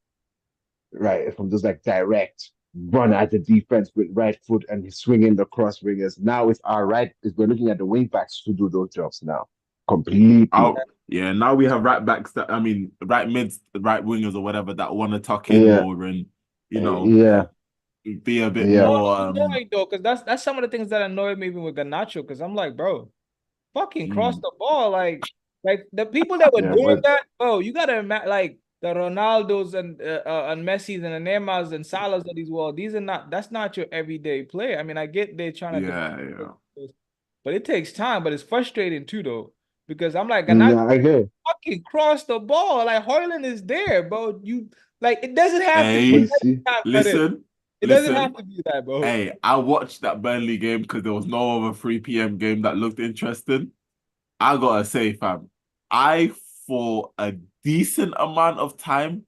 S4: right? From those like direct run at the defense with right foot and he's swinging the cross wingers. Now it's our right. Is we're looking at the wing backs to do those jobs now completely.
S1: Yeah, now we have right backs right mids, right wingers or whatever that want to tuck in
S4: Yeah,
S1: more and
S4: yeah,
S1: be a bit
S4: yeah.
S1: more
S2: Annoying though, because that's some of the things that annoy me even with Garnacho. Because I'm like, bro, fucking cross
S1: mm,
S2: the ball, like the people that were
S4: Yeah,
S2: doing
S4: but
S2: that, bro. You gotta like the Ronaldos and Messi's and the Neymars and Salahs of these world. That's not your everyday play. I mean, I get they're trying to
S1: yeah,
S2: defend, but it takes time. But it's frustrating too, though, because I'm like, Garnacho
S4: yeah, I get it.
S2: fucking cross the ball. Like Hoyland is there, bro. You like it doesn't have to be
S4: But
S1: Hey,
S4: you see,
S2: time, but
S1: listen,
S2: it doesn't have
S1: listen.
S2: to be that, bro.
S1: Hey, I watched that Burnley game because there was no other 3 p.m. game that looked interesting. I gotta say, fam, I for a decent amount of time,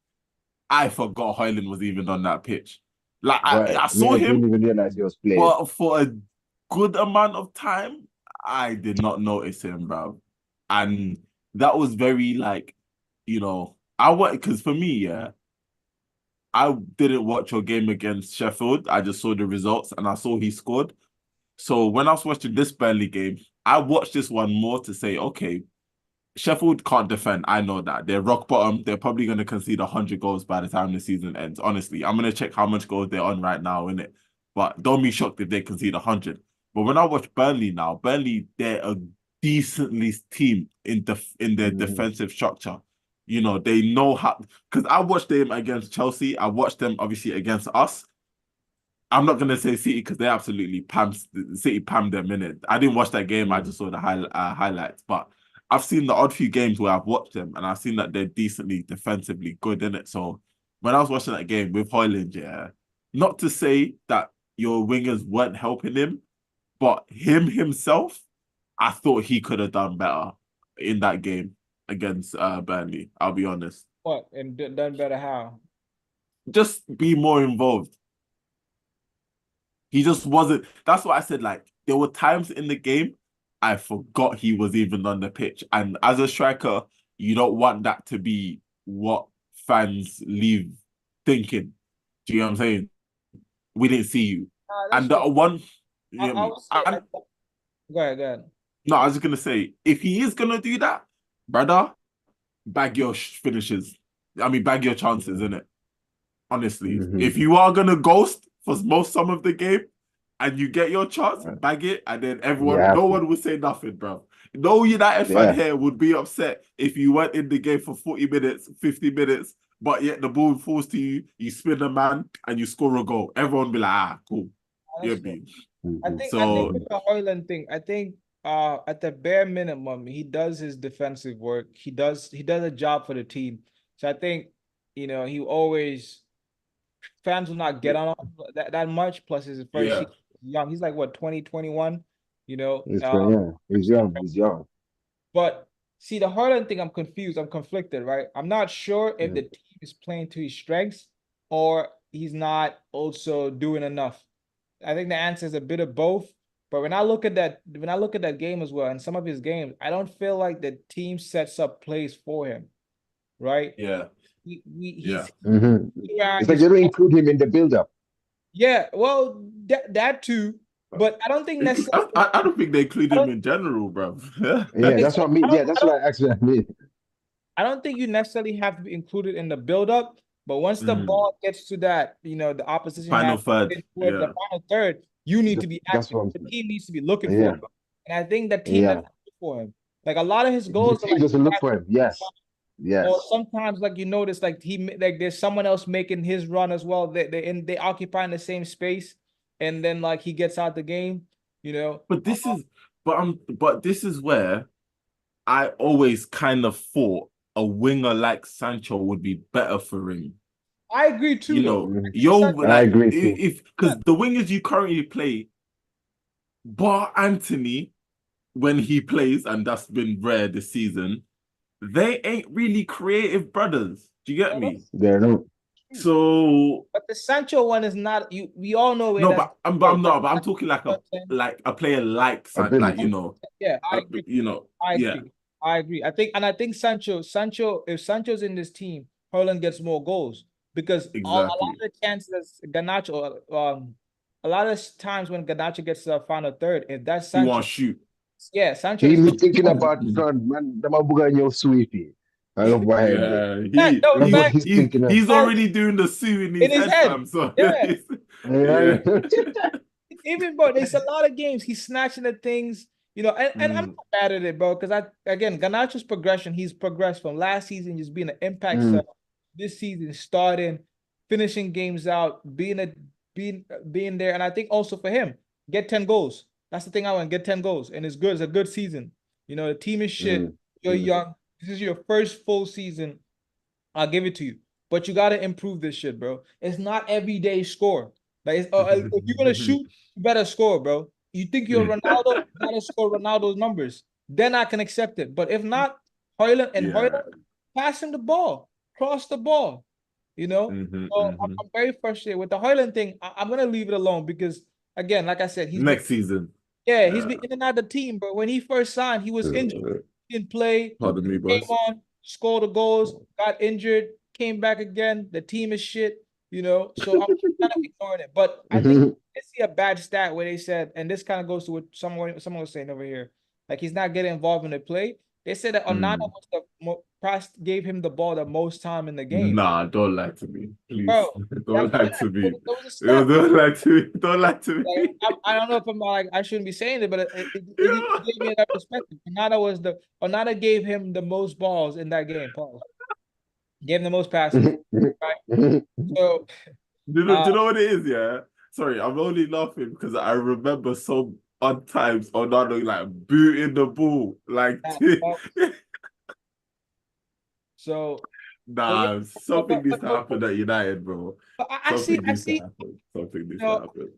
S1: I forgot Hoyland was even on that pitch. Like
S4: right?
S1: I
S4: Me,
S1: saw
S4: I didn't
S1: him,
S4: even realize he was playing.
S1: but for a good amount of time, I did not notice him, bro. And that was very like, I went because for me, yeah, I didn't watch your game against Sheffield. I just saw the results and I saw he scored. So when I was watching this Burnley game, I watched this one more to say, okay, Sheffield can't defend. I know that. They're rock bottom. They're probably going to concede 100 goals by the time the season ends. Honestly, I'm going to check how much goals they're on right now, innit? But don't be shocked if they concede 100. But when I watch Burnley now, Burnley, they're a decently team in their
S4: Mhm.
S1: defensive structure. They know how, because I watched them against Chelsea. I watched them obviously against us. I'm not gonna say City because they absolutely pammed them in it. I didn't watch that game. I just saw the highlights. But I've seen the odd few games where I've watched them, and I've seen that they're decently defensively good in it. So when I was watching that game with Højlund, yeah, not to say that your wingers weren't helping him, but him himself, I thought he could have done better in that game against Burnley. I'll be honest.
S2: What? And done better how?
S1: Just be more involved. He just wasn't. That's what I said. Like, there were times in the game I forgot he was even on the pitch. And as a striker, you don't want that to be what fans leave thinking. Do you know what I'm saying? We didn't see you. And the one...
S2: Go ahead.
S1: No, I was just going to say, if he is going to do that, brother, bag your finishes. I mean, bag your chances, innit? Honestly. If you are going to ghost for some of the game and you get your chance, bag it, and then no one would say nothing, bro. No United fan here would be upset if you weren't in the game for 40 minutes, 50 minutes, but yet the ball falls to you, you spin a man, and you score a goal. Everyone would be like, cool.
S2: I think with the Højlund thing, I think at the bare minimum, he does his defensive work. He does a job for the team. So I think, he always, fans will not get on that much. Plus, his first season, young. He's like what, 2021. He's young. But see, the Højlund thing, I'm confused. I'm conflicted, right? I'm not sure if the team is playing to his strengths or he's not also doing enough. I think the answer is a bit of both. But when I look at that game as well, and some of his games, I don't feel like the team sets up plays for him, right?
S1: Yeah.
S4: It's like you don't include him in the build-up.
S2: Yeah, well, that too. But I don't think necessarily.
S1: I don't think they include him in general, bro.
S4: That's what I mean. That's what I actually mean.
S2: I don't think you necessarily have to be included in the build-up. But once the ball gets to that, the opposition
S1: final third,
S2: the final third, you need to be active. The team needs to be looking for him. And I think the team doesn't look for him. Like a lot of his goals,
S4: the team doesn't look for him. Yes.
S2: Or sometimes, like you notice, like there's someone else making his run as well. They occupy in the same space, and then like he gets out the game.
S1: But this is where I always kind of thought a winger like Sancho would be better for him.
S2: I agree too.
S4: I agree too.
S1: Because the wingers you currently play, bar Anthony, when he plays, and that's been rare this season, they ain't really creative brothers. Do you get me?
S4: They're not.
S1: So,
S2: but the Sancho one is not. We all know it.
S1: No, but I'm talking like a player like Sancho,
S2: Yeah, I agree. I agree. I think Sancho, if Sancho's in this team, Højlund gets more goals because a lot of the chances Garnacho, a lot of times when Garnacho gets to the final third, if that's Sancho,
S1: he won't shoot.
S2: Yeah, Sancho.
S4: He's thinking about man. The Mabuga sweepy.
S1: He's already doing the sue in his head. So
S2: even bro, there's a lot of games he's snatching at things. And I'm not mad at it, bro, because Garnacho's progression, he's progressed from last season just being an impact sub, this season starting, finishing games out, being there, and I think also for him, get 10 goals. That's the thing I want, get 10 goals, and it's good. It's a good season. The team is shit. You're young. This is your first full season. I'll give it to you, but you got to improve this shit, bro. It's not everyday score. Like, if you're gonna shoot, you better score, bro. You think you're Ronaldo, you gotta score Ronaldo's numbers. Then I can accept it. But if not, Højlund, pass him the ball, cross the ball. So I'm very frustrated with the Højlund thing. I'm gonna leave it alone because, again, like I said, he's
S1: next season.
S2: Yeah, he's been in and out of the team. But when he first signed, he was injured. He didn't play.
S1: Pardon me, boys.
S2: Came on, scored the goals, got injured, came back again. The team is shit. So I'm kind of ignoring it. But I think I see a bad stat where they said, and this kind of goes to what someone was saying over here, like he's not getting involved in the play. They said that Onana was gave him the ball the most time in the game.
S1: Nah, don't lie to me, please.
S2: Bro,
S1: don't lie to me. Don't lie to me. Don't lie to me.
S2: I don't know if I'm like I shouldn't be saying it, but it gave me that perspective. Onana gave him the most balls in that game. Paul gave him the most passes. Right? So,
S1: do you know what it is? Yeah, sorry, I'm only laughing because I remember some odd times Onana like booting the ball. Like
S2: so
S1: nah,
S2: yeah,
S1: something needs to happen at United, bro.
S2: I see.
S1: Something needs to
S2: No,
S1: happen.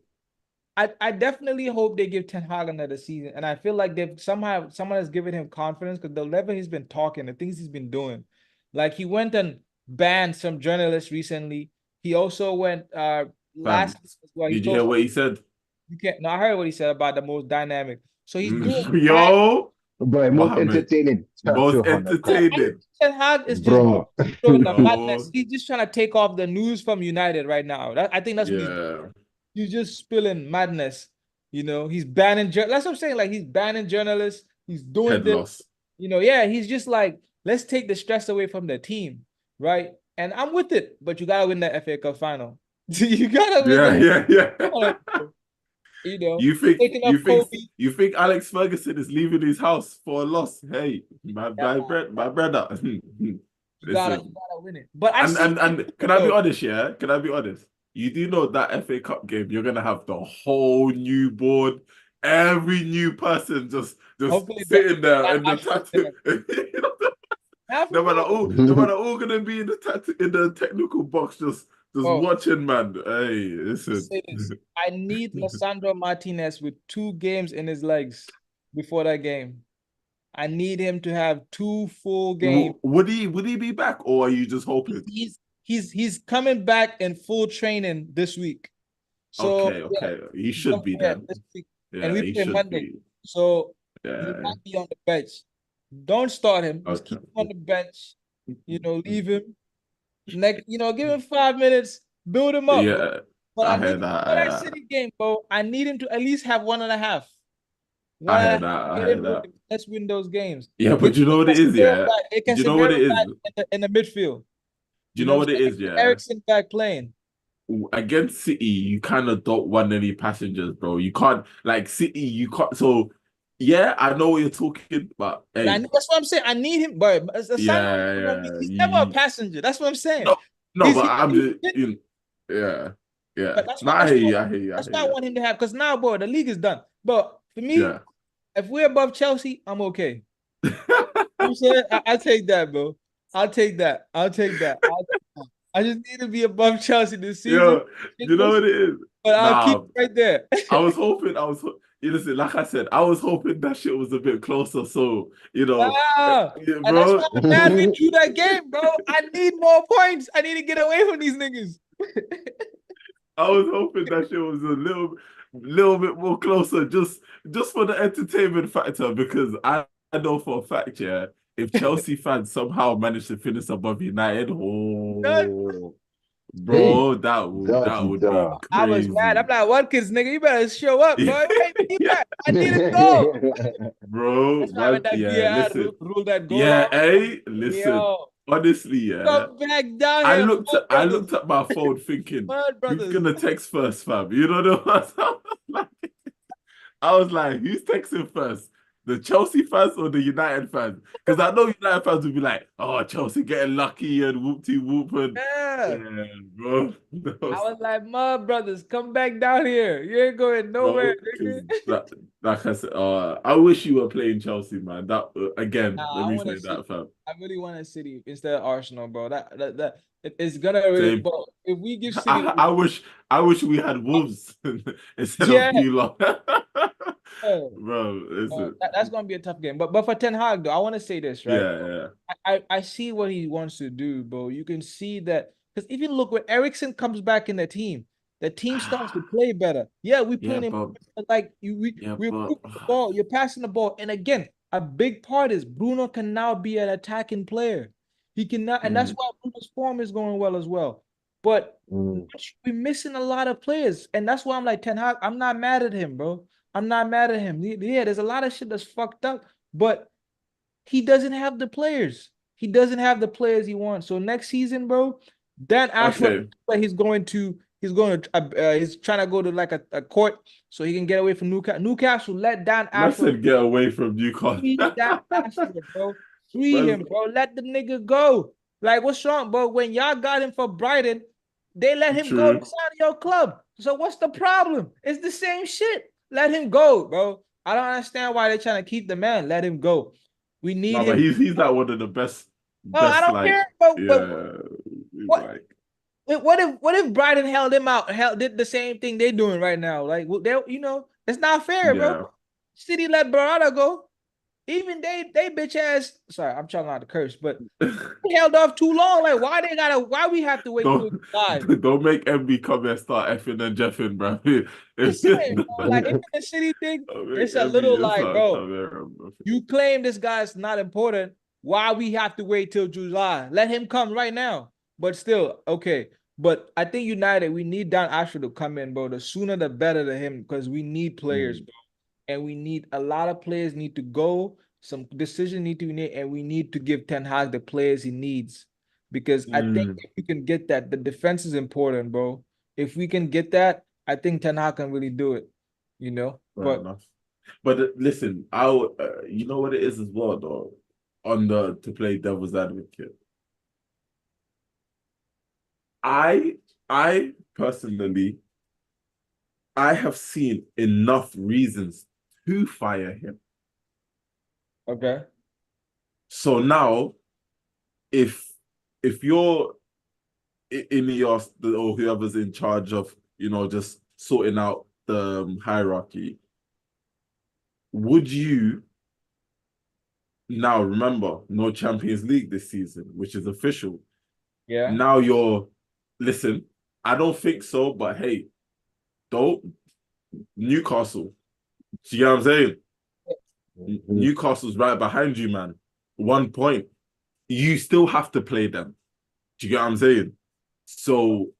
S2: I definitely hope they give Ten Hag another season, and I feel like they've somehow someone has given him confidence because the level he's been talking, the things he's been doing, like he went and banned some journalists recently. He also went
S1: Fam,
S2: last as well. He
S1: did you
S2: told
S1: hear what he said?
S2: you can't. No, I heard what he said about the most dynamic. So he's doing that.
S1: Yo,
S4: But most
S1: Mohammed,
S4: entertaining.
S1: most
S2: I
S1: entertaining,
S2: think Ten Hag is just
S4: Bro.
S2: showing the madness.
S1: yo.
S2: He's just trying to take off the news from United right now. I think that's what
S1: Yeah,
S2: he's just spilling madness. You know, he's banning. That's what I'm saying. Like he's banning journalists. He's doing
S1: head
S2: this.
S1: loss.
S2: You know, yeah. He's just like, let's take the stress away from the team, right? And I'm with it, but you gotta win the FA Cup final. You gotta win.
S1: Yeah.
S2: You know,
S1: You think
S2: taking
S1: you
S2: up
S1: think
S2: Kobe.
S1: you think Alex Ferguson is leaving his house for a loss? Hey, my brother.
S2: You gotta
S1: Listen,
S2: win it. But I see.
S1: and can I be honest? Yeah, can I be honest? You do know that FA Cup game, you're gonna have the whole new board, every new person just
S2: Hopefully
S1: sitting there in the
S2: actually
S1: tattoo.
S2: half
S1: No
S2: of
S1: matter
S2: them.
S1: all, no matter all gonna be in the technical box, just
S2: Oh,
S1: watching, man. Hey, listen.
S2: say this. I need Lissandro Martinez with 2 games in his legs before that game. I need him to have 2 full games.
S1: Would he be back, or are you just hoping?
S2: He's coming back in full training this week. So
S1: Okay. He should be then.
S2: this week. And
S1: Yeah,
S2: we
S1: he
S2: play
S1: should
S2: Monday.
S1: be.
S2: So he
S1: Yeah.
S2: might be on the bench. Don't start him. Just
S1: Okay.
S2: keep him on the bench. You know, leave him. Next, give him 5 minutes, build him up, bro.
S1: Yeah,
S2: But
S1: I
S2: I need
S1: heard
S2: him
S1: that.
S2: for that City game, bro. I need him to at least have 1.5.
S1: I heard that. I
S2: Get
S1: heard
S2: him
S1: that.
S2: moving. Let's win those games.
S1: Yeah, but you know what it is, yeah?
S2: Get
S1: Do you know what
S2: Casemiro
S1: it is?
S2: back in the midfield.
S1: Do you know
S2: what
S1: what
S2: I'm
S1: it is,
S2: saying?
S1: yeah?
S2: Eriksen back playing.
S1: Against City, you kind of don't want any passengers, bro. You can't, like, City, you can't. So, yeah, I know what you're talking, but hey,
S2: That's what I'm saying. I need him, but
S1: yeah.
S2: he's never a passenger. That's what I'm saying.
S1: No, but I'm just, yeah.
S2: But that's
S1: I hear you.
S2: That's what I want him to have. Because now, bro, the league is done. But for me,
S1: Yeah.
S2: if we're above Chelsea, I'm okay. I'm saying I'll take that, bro. I'll take that. I just need to be above Chelsea this season.
S1: Yo, you know what it is?
S2: But I'll keep it right there.
S1: Listen, like I said, I was hoping that shit was a bit closer. So,
S2: Wow.
S1: yeah,
S2: And that's why I'm mad we drew that game, bro. I need more points. I need to get away from these niggas.
S1: I was hoping that shit was a little bit more closer, just for the entertainment factor, because I know for a fact, yeah, if Chelsea fans somehow manage to finish above United, bro, that would be crazy.
S2: I was mad. I'm like, Watkins, nigga, you better show up, bro. I need to go.
S1: Bro, listen.
S2: Rule that goal
S1: listen.
S2: Yo.
S1: Honestly, yeah.
S2: Come back down
S1: I
S2: here,
S1: looked at my phone thinking, who's gonna text first, fam? You know what I was like, who's texting first? The Chelsea fans or the United fans? Because I know United fans would be like, oh, Chelsea getting lucky and whoop-de-whoop and bro.
S2: I was like, my brothers, come back down here. You ain't going nowhere, nigga.
S1: Like I said, I wish you were playing Chelsea, man. That again, let me say that, fam.
S2: I really want a City instead of Arsenal, bro. It's gonna really. Bro, if we give City,
S1: I wish we had Wolves instead of you lot. Bro, listen.
S2: That's gonna be a tough game. But for Ten Hag, though, I want to say this, right?
S1: Yeah.
S2: I see what he wants to do, bro. You can see that because if you look when Eriksen comes back in the team starts to play better. Yeah, we playing him like we're the ball. You're passing the ball, and again, a big part is Bruno can now be an attacking player. He can now, and that's why Bruno's form is going well as well. But we're missing a lot of players, and that's why I'm like Ten Hag. I'm not mad at him, bro. I'm not mad at him. Yeah, there's a lot of shit that's fucked up, but he doesn't have the players. He doesn't have the players he wants. So next season, bro, Dan Ashworth, he's trying to go to like a court so he can get away from Newcastle. Newcastle let Dan Ashworth
S1: get away from Newcastle.
S2: Free Dan Ashworth, bro. Free him, bro. Let the nigga go. Like, what's wrong, bro? When y'all got him for Brighton, they let him go inside of your club. So what's the problem? It's the same shit. Let him go, bro. I don't understand why they're trying to keep the man. Let him go. We need
S1: No,
S2: him.
S1: but he's like one of the best.
S2: Oh, I don't
S1: like,
S2: care. But
S1: yeah,
S2: what?
S1: like,
S2: what if Brighton held him out? Did the same thing they're doing right now? Like, they, it's not fair, bro.
S1: yeah.
S2: City let Barada go. Even they bitch ass. Sorry, I'm trying not to curse, but they held off too long. Like, why we have to wait till July?
S1: Don't make MB come and start effing and jeffing, bro.
S2: Just saying, bro, like if the City thing, it's a little like, bro, you claim this guy's not important. Why we have to wait till July? Let him come right now. But still, okay. But I think United, we need Dan Ashford to come in, bro. The sooner the better to him, because we need players, bro. And we need a lot of players need to go. Some decisions need to be made, and we need to give Ten Hag the players he needs. Because I think if we can get that, the defense is important, bro. If we can get that, I think Ten Hag can really do it.
S1: Fair enough. But listen, you know what it is as well, though, to play devil's advocate. I personally, I have seen enough reasons to fire him.
S2: Okay.
S1: So now, if you're Ineos or whoever's in charge of, just sorting out the hierarchy, would you now remember no Champions League this season, which is official?
S2: Yeah.
S1: Now listen, I don't think so, but hey, Newcastle. Do you get what I'm saying? Newcastle's right behind you, man. 1 point. You still have to play them. Do you get what I'm saying? So,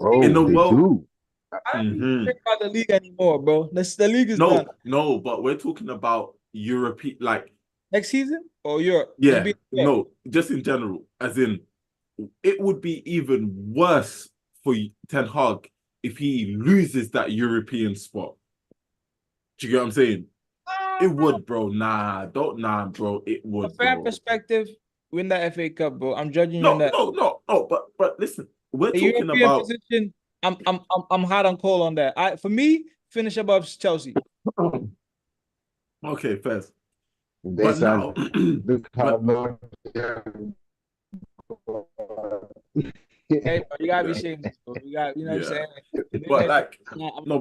S1: in a world,
S2: I don't think about the league anymore, bro. The league is done.
S1: No, but we're talking about European, like
S2: next season or Europe.
S1: Yeah, no, just in general, as in, it would be even worse for Ten Hag if he loses that European spot. Do you get what I'm saying? It would, bro. Bro. It would.
S2: A fair perspective, win the FA Cup, bro. I'm judging you on that.
S1: No. But listen, we're
S2: the
S1: talking
S2: European
S1: about
S2: position. I'm hot on cold on that. For me, finish above Chelsea.
S1: Okay, first. But now,
S2: hey, bro, you gotta be shameless, bro. You know what I'm saying?
S1: But like, but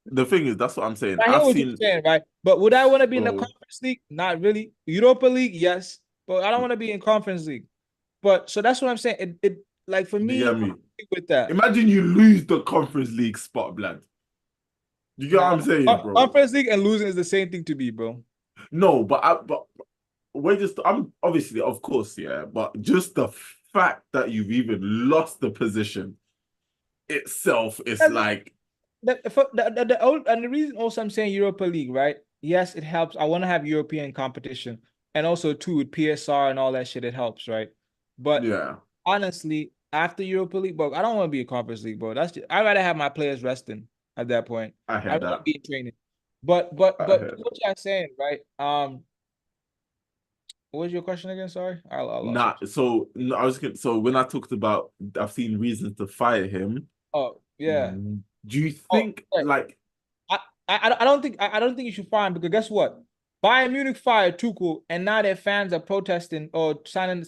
S1: the thing is, that's what I'm saying.
S2: I hear what you're saying, right? But would I want to be in the Conference League? Not really. Europa League, yes, but I don't want to be in Conference League. But so that's what I'm saying. It like for me, with that.
S1: Imagine you lose the Conference League spot, blood. You get what I'm saying, bro?
S2: Conference League and losing is the same thing to me, bro.
S1: No, but I'm obviously, of course, yeah, but just the fact that you've even lost the position itself is like
S2: and the reason also I'm saying Europa League, right? Yes, it helps. I want to have European competition, and also too with PSR and all that shit, it helps, right? But yeah, honestly, after Europa League, bro, I don't want to be a Conference League, bro. I'd rather have my players resting at that point.
S1: I
S2: want to be in training. But what you're saying, right? What was your question again? Sorry.
S1: So when I talked about I've seen reasons to fire him.
S2: Oh yeah.
S1: Do you think like
S2: I don't think you should fire him, because guess what? Bayern Munich fired Tuchel, and now their fans are protesting or signing,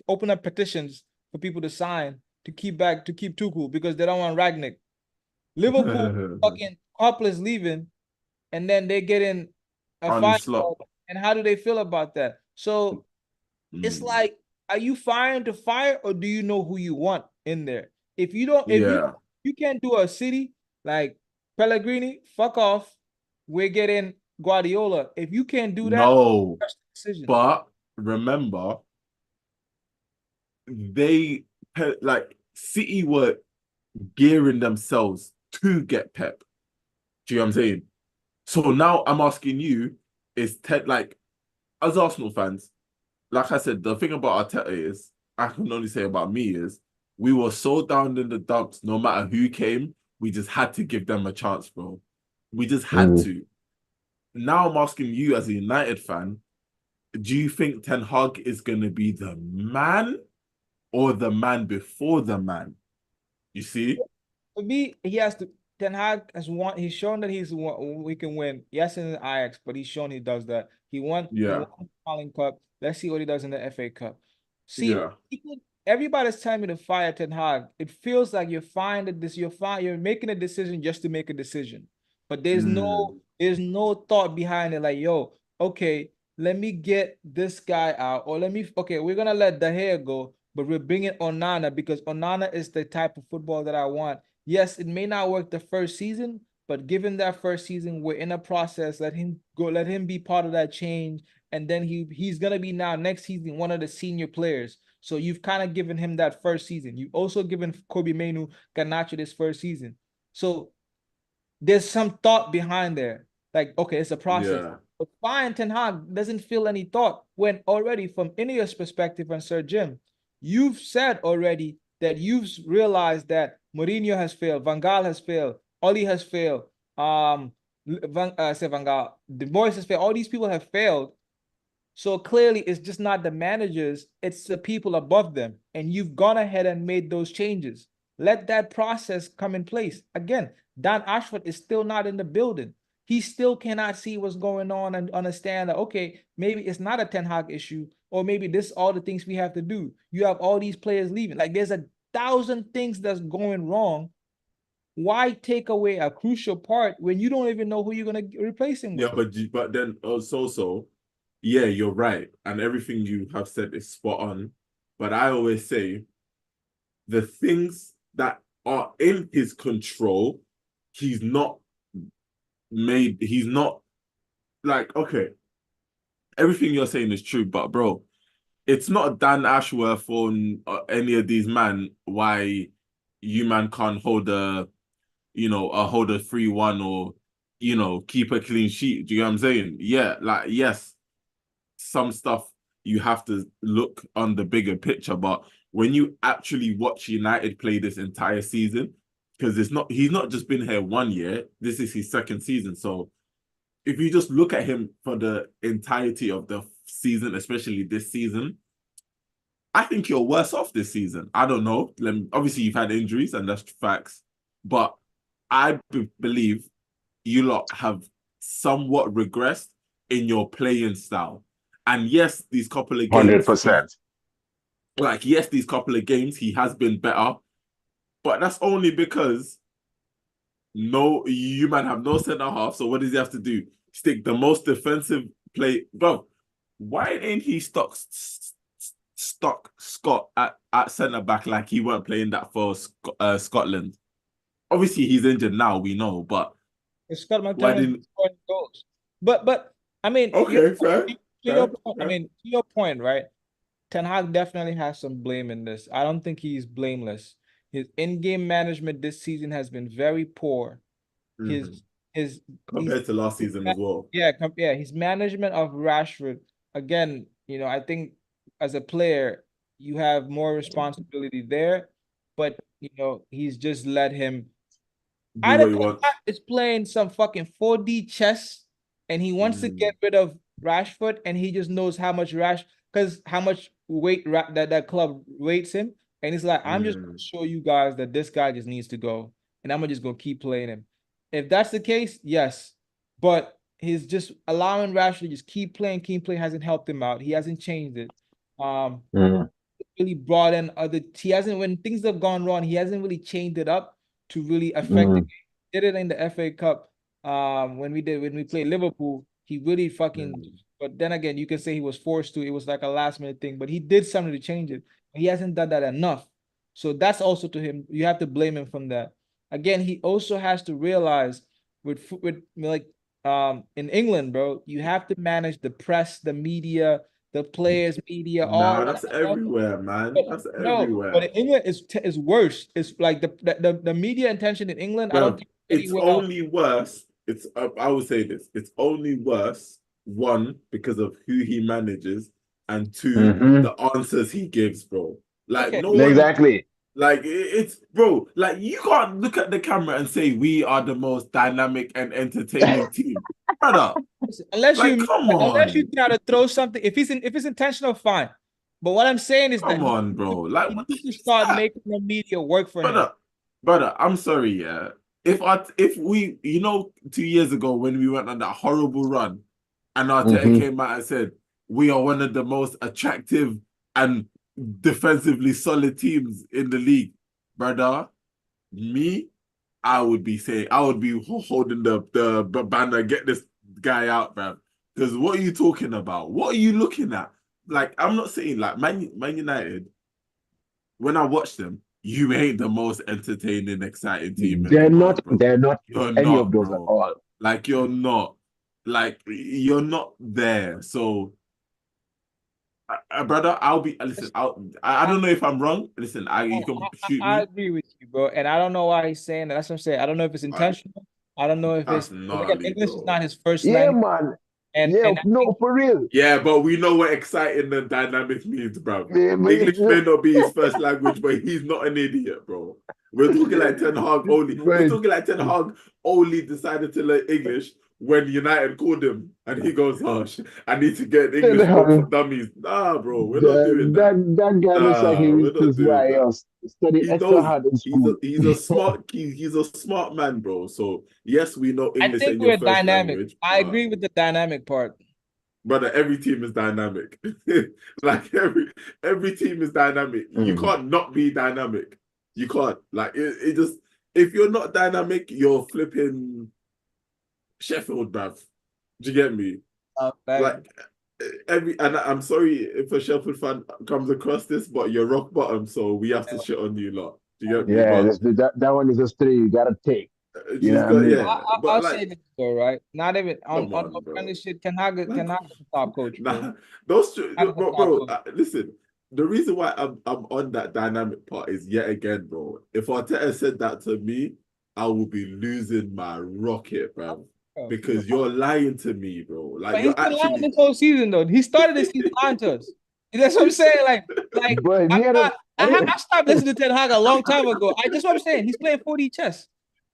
S2: open up petitions for people to sign to keep Tuchel because they don't want Ragnick. Liverpool fucking Klopp is leaving, and then they get in a fire. And how do they feel about that? So it's like, are you firing to fire, or do you know who you want in there? If you don't, you can't do a City like Pellegrini, fuck off. We're getting Guardiola. If you can't do that,
S1: no. But remember, City were gearing themselves to get Pep. Do you know what I'm saying? So now I'm asking you, is Ted, like, as Arsenal fans, like I said, the thing about Arteta is, I can only say about me is, we were so down in the dumps, no matter who came, we just had to give them a chance, bro. We just had to. Now I'm asking you as a United fan, do you think Ten Hag is going to be the man or the man before the man? You see?
S2: For me, he has to. Ten Hag has won. He's shown that we can win. Yes, in the Ajax, but he's shown he does that. He won. He won the Carling Cup. Let's see what he does in the FA Cup. See, everybody's telling me to fire Ten Hag. It feels like you're you're making a decision just to make a decision, but there's no thought behind it. Like, yo, okay, let me get this guy out, or we're gonna let De Gea go, but we're bringing Onana because Onana is the type of football that I want. Yes, it may not work the first season, but given that first season, we're in a process. Let him go. Let him be part of that change, and then he's gonna be now next season one of the senior players. So you've kind of given him that first season. You've also given Kobe Mainu Garnacho this first season. So there's some thought behind there. Like, okay, it's a process.
S1: Yeah.
S2: But fine, Ten Hag doesn't feel any thought when already from Ineos' perspective and Sir Jim, you've said already that you've realized that Mourinho has failed, Van Gaal has failed, Oli has failed, Van Gaal, De Boer has failed. All these people have failed. So clearly, it's just not the managers, it's the people above them. And you've gone ahead and made those changes. Let that process come in place. Again, Dan Ashford is still not in the building. He still cannot see what's going on and understand that, okay, maybe it's not a Ten Hag issue, or maybe this all the things we have to do. You have all these players leaving. Like, there's 1,000 things that's going wrong. Why take away a crucial part when you don't even know who you're going to replace him with?
S1: Yeah, but then also, yeah, you're right. And everything you have said is spot on. But I always say the things that are in his control, he's not like, okay, everything you're saying is true, but bro, it's not Dan Ashworth or any of these man why you man can't hold a 3-1 or, keep a clean sheet. Do you know what I'm saying? Yeah, like, yes, some stuff you have to look on the bigger picture, but when you actually watch United play this entire season, because he's not just been here 1 year, this is his second season. So if you just look at him for the entirety of the season, especially this season, I think you're worse off this season. I don't know. Obviously, you've had injuries, and that's facts. But I believe you lot have somewhat regressed in your playing style. And yes, these couple of games...
S4: 100%.
S1: Yes, these couple of games, he has been better. But that's only because you man have no centre-half. So what does he have to do? Stick the most defensive play... Bro, why ain't he stuck Scott at centre-back like he weren't playing that for Scotland? Obviously, he's injured now, we know, but...
S2: Scott McTominay scoring goals. But I mean...
S1: Okay, fair.
S2: To your point, right? Ten Hag definitely has some blame in this. I don't think he's blameless. His in-game management this season has been very poor.
S1: Compared to last season as well.
S2: Yeah, his management of Rashford, again, I think as a player, you have more responsibility there, but he's just let him is playing some fucking 4D chess, and he wants to get rid of Rashford, and he just knows how much weight that club rates him, and he's like, I'm just gonna show you guys that this guy just needs to go, and I'm just gonna keep playing him. If that's the case, yes, but he's just allowing Rashford to just keep playing hasn't helped him out. He hasn't changed it. Really brought in he hasn't, when things have gone wrong, he hasn't really changed it up to really affect the game. He did it in the FA Cup when we played Liverpool. He really but then again, you can say he was forced to. It was like a last minute thing, but he did something to change it. He hasn't done that enough. So that's also to him. You have to blame him from that. Again, he also has to realize in England, bro, you have to manage the press, the media, the players' media.
S1: That's everywhere, man. That's everywhere.
S2: But in England, it's worse. It's like the media attention in England.
S1: Bro,
S2: I don't think
S1: it's only worse. I would say this. It's only worse. One, because of who he manages, and two, the answers he gives, bro. Like, no one,
S4: exactly.
S1: Like, it's, bro, like, you can't look at the camera and say we are the most dynamic and entertaining team. Brother.
S2: Unless you try to throw something, if it's intentional, fine. But what I'm saying is
S1: come on, bro. Like,
S2: he needs to start making the media work for him.
S1: Brother, I'm sorry, yeah. If we, 2 years ago when we went on that horrible run, and Arteta came out and said we are one of the most attractive and defensively solid teams in the league, brother, I would be holding the banner, get this guy out, bro. Because what are you talking about? What are you looking at? Like, I'm not saying like Man United, when I watch them, you ain't the most entertaining, exciting team in the world, bro.
S4: They're not
S1: You're
S4: any
S1: not,
S4: of those
S1: bro.
S4: at all.
S1: Like, you're not. Like, you're not there. So, brother, listen, I don't know if I'm wrong. Listen, you can shoot me.
S2: I agree with you, bro. And I don't know why he's saying that. That's what I'm saying. I don't know if it's intentional. I don't know if
S1: That's
S2: it's
S1: gnarly,
S2: English
S1: bro.
S2: is not his first
S4: Yeah,
S2: language.
S4: man.
S2: And
S4: No, for real.
S1: Yeah, but we know what exciting and dynamic means, bro.
S4: Yeah,
S1: English may not be his first language, but he's not an idiot, bro. We're talking like Ten Hag only. We're talking like Ten Hag only decided to learn English when United called him, and he goes, "Oh, I need to get an English book for dummies." Nah, bro, we're not doing that.
S4: That guy looks like he
S1: We're not
S4: reaches
S1: doing
S4: why
S1: that.
S4: study
S1: He
S4: extra
S1: knows
S4: hard in school.
S1: he's a smart man, bro. So yes, we know
S2: I
S1: English
S2: think
S1: ain't your
S2: we're
S1: first
S2: dynamic.
S1: language.
S2: I agree with the dynamic part.
S1: Brother, every team is dynamic. Like every team is dynamic. You can't not be dynamic. You can't. Like it just, if you're not dynamic, you're flipping Sheffield, bruv. Do you get me? Like and I'm sorry if a Sheffield fan comes across this, but you're rock bottom, so we have to shit on you lot. Do you get me?
S4: Yeah,
S1: But
S4: that one is a three you gotta take. You know what I mean?
S1: yeah. But
S2: I'll
S1: like,
S2: say this though, right? Not even on
S1: come on,
S2: no
S1: bro.
S2: friendly shit. Can I get a top coach, bro?
S1: Nah, bro, listen. The reason why I'm on that dynamic part is yet again, bro. If Arteta said that to me, I will be losing my rocket, bro. Because you're lying to me, bro. Like,
S2: but
S1: you're
S2: he's been lying
S1: actually
S2: this whole season, though. He started this season lying to us. That's what I'm saying. Like
S4: But
S2: I stopped listening to Ten Hag a long time ago. That's what I'm saying. He's playing 4D chess.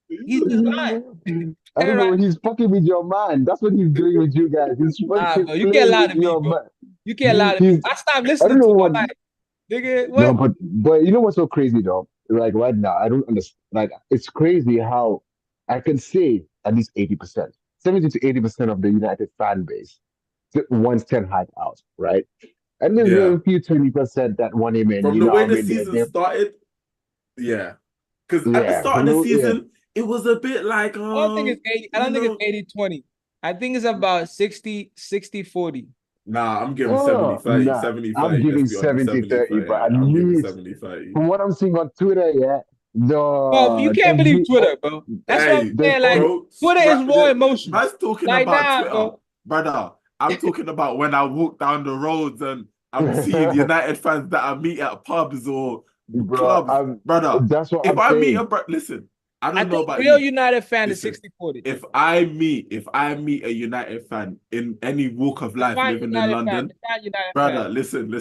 S2: He's just lying.
S4: I don't know. He's fucking with your man. That's what he's doing with you guys. He's fucking
S2: bro, you can't
S4: playing
S2: lie
S4: with
S2: to me,
S4: your
S2: bro.
S4: man.
S2: You can't lie to me. I stopped
S4: I
S2: listening
S4: don't know
S2: to him.
S4: what.
S2: I'm like, nigga, what?
S4: No, but you know what's so crazy though? Like right now, I don't understand. Like it's crazy how I can say at least 80%, 70 to 80% of the United fan base wants Ten Hag out, right? And there's
S1: Yeah.
S4: a few 20% that want him in.
S1: From
S4: You
S1: the
S4: know
S1: way
S4: what I
S1: the
S4: mean?
S1: season started, yeah. Because at the
S4: Yeah,
S1: start of the season, it was a bit like,
S2: I don't think it's 80. I don't think it's 80-20. I think it's about 60-40.
S1: Nah, I'm giving
S4: Oh,
S1: 70-30,
S4: nah, I'm
S1: 70-30. Let's
S4: giving
S1: be honest,
S4: 70-30, but
S1: 70-30.
S4: at
S1: I'm giving
S4: least
S1: 70-30.
S4: from what I'm seeing on Twitter, yeah,
S2: Bro, you can't believe Twitter, bro. That's what I'm saying. Like,
S1: bro,
S2: Twitter is raw emotion.
S1: Man's talking
S2: Like,
S1: about
S2: nah,
S1: Twitter,
S2: bro.
S1: brother. I'm talking about when I walk down the roads and I'm seeing United fans that I meet at pubs or
S4: bro,
S1: clubs, brother.
S4: that's what
S1: If
S4: I'm
S1: I meet
S4: saying.
S1: listen, I don't know
S2: think
S1: about
S2: real
S1: you.
S2: United fan
S1: Listen,
S2: is 60-40.
S1: If I meet a United fan in any walk of life living in London, brother, listen.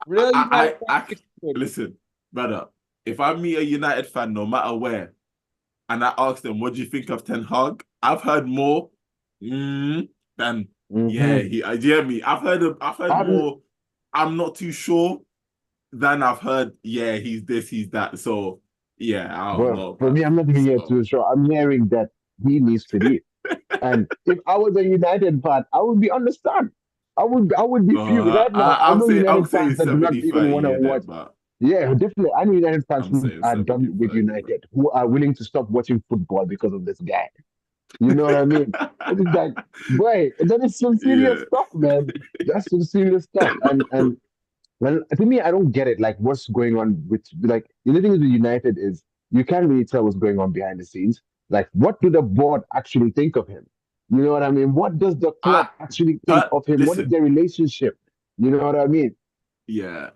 S2: Real United fan, 60-40.
S1: Listen, brother. If I meet a United fan, no matter where, and I ask them, "What do you think of Ten Hag?" I've heard more than yeah. Do you hear me? I've heard more. I'm not too sure than I've heard. Yeah, he's this, he's that. So yeah, I don't know.
S4: For me, I'm not even here
S1: So.
S4: too sure. I'm hearing that he needs to leave, and if I was a United fan, I would be understand. I would be fuming right now. I know
S1: I'm
S4: United
S1: saying
S4: fans that do not
S1: 70-30
S4: even want to
S1: in
S4: watch.
S1: it, but
S4: Yeah, definitely. I know United fans
S1: I'm
S4: who
S1: saying
S4: are done with
S1: 70-30,
S4: United, who are willing to stop watching football because of this guy. You know what I mean? It is like, boy, that is some serious
S1: yeah.
S4: stuff, man. That's some serious stuff. And well, to me, I don't get it. Like, what's going on with like the only thing with United is you can't really tell what's going on behind the scenes. Like, what do the board actually think of him? You know what I mean? What does the club actually think of him? What is their relationship? You know what I mean?
S1: Yeah.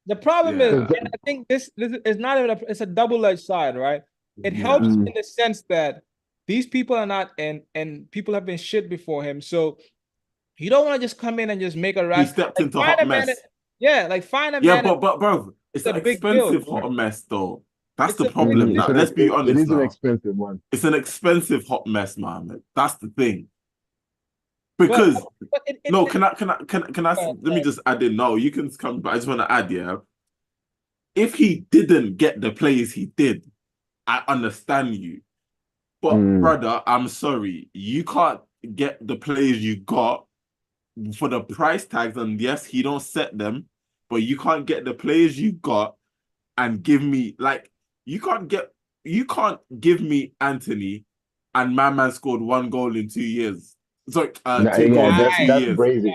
S2: The problem is, and I think this is not even it's a double-edged side, right? It helps in the sense that these people are not and people have been shit before him. So you don't want to just come in and just make a rash.
S1: He stepped into hot mess.
S2: Find a man.
S1: Yeah, but bro, it's an expensive hot mess though. That's the problem. Now, let's be honest.
S4: It is
S1: an
S4: expensive one.
S1: It's an expensive hot mess, man. That's the thing. Because no, can I let me just add in. No, you can come, but I just want to add, yeah. if he didn't get the players he did, I understand you. But brother, I'm sorry, you can't get the players you got for the price tags. And yes, he don't set them, but you can't get the players you got and give me like you can't give me Anthony and my man scored 1 goal in 2 years. Sorry, two
S4: Yeah,
S1: goals in two
S4: that's
S1: years.
S4: crazy.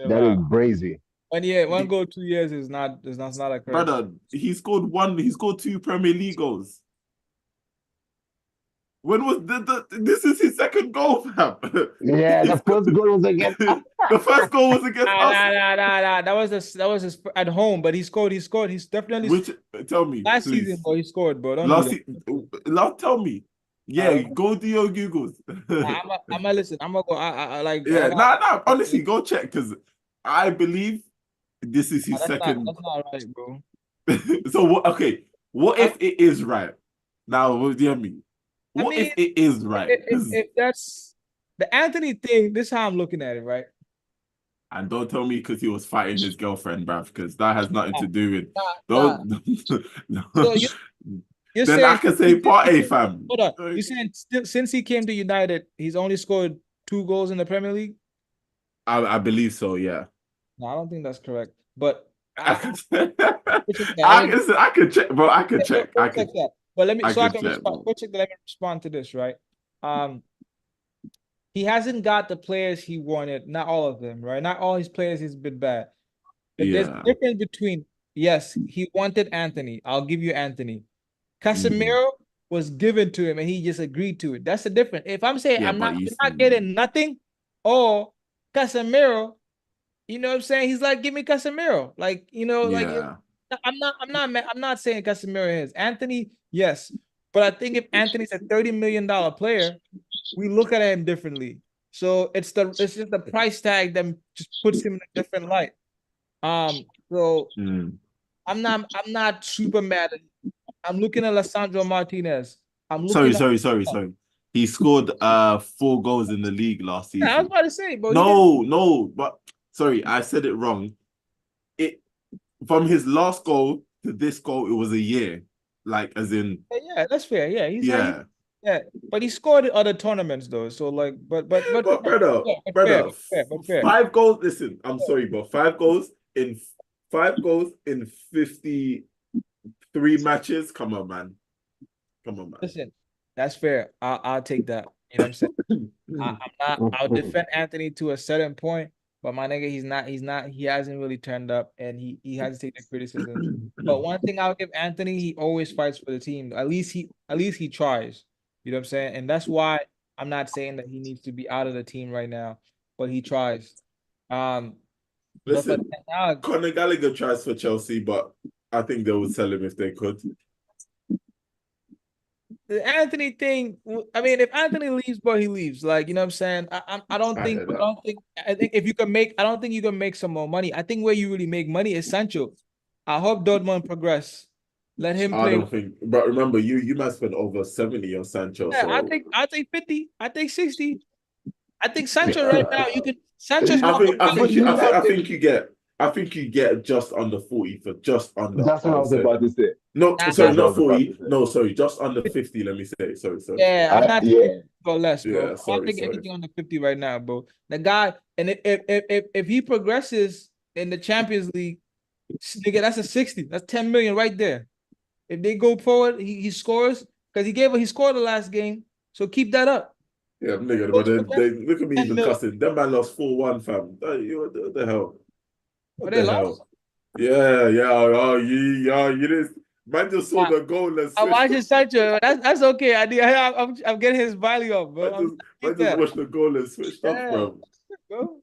S4: That is crazy.
S2: 1 goal, 2 years is not a crazy.
S1: Brother, he scored 2 Premier League goals. When was this is his second goal, fam?
S4: Yeah, the first goal was against
S1: the first goal was against us.
S2: Nah. That was his at home, but he scored. He's definitely.
S1: Which tell me
S2: last
S1: please.
S2: season, bro, he scored, bro. Don't
S1: last
S2: do
S1: last tell me. Yeah, go do your Googles.
S2: I'm gonna listen. I'm gonna go. I like.
S1: Yeah, nah. Honestly, go check because I believe this is his second.
S2: That's not right, bro.
S1: So what? Okay, what if it is right? Now, what do you mean? What if it is right?
S2: If that's the Anthony thing, this is how I'm looking at it, right?
S1: And don't tell me because he was fighting his girlfriend, bruv, because that has nothing to do with.
S2: So you're
S1: then
S2: saying,
S1: I can say part A, fam.
S2: Hold on. You're saying since he came to United, he's only scored 2 goals in the Premier League?
S1: I believe so, yeah.
S2: No, I don't think that's correct. But
S1: I can check, bro. I can check. I can check.
S2: But let me respond to this, right? He hasn't got the players he wanted, not all of them, right? Not all his players he's been bad. But there's a difference between, yes, he wanted Anthony. I'll give you Anthony. Casemiro was given to him and he just agreed to it. That's the difference. If I'm saying I'm not getting nothing, or Casemiro, you know what I'm saying? He's like, give me Casemiro. Like, I'm not saying Casemiro is. Anthony, yes. But I think if Anthony's a $30 million player, we look at him differently. So it's just the price tag that just puts him in a different light. So I'm not super mad at him. I'm looking at Lisandro Martinez.
S1: Sorry. He scored 4 goals in the league last season.
S2: Yeah, I was about to say, bro.
S1: No, but sorry, I said it wrong. From his last goal to this goal, it was a year. Like, as in.
S2: Yeah, that's fair. Yeah, yeah, but he scored in other tournaments though. So like, but
S1: brother,
S2: fair.
S1: 5 goals. Listen, I'm sorry, but 5 goals in 53 matches. Come on, man.
S2: Listen, that's fair. I'll take that. You know what I'm saying? I'll defend Anthony to a certain point, but my nigga, he hasn't really turned up, and he has to take the criticism. But one thing I'll give Anthony, he always fights for the team. At least he tries. You know what I'm saying? And that's why I'm not saying that he needs to be out of the team right now, but he tries.
S1: Listen, Conor Gallagher tries for Chelsea, but I think they would sell him if they could.
S2: The Anthony thing, I mean, if Anthony leaves, bro, he leaves. Like, you know what I'm saying? I think if you can make, I don't think you can make some more money. I think where you really make money is Sancho. I hope Dortmund progress. Let him play.
S1: I don't think, but remember, you might spend over 70 on Sancho.
S2: Yeah,
S1: so.
S2: I think 50. I think 60. I think Sancho right now, you can. Sancho's
S1: I think you get just under 40 for just under.
S4: That's what I was about to say.
S1: No, sorry, not 40. No, sorry, just under 50. Let me say. Sorry.
S2: Yeah, I'm not thinking for less, bro.
S1: Yeah, sorry,
S2: I don't think anything under 50 right now, bro. The guy, and if he progresses in the Champions League, nigga, that's a 60. That's 10 million right there. If they go forward, he scores because he scored the last game. So keep that up.
S1: Yeah, nigga, but they look at me even cussing. That man lost 4-1, fam. What the hell?
S2: What the hell?
S1: Yeah. You didn't. Man just saw the goal and
S2: I'm watching Sancho. That's okay. I'm getting his value up, bro.
S1: I just watched the goal and switched off, bro.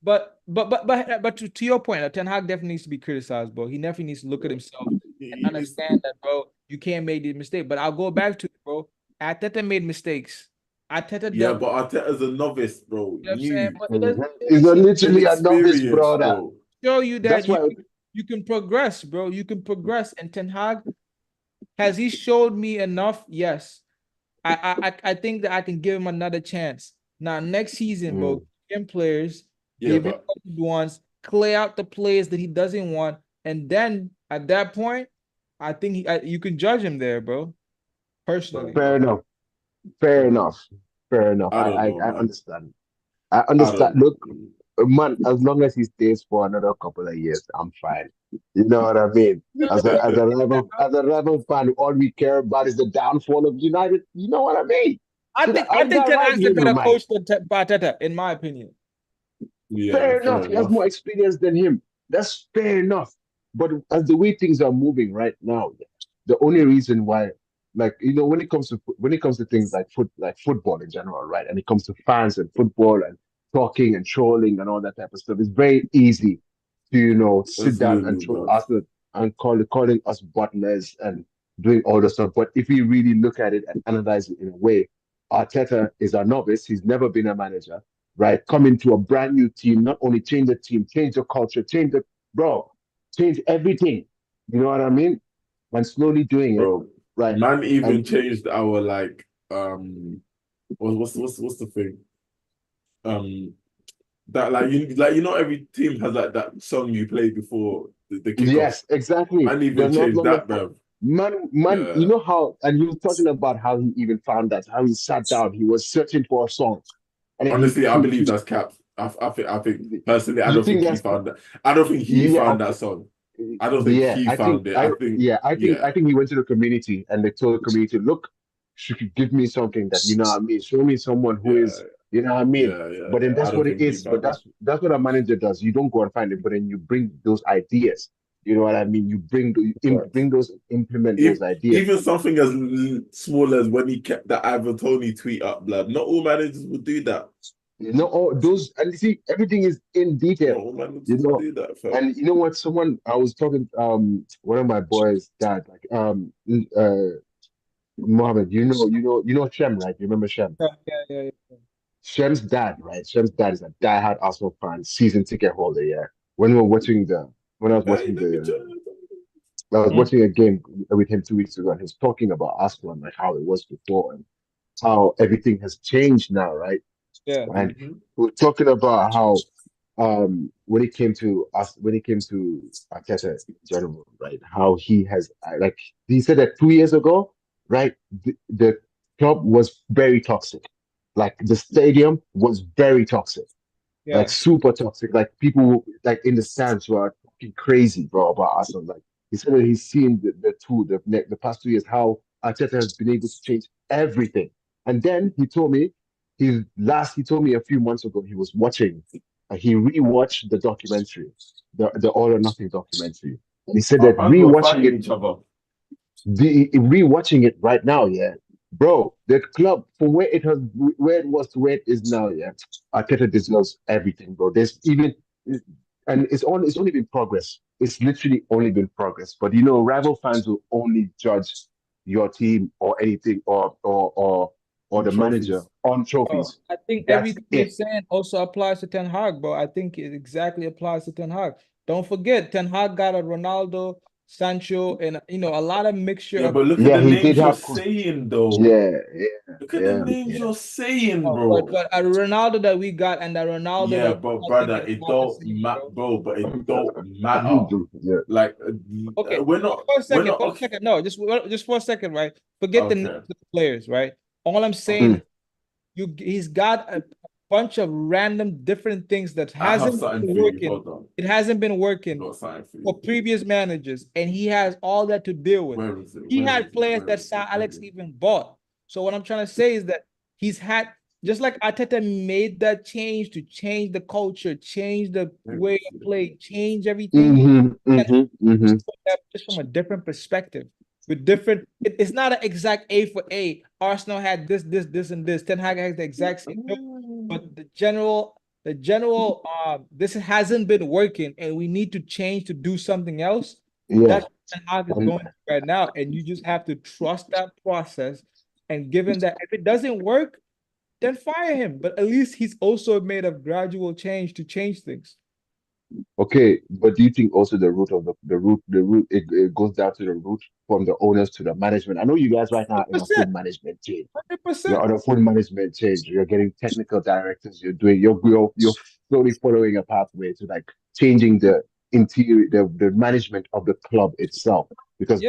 S2: But to your point, Ten Hag definitely needs to be criticized, bro. He definitely needs to look at himself and understand that, bro. You can't make the mistake. But I'll go back to it, bro. Arteta made mistakes.
S1: But Arteta's a novice, bro.
S4: He's literally a novice, brother.
S2: Show you that you can progress, bro. You can progress. And Ten Hag, has he showed me enough? Yes. I think that I can give him another chance. Now, next season, bro, give him players, give him what he wants, clear out the players that he doesn't want. And then at that point, I think you can judge him there, bro. Personally.
S4: Fair enough. Fair enough. Fair enough.
S1: I don't know,
S4: I
S1: man.
S4: understand. I
S1: I
S4: understand.
S1: don't.
S4: Look, man, as long as he stays for another couple of years, I'm fine. You know what I mean? As a rival fan, all we care about is the downfall of United. You know what I mean?
S2: I
S4: Is
S2: think
S4: that
S2: Ten
S4: right,
S2: Hag's a better
S4: Mike?
S2: coach than Arteta, in my opinion.
S1: Yeah,
S4: Fair
S1: fair
S4: enough. He has
S1: enough.
S4: more experience than him. That's fair enough. But as the way things are moving right now, the only reason why, like when it comes to things like football in general, right, and it comes to fans and football and talking and trolling and all that type of stuff, it's very easy to sit down and
S1: Absolutely,
S4: troll
S1: bro.
S4: us and calling us butlers and doing all the stuff. But if we really look at it and analyze it in a way, Arteta is a novice. He's never been a manager, right? Come into a brand new team, not only change the team, change the culture, change everything. You know what I mean? And slowly doing it,
S1: Bro,
S4: right?
S1: man even
S4: And
S1: changed our what's the thing? That every team has like that song you play before the kickoff.
S4: yes, exactly.
S1: Man
S4: The
S1: even
S4: not
S1: changed
S4: long
S1: that,
S4: ago,
S1: bro.
S4: man, you
S1: Yeah.
S4: know how, and you were talking about how he even found that, how he sat down, he was searching for a song, and then
S1: Honestly, I believe that's cap. I think personally, I
S4: you
S1: don't
S4: think
S1: think he
S4: that's,
S1: found that. I don't think he
S4: yeah,
S1: found
S4: okay.
S1: that song. I don't think
S4: Yeah,
S1: he found it. I think, yeah,
S4: I think he went to the community and they told the community, look, she could give me something that you know what I mean, show me someone who
S1: yeah,
S4: is, you know what I mean. But then
S1: yeah. I
S4: that's
S1: don't
S4: what it
S1: think he
S4: is. But
S1: found it.
S4: that's what a manager does. You don't go and find it, but then you bring those ideas. You know what I mean?
S1: But
S4: Implement
S1: if,
S4: those ideas.
S1: even something as small as when he kept the Ivan Tony tweet up, blood. Not all managers would do that.
S4: You know, all those, and you see, everything is in
S1: Not
S4: detail.
S1: all managers
S4: You
S1: would
S4: know,
S1: do that, fam.
S4: and you know what? Someone I was talking, one of my boys' dad, like Mohammed, Shem, right? You remember Shem?
S2: Yeah.
S4: Shem's dad, right? Shem's dad is a diehard Arsenal fan, season ticket holder. Yeah. When we were watching when I was
S1: Hey,
S4: watching
S1: let me try.
S4: I was
S2: Mm.
S4: watching a game with him 2 weeks ago, and he was talking about Arsenal and like how it was before and how everything has changed now, right?
S2: Yeah.
S4: And we were talking about how when it came to Arteta in general, right? How he has like he said that 2 years ago, right? The club was very toxic. Like the stadium was very toxic, like
S2: Yeah.
S4: super toxic. Like people like in the stands were fucking crazy, bro, about Arsenal. Like he said that he's seen the past 2 years how Arteta has been able to change everything. And then he told me a few months ago he was watching, he rewatched the documentary, the All or Nothing documentary. And he said
S1: Our
S4: that
S1: fans were fighting each other.
S4: rewatching it right now, yeah, bro, the club from where it was to where it is now, yeah, Arteta deserves everything, bro. There's even, and it's only been progress. It's literally only been progress. But rival fans will only judge your team or anything or
S1: On
S4: the manager
S1: trophies.
S4: on
S2: Oh,
S4: trophies.
S2: I think
S4: That's
S2: everything you're
S4: it.
S2: saying also applies to Ten Hag, bro. I think it exactly applies to Ten Hag. Don't forget, Ten Hag got a Ronaldo, Sancho, and a lot of mixture
S1: Yeah,
S2: of.
S1: but look at
S4: Yeah,
S1: the
S4: he did
S1: names you're
S4: have.
S1: saying, though.
S4: Yeah, yeah,
S1: Look at the
S4: yeah,
S1: names
S4: yeah.
S1: you're saying,
S2: Oh,
S1: bro.
S2: but a Ronaldo that we got and the Ronaldo
S1: Yeah,
S2: that
S1: but
S2: I think
S1: brother,
S2: is
S1: it
S2: not the
S1: don't
S2: same, bro.
S1: bro, but it don't matter.
S4: Yeah.
S1: Like,
S2: Okay,
S1: we're not,
S2: for a
S1: we're
S2: second,
S1: not.
S2: for a
S1: Okay.
S2: second. No, just for a second, right? Forget the names
S1: Okay.
S2: of the players, right? All I'm saying
S1: Okay.
S2: is he's got a bunch of random different things that
S1: I have
S2: hasn't
S1: something
S2: been
S1: for you.
S2: working.
S1: Hold on.
S2: It hasn't been
S1: I
S2: working
S1: got something for
S2: for
S1: you.
S2: previous managers, and he has all that to deal with.
S1: Where is it?
S2: He
S1: Where
S2: had
S1: is it?
S2: players
S1: Where
S2: that
S1: is
S2: Sir
S1: it?
S2: Alex even bought. So what I'm trying to say is that he's had, just like Arteta made that change to change the culture, change the way of play, change everything. And just from a different perspective, with different, it's not an exact A for A. Arsenal had this, and this. Ten Hag has the exact same. No, but the general, this hasn't been working, and we need to change to do something else.
S4: Yeah.
S2: That's what Ten Hag is
S4: And
S2: going through right now, and you just have to trust that process. And given that if it doesn't work, then fire him. But at least he's also made a gradual change to change things.
S4: okay, but do you think also it goes down to the root from the owners to the management? I know you guys right now are in a full
S2: 100%.
S4: management change. You're
S2: 100%.
S4: on a full management change. You're getting technical directors. You're slowly following a pathway to like changing interior, the management of the club itself, because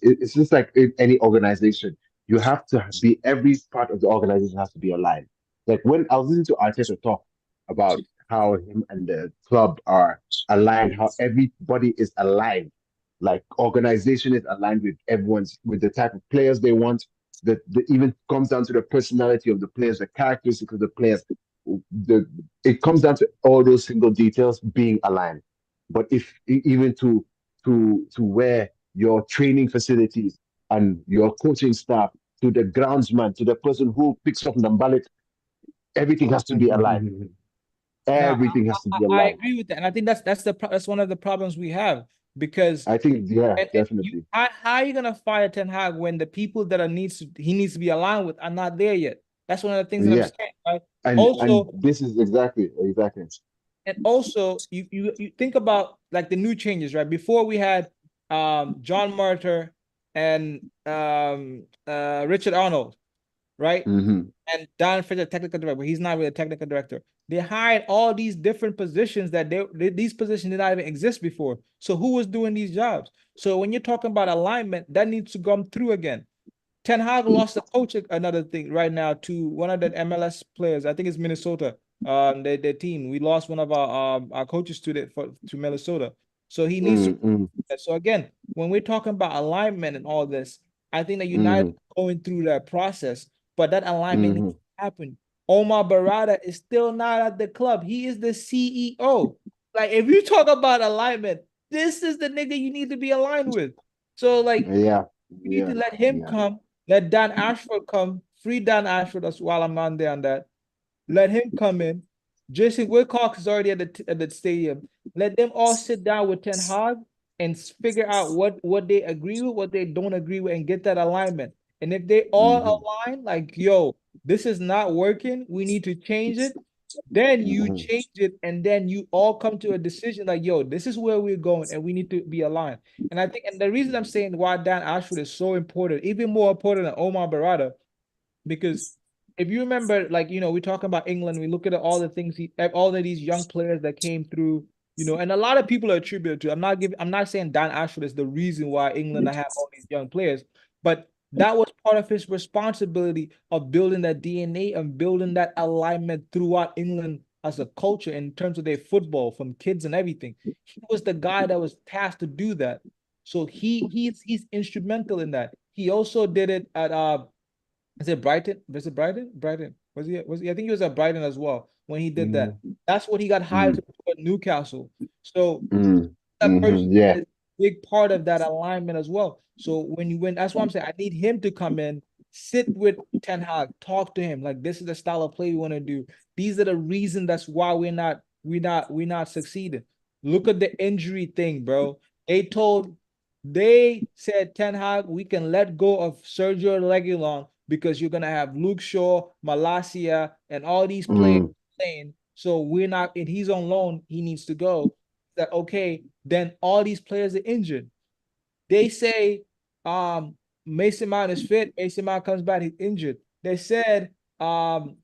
S4: it's just like in any organization, you have to be, every part of the organization has to be aligned. Like when I was listening to Arteta talk about how him and the club are aligned, how everybody is aligned, like organization is aligned with everyone's, with the type of players they want. That even comes down to the personality of the players, the characteristics of the players. It comes down to all those single details being aligned. But if even to where your training facilities and your coaching staff, to the groundsman, to the person who picks up the ballot, everything has to be aligned. Everything has to be
S2: I
S4: aligned.
S2: agree with that, and I think that's one of the problems we have, because
S4: I think definitely.
S2: how are you gonna fire Ten Hag when the people that he needs to be aligned with are not there yet? That's one of the things that I'm saying, right?
S4: And this is exactly.
S2: And also, you think about like the new changes, right? Before we had John Martyr and Richard Arnold, right? And Don Fisher, technical director, but he's not really a technical director. They hired all these different positions that these positions did not even exist before. So who was doing these jobs? So when you're talking about alignment, that needs to come through again. Ten Hag lost a coach, another thing right now, to one of the MLS players. I think it's Minnesota. Their team. We lost one of our coaches to Minnesota. So he needs to. So again, when we're talking about alignment and all this, I think that United is going through that process, but that alignment needs to happen. Omar Barada is still not at the club. He is the CEO. Like, if you talk about alignment, this is the nigga you need to be aligned with. So like, you need to let him come. Let Dan Ashford come. Free Dan Ashford. That's while I'm on there on that. Let him come in. Jason Wilcox is already at the stadium. Let them all sit down with Ten Hag and figure out what they agree with, what they don't agree with, and get that alignment. And if they all align, like, yo, this is not working, we need to change it, then you change it, and then you all come to a decision like, yo, this is where we're going, and we need to be aligned. And I think, and the reason I'm saying why Dan Ashford is so important, even more important than Omar Barada, because if you remember, like, we're talking about England, we look at all the things all of these young players that came through, and a lot of people are attributed to. I'm not saying Dan Ashford is the reason why England have all these young players, but that was part of his responsibility of building that DNA and building that alignment throughout England as a culture in terms of their football, from kids and everything. He was the guy that was tasked to do that. So he's instrumental in that. He also did it at is it Brighton? Was it Brighton? Brighton. Was he? I think he was at Brighton as well when he did that. That's what he got hired to do at Newcastle. So that person is a big part of that alignment as well. So when that's why I'm saying I need him to come in, sit with Ten Hag, talk to him. Like, this is the style of play we want to do. These are the reasons that's why we're not succeeding. Look at the injury thing, bro. They said, Ten Hag, we can let go of Sergio Reguilon because you're gonna have Luke Shaw, Malacia, and all these players playing. So we're not, and he's on loan, he needs to go. That okay, then all these players are injured. They say Mason Mount is fit, Mason Mount comes back, he's injured. They said Johnny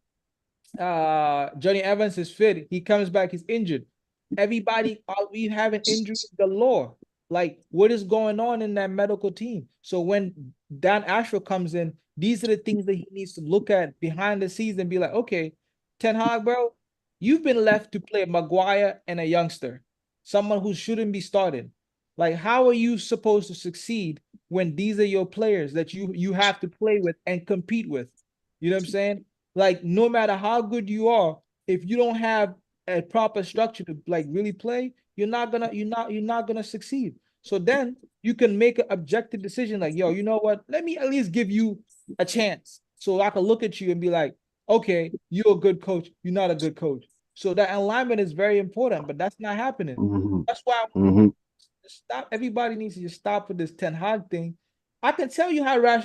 S2: Evans is fit, he comes back, he's injured. Everybody, we having injuries galore. Like, what is going on in that medical team? So when Dan Ashford comes in, these are the things that he needs to look at behind the scenes and be like, okay, Ten Hag, bro, you've been left to play Maguire and a youngster, someone who shouldn't be starting. Like, how are you supposed to succeed when these are your players that you have to play with and compete with? You know what I'm saying? Like, no matter how good you are, if you don't have a proper structure to like really play, you're not gonna succeed. So then you can make an objective decision like, yo, you know what? Let me at least give you a chance so I can look at you and be like, okay, you're a good coach, you're not a good coach. So that alignment is very important, but that's not happening. That's why stop. Everybody needs to just stop with this Ten Hag thing. I can tell you how you can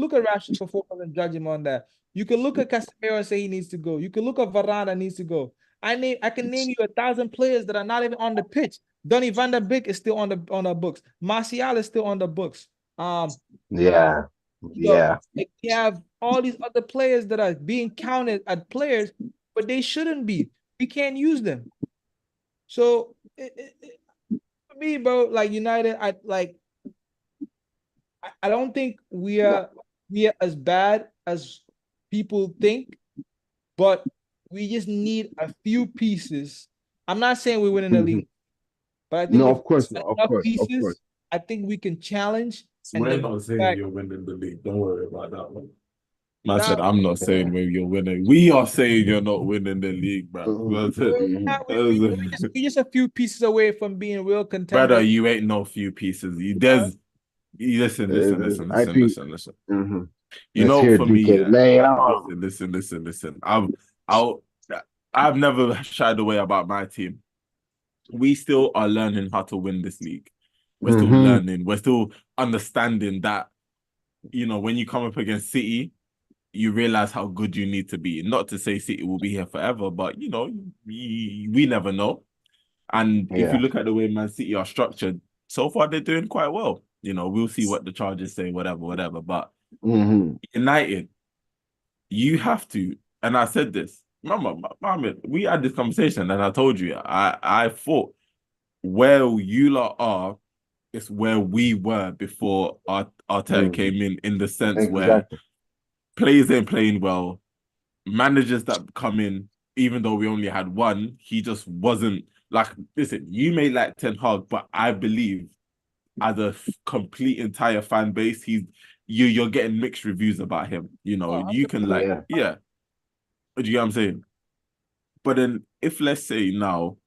S2: look at Rashford before and judge him on that. You can look at Casemiro and say he needs to go. You can look at Varane and needs to go. I can name you 1,000 players that are not even on the pitch. Donny van der Beek is still on the books. Martial is still on the books. We have all these other players that are being counted as players, but they shouldn't be. We can't use them. So for me, bro, like United, I don't think we are as bad as people think, but we just need a few pieces. I'm not saying we're winning the
S4: Mhm.
S2: league, but I think
S4: No,
S2: if
S4: of course not. Of
S2: enough
S4: course, of
S2: pieces,
S4: course.
S2: I think we can challenge and
S1: We're
S2: then
S1: not saying
S2: back.
S1: you're winning the league. Don't worry about that one. Man
S2: Nah,
S1: said, I'm not saying when you're winning. We are saying you're not winning the league, bro. That's it.
S2: we're just a few pieces away from being real
S1: Brother,
S2: contenders.
S1: you ain't no few pieces. Listen.
S4: I think. Mhm.
S1: You
S4: Let's
S1: know,
S4: hear
S1: for me,
S4: DK
S1: yeah.
S4: lay it on.
S1: Listen. I've never shied away about my team. We still are learning how to win this league. We're still
S4: Mhm.
S1: learning. We're still understanding that, when you come up against City, you realize how good you need to be. Not to say City will be here forever, but we never know. And if you
S4: Yeah.
S1: look at the way Man City are structured, so far they're doing quite well. We'll see what the charges say, whatever. But
S4: Mhm.
S1: United, you have to, and I said this, Mama, we had this conversation, and I told you, I thought where you lot are is where we were before Arteta
S4: Mhm.
S1: came in the sense where
S4: Exactly.
S1: players ain't playing well, managers that come in, even though we only had one, he just wasn't like. Listen, you may like Ten Hag, but I believe as a complete entire fan base, you're getting mixed reviews about him.
S2: Oh,
S1: You can like,
S4: Yeah.
S1: yeah. Do you get what I'm saying? But then if let's say now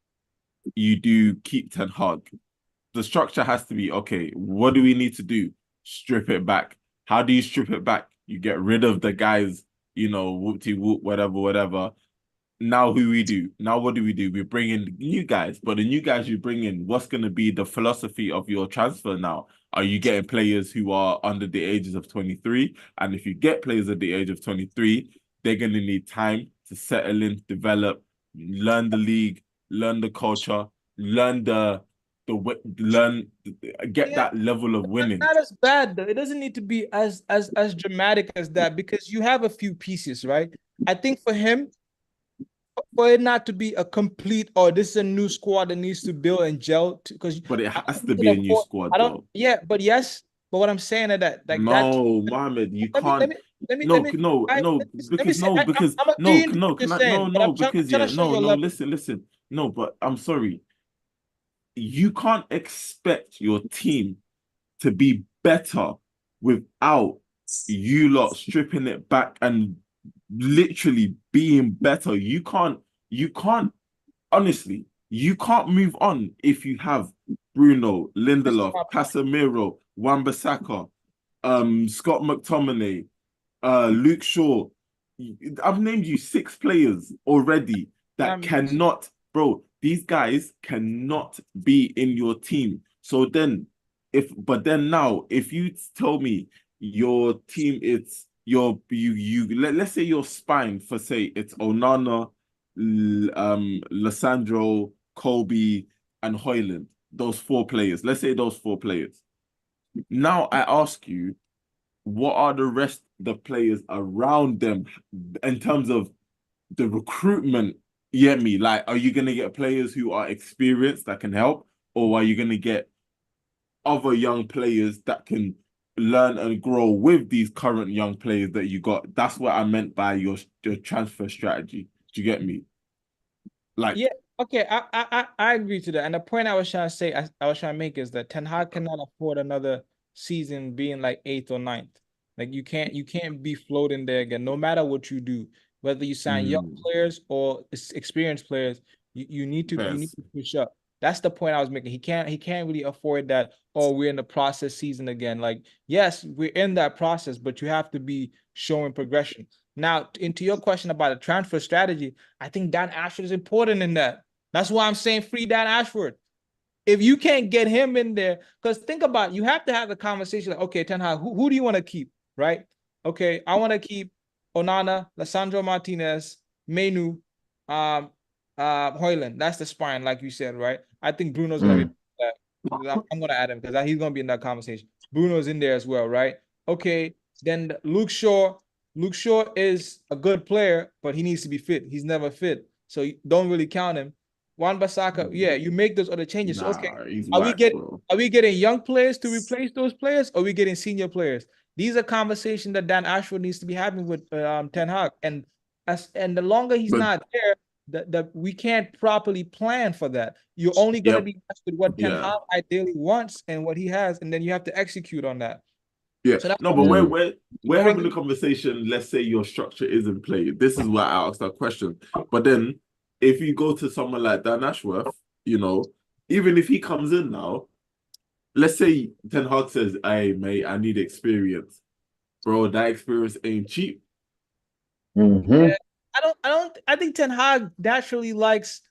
S1: you do keep Ten Hag, the structure has to be okay. What do we need to do? Strip it back. How do you strip it back? You get rid of the guys, whoopty whoop, whatever. Now who we do? Now what do? We bring in new guys, but the new guys you bring in, what's going to be the philosophy of your transfer now? Are you getting players who are under the ages of 23? And if you get players at the age of 23, they're going to need time to settle in, develop, learn the league, learn the culture, learn learn, get
S2: yeah,
S1: that level of winning.
S2: not as bad though. It doesn't need to be as dramatic as that because you have a few pieces, right? I think for it not to be a complete or this is a new squad that needs to build and gel because
S1: But it
S2: I
S1: has
S2: don't
S1: to
S2: can
S1: be a new
S2: afford. I
S1: squad,
S2: don't.
S1: though.
S2: Yeah, but yes. But what I'm saying is that like that.
S1: No, Mohammed, you
S2: Let me let
S1: can't.
S2: me let me let
S1: No,
S2: me.
S1: no, no,
S2: Let me
S1: because
S2: say
S1: no, because
S2: I'm
S1: no,
S2: agreeing with
S1: no,
S2: what you're
S1: can I? No,
S2: saying, but
S1: no,
S2: I'm
S1: because
S2: trying
S1: yeah,
S2: to show you
S1: no,
S2: a
S1: no.
S2: level.
S1: Listen. No, but I'm sorry. You can't expect your team to be better without you lot stripping it back and literally being better. You can't honestly, you can't move on if you have Bruno,
S2: This is
S1: Lindelof,
S2: my
S1: Casemiro, Wan-Bissaka, Scott McTominay, Luke Shaw. I've named you 6 players already that
S2: point.
S1: cannot, bro. These guys cannot be in your team. So then, but then now, if you tell me your team, it's let's say your spine for say it's Onana, Lissandro, Kobe, and Hoyland. Those 4 players. Let's say those 4 players. Now I ask you, what are the rest of the players around them in terms of the recruitment? You get me? Like, are you gonna get players who are experienced that can help, or are you gonna get other young players that can learn and grow with these current young players that you got? That's what I meant by your transfer strategy. Do you get me? Like,
S2: Yeah, okay, I agree to that. And the point I was trying to say, I was trying to make is that Ten Hag cannot afford another season being like eighth or ninth. Like you can't be floating there again, no matter what you do, whether you sign young players or experienced players, you need to push up. That's the point I was making. He can't really afford that. Oh, we're in the process season again. Like, yes, we're in that process, but you have to be showing progression. Now, into your question about a transfer strategy, I think Dan Ashford is important in that. That's why I'm saying free Dan Ashford. If you can't get him in there, because think about it, you have to have the conversation like, okay, Ten Hag, who do you want to keep, right? Okay, I want to keep Onana, Lissandro Martinez, Menu, um, Hoyland. That's the spine, like you said, right? I think Bruno's gonna be. I'm gonna add him because he's gonna be in that conversation. Bruno's in there as well, right? Okay, then Luke Shaw. Luke Shaw is a good player, but he needs to be fit. He's never fit, so you don't really count him. Wan-Bissaka, yeah, you make those other changes. Okay,
S1: Nah, he's
S2: are we
S1: whack,
S2: getting
S1: bro.
S2: are we getting young players to replace those players, or are we getting senior players? These are conversations that Dan Ashford needs to be having with Ten Hag, and the longer he's
S1: But
S2: not there, the we can't properly plan for that. You're only going to be left with what Ten
S1: yeah,
S2: Hag ideally wants and what he has, and then you have to execute on that.
S1: yeah.
S2: So that's
S1: No,
S2: what
S1: but
S4: Mm.
S1: we're having a conversation. Let's say your structure is in play. This is why I asked that question. But then, if you go to someone like Dan Ashworth, you know, even if he comes in now, let's say Ten Hag says, "Hey, mate, I need experience, bro. That experience ain't cheap."
S4: Mm-hmm.
S2: I think Ten Hag naturally likes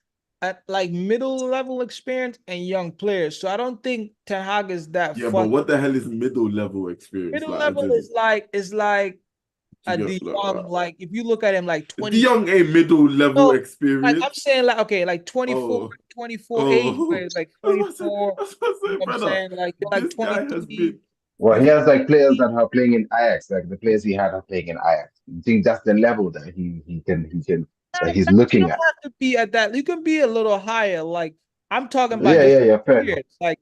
S2: at like middle level experience and young players. So I don't think Ten Hag is that
S1: Yeah, but
S2: fun.
S1: what the hell is middle level experience?
S2: Middle
S1: Like, as
S2: level
S1: in,
S2: is like a De Jong. Like if you look at him like
S1: De
S2: 20,
S1: Jong ain't middle level
S2: no, like I'm
S1: experience.
S2: saying like okay, like 24,
S1: Oh,
S2: 24 age,
S1: oh,
S2: like
S1: I was about to say,
S2: 24.
S1: I was about to
S2: You know
S1: say,
S2: what I'm
S1: brother,
S2: saying? Like you're like
S1: this guy has
S2: 23.
S1: been.
S4: Well, he
S1: This,
S4: has like players that are playing in Ajax, like the players he had are playing in Ajax. You think that's the level that he can that he's
S2: You
S4: looking
S2: don't
S4: at?
S2: have to be at that. You can be a little higher. Like I'm talking about
S4: Yeah,
S2: just
S4: yeah, yeah. Fair enough.
S2: years. Like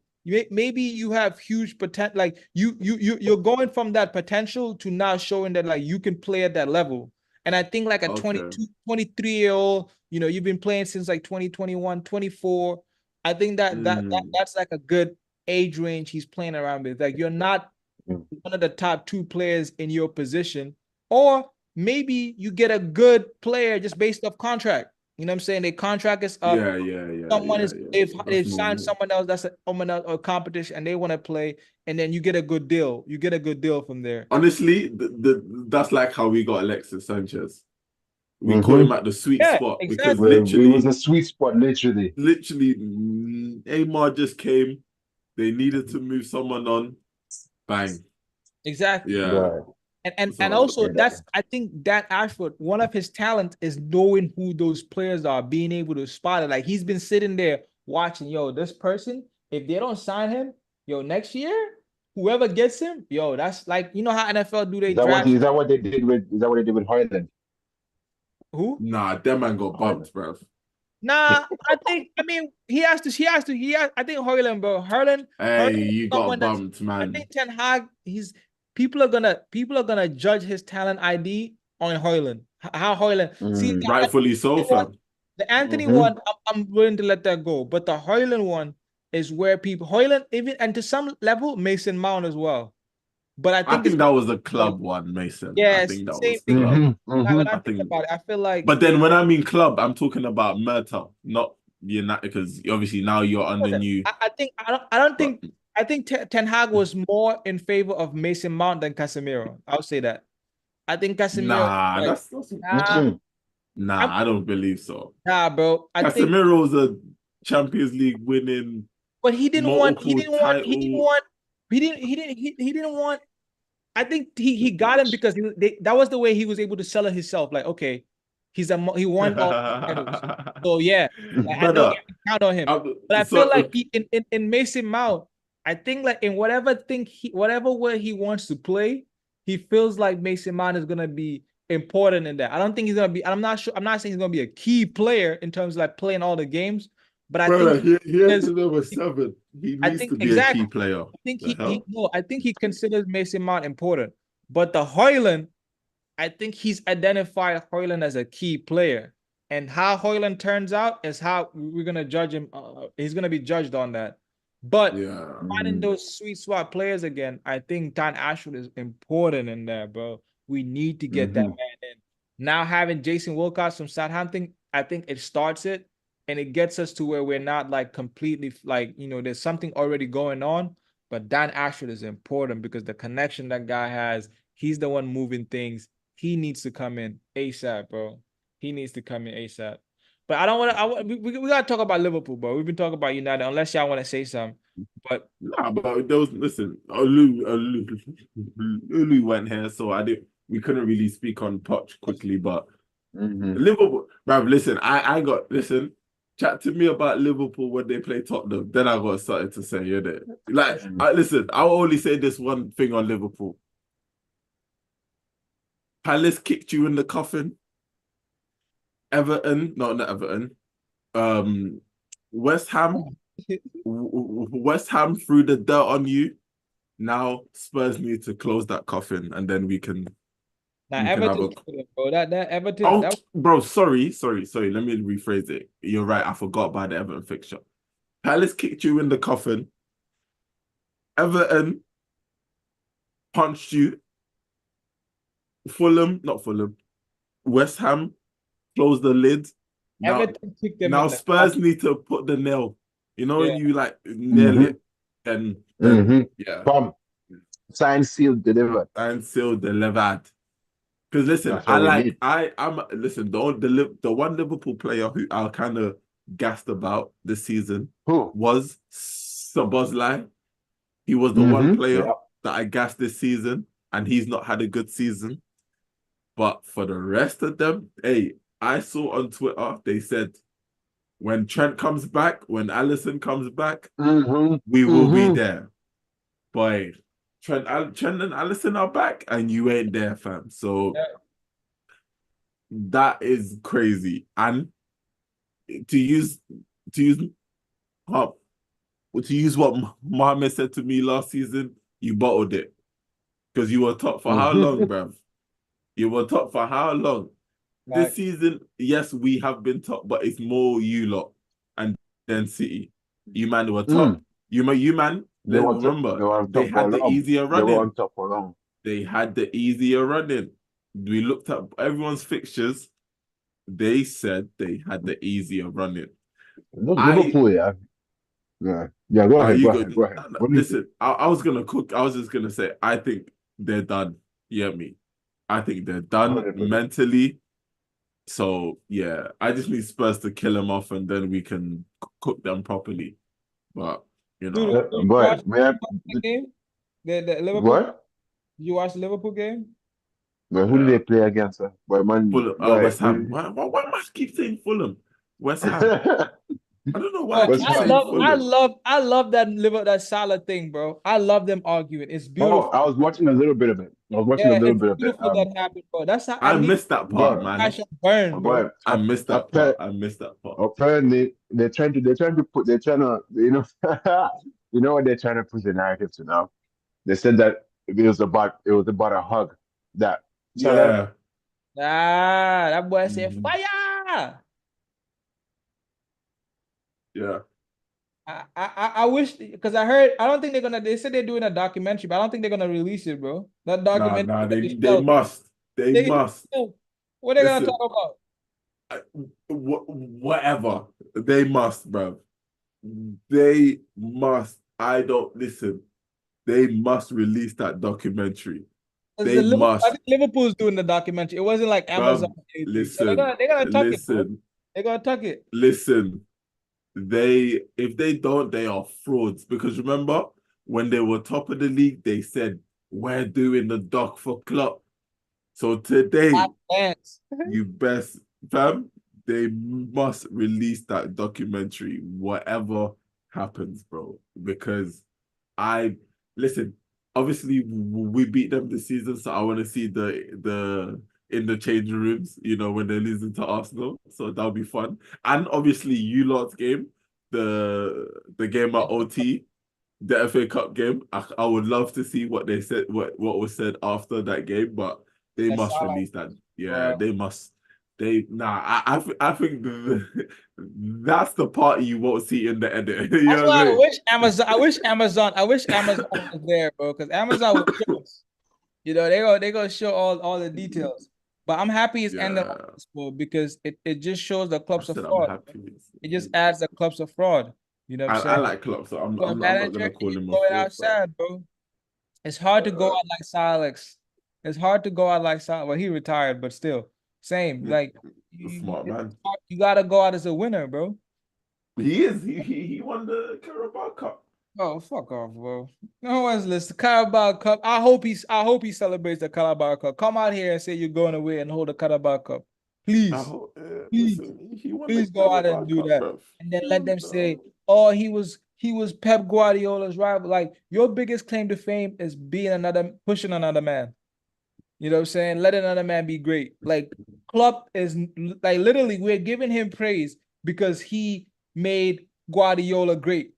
S2: maybe you have huge potential. Like you're going from that potential to now showing that like you can play at that level. And I think like a
S1: okay.
S2: 22, 23-year-old, you know, you've been playing since like 2021, 24. I think that's like a good age range he's playing around with. Like you're not
S4: Mm.
S2: one of the top two players in your position, or maybe you get a good player just based off contract. You know what I'm saying? Their contract is up. Someone is
S1: That's
S2: they've signed
S1: normal.
S2: someone else that's someone else or competition and they want to play, and then you get a good deal. You get a good deal from there.
S1: Honestly, that's like how we got Alexis Sanchez. We caught him
S4: Mm-hmm.
S1: at the sweet
S2: Yeah,
S1: spot because
S2: exactly.
S4: Well, it was a sweet spot, literally.
S1: Amar just came. They needed to move someone on. Bang.
S2: Exactly.
S1: Yeah.
S4: Right.
S2: And
S1: So
S2: also that's I think that Ashford, one of his talents is knowing who those players are, being able to spot it. Like he's been sitting there watching, yo, this person, if they don't sign him, yo, next year, whoever gets him, yo, that's like you know how NFL do they draft
S4: Is that what they did with Hoyland?
S2: who?
S1: nah, that man got
S4: Hoyland.
S1: bumped, bro.
S2: Nah, I mean I think Hoyland, bro. Hurling
S1: Hey, you got
S2: someone that's
S1: bumped,
S2: I
S1: man.
S2: think Ten Hag, he's people are gonna judge his talent ID on Hoyland. How Hoyland. See,
S4: Mm.
S1: Rightfully so, fam.
S2: the Anthony
S4: Mm-hmm.
S2: one, I'm willing to let that go. But the Hoyland one is where people Hoyland, even and to some level, Mason Mount as well. But I
S1: I
S2: think it's
S1: think that was a club one, Mason. I
S2: yeah,
S1: think that
S2: same
S1: was
S2: thing.
S1: club.
S4: Mm-hmm. Mm-hmm.
S2: When I
S1: I
S2: think
S1: think,
S2: about it, I feel like
S1: but then when I mean club, I'm talking about Murtaugh, not United, because obviously now you're on the new.
S2: I don't
S1: But
S2: think I think Ten Hag was more in favor of Mason Mount than Casemiro. I'll say that. I think Casemiro
S1: nah,
S2: like nah,
S4: Mm-hmm.
S2: I'm,
S1: I don't believe so.
S2: nah, bro. I think,
S1: Casemiro's a Champions League winning
S2: but
S1: multiple title.
S2: he didn't want. I think he got him because that was the way he was able to sell it himself. Like, okay, he won all titles. So yeah, like, I know you
S1: Brother,
S2: can count on him. But I feel
S1: so
S2: like he in Mason Mount, I think like in whatever way he wants to play, he feels like Mason Mount is gonna be important in that. I don't think he's gonna be. I'm not sure. I'm not saying he's gonna be a key player in terms of like playing all the games, but I think
S1: brother, he has
S2: because
S1: to number 7. He
S2: I
S1: needs
S2: think
S1: to be a key
S2: exactly.
S1: player.
S2: I think
S1: The hell?
S2: I think he considers Mason Mount important. But the Hoyland, I think he's identified Hoyland as a key player. And how Hoyland turns out is how we're gonna judge him. He's gonna be judged on that. But
S1: Yeah.
S2: finding those sweet spot players again, I think Dan Ashford is important in there, bro. We need to get that
S4: Mm-hmm.
S2: man in. Now having Jason Wilcox from Southampton, I think it starts it and it gets us to where we're not like completely like, you know, there's something already going on. But Dan Ashford is important because the connection that guy has, he's the one moving things. He needs to come in ASAP, bro. He needs to come in ASAP. But I don't want to. We gotta talk about Liverpool, bro. We've been talking about United, unless y'all want to say something. But
S1: Nah, but there was listen, Olu went here, so I didn't we couldn't really speak on Poch quickly, but
S4: Mm-hmm.
S1: Liverpool, bruv, listen, I got listen, chat to me about Liverpool when they play Tottenham. Then I got something to say, you know. Like, listen, I'll only say this one thing on Liverpool. Palace kicked you in the coffin. Everton, not Everton. West Ham, West Ham threw the dirt on you. Now Spurs need to close that coffin, and then we can have
S2: Everton,
S1: a.
S2: bro. That Everton.
S1: Oh,
S2: That...
S1: bro, sorry. Let me rephrase it. You're right. I forgot about the Everton fixture. Palace kicked you in the coffin. Everton punched you. Not Fulham. West Ham closed the lid.
S2: Everton kicked them
S1: now
S2: in the
S1: Spurs
S2: coffin.
S1: need to put the nail. You know,
S2: Yeah.
S1: you like nail it, and yeah.
S4: Bam. Signed, sealed, delivered.
S1: And sealed, delivered. Because listen,
S4: That's what we need.
S1: I'm listen, the one Liverpool player who I kind of gassed about this season was Szoboszlai. He was the one player that I gassed this season, and he's not had a good season. But for the rest of them, hey, I saw on Twitter, they said, when Trent comes back, when Alisson comes back, we will be there. Boy, Trent and Alisson are back, and you ain't there, fam. So that is crazy. And to use what Mohamed said to me last season, you bottled it. Because you were top for how long, bruv? You were top for how long? This season, yes, we have been top, but it's more you lot and then City. You man were top. You man. Remember, they had the easier running.
S4: They were on top for long.
S1: They had the easier running. We looked at everyone's fixtures. They said they had the easier running.
S4: Look, Liverpool, yeah. Go ahead.
S1: Listen, I was gonna cook. I was just gonna say, I think they're done. You hear me? I think they're done 100%. Mentally. So yeah, I just need Spurs to kill them off, and then we can cook them properly. But you know,
S2: game? The Liverpool.
S4: What?
S2: Did you watch the Liverpool game?
S4: Well, who did they play against?
S1: West Ham. Why must I keep saying Fulham? West Ham. I don't know why.
S2: I love that Salah thing, bro. I love them arguing. It's beautiful.
S4: I was watching a little bit of it.
S2: It's beautiful that happened, bro. That's how
S1: I missed that part, man.
S2: I
S1: missed that part.
S4: Apparently, they're trying to you know what they're trying to push the narrative to now. They said that it was about a hug that.
S1: Yeah.
S2: That boy said fire.
S1: Yeah.
S2: I wish, because I don't think they said they're doing a documentary, but I don't think they're gonna release it, bro. That documentary.
S1: They must. They must.
S2: What are they gonna talk about?
S1: Whatever. They must, bro. They must. They must release that documentary. They must.
S2: I think Liverpool's doing the documentary. It wasn't like Amazon.
S1: Listen,
S2: so they're gonna tuck it. Bro. They're gonna tuck it.
S1: Listen. If they don't, they are frauds. Because remember, when they were top of the league, they said, we're doing the doc for Klopp. So today, you best, fam, they must release that documentary, whatever happens, bro. Because listen, obviously we beat them this season, so I want to see the in the changing rooms, you know, when they're losing to Arsenal. So that'll be fun. And obviously you lot's game, the game at OT, the FA Cup game. I would love to see what they said, what was said after that game, but they must release that. Yeah, they must. I think that's the party you won't see in the edit.
S2: That's why I wish Amazon was there, bro, because Amazon would show us. You know, they gonna show all the details. But I'm happy it's ended on this, bro, because it just shows the clubs of fraud. It just adds the clubs of fraud. You know what I'm saying?
S1: I like Klopp, so I'm not gonna call him a fraud.
S2: Outside, bro. It's hard to go out like Alex. It's hard to go out like Salah. Well, he retired, but still, same. Like
S1: smart man.
S2: You gotta go out as a winner, bro.
S1: He is. He won the Carabao Cup.
S2: Oh, fuck off, bro. No one's listening. Carabao Cup. I hope he celebrates the Carabao Cup. Come out here and say you're going away and hold the Carabao Cup. Please. Please go out and do that. Bro. And then let them say, oh, he was Pep Guardiola's rival. Like, your biggest claim to fame is pushing another man. You know what I'm saying? Let another man be great. Like, Klopp is like, literally, we're giving him praise because he made Guardiola great.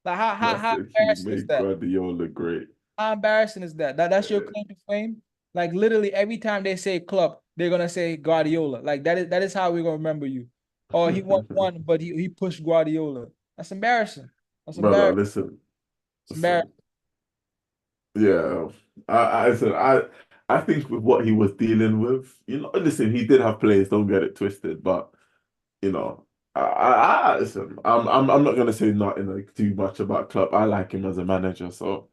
S2: Like how
S1: He
S2: embarrassing is
S1: made
S2: that?
S1: Guardiola great.
S2: How embarrassing is that? That's your claim to fame. Like literally every time they say club, they're gonna say Guardiola. Like that is how we're gonna remember you. Oh, he won one, but he pushed Guardiola. That's embarrassing. That's
S1: Brother,
S2: embarrassing.
S1: listen,
S2: It's embarrassing.
S1: yeah. I think with what he was dealing with, listen, he did have players, don't get it twisted, but you know, listen, I'm not gonna say nothing like too much about Klopp. I like him as a manager, so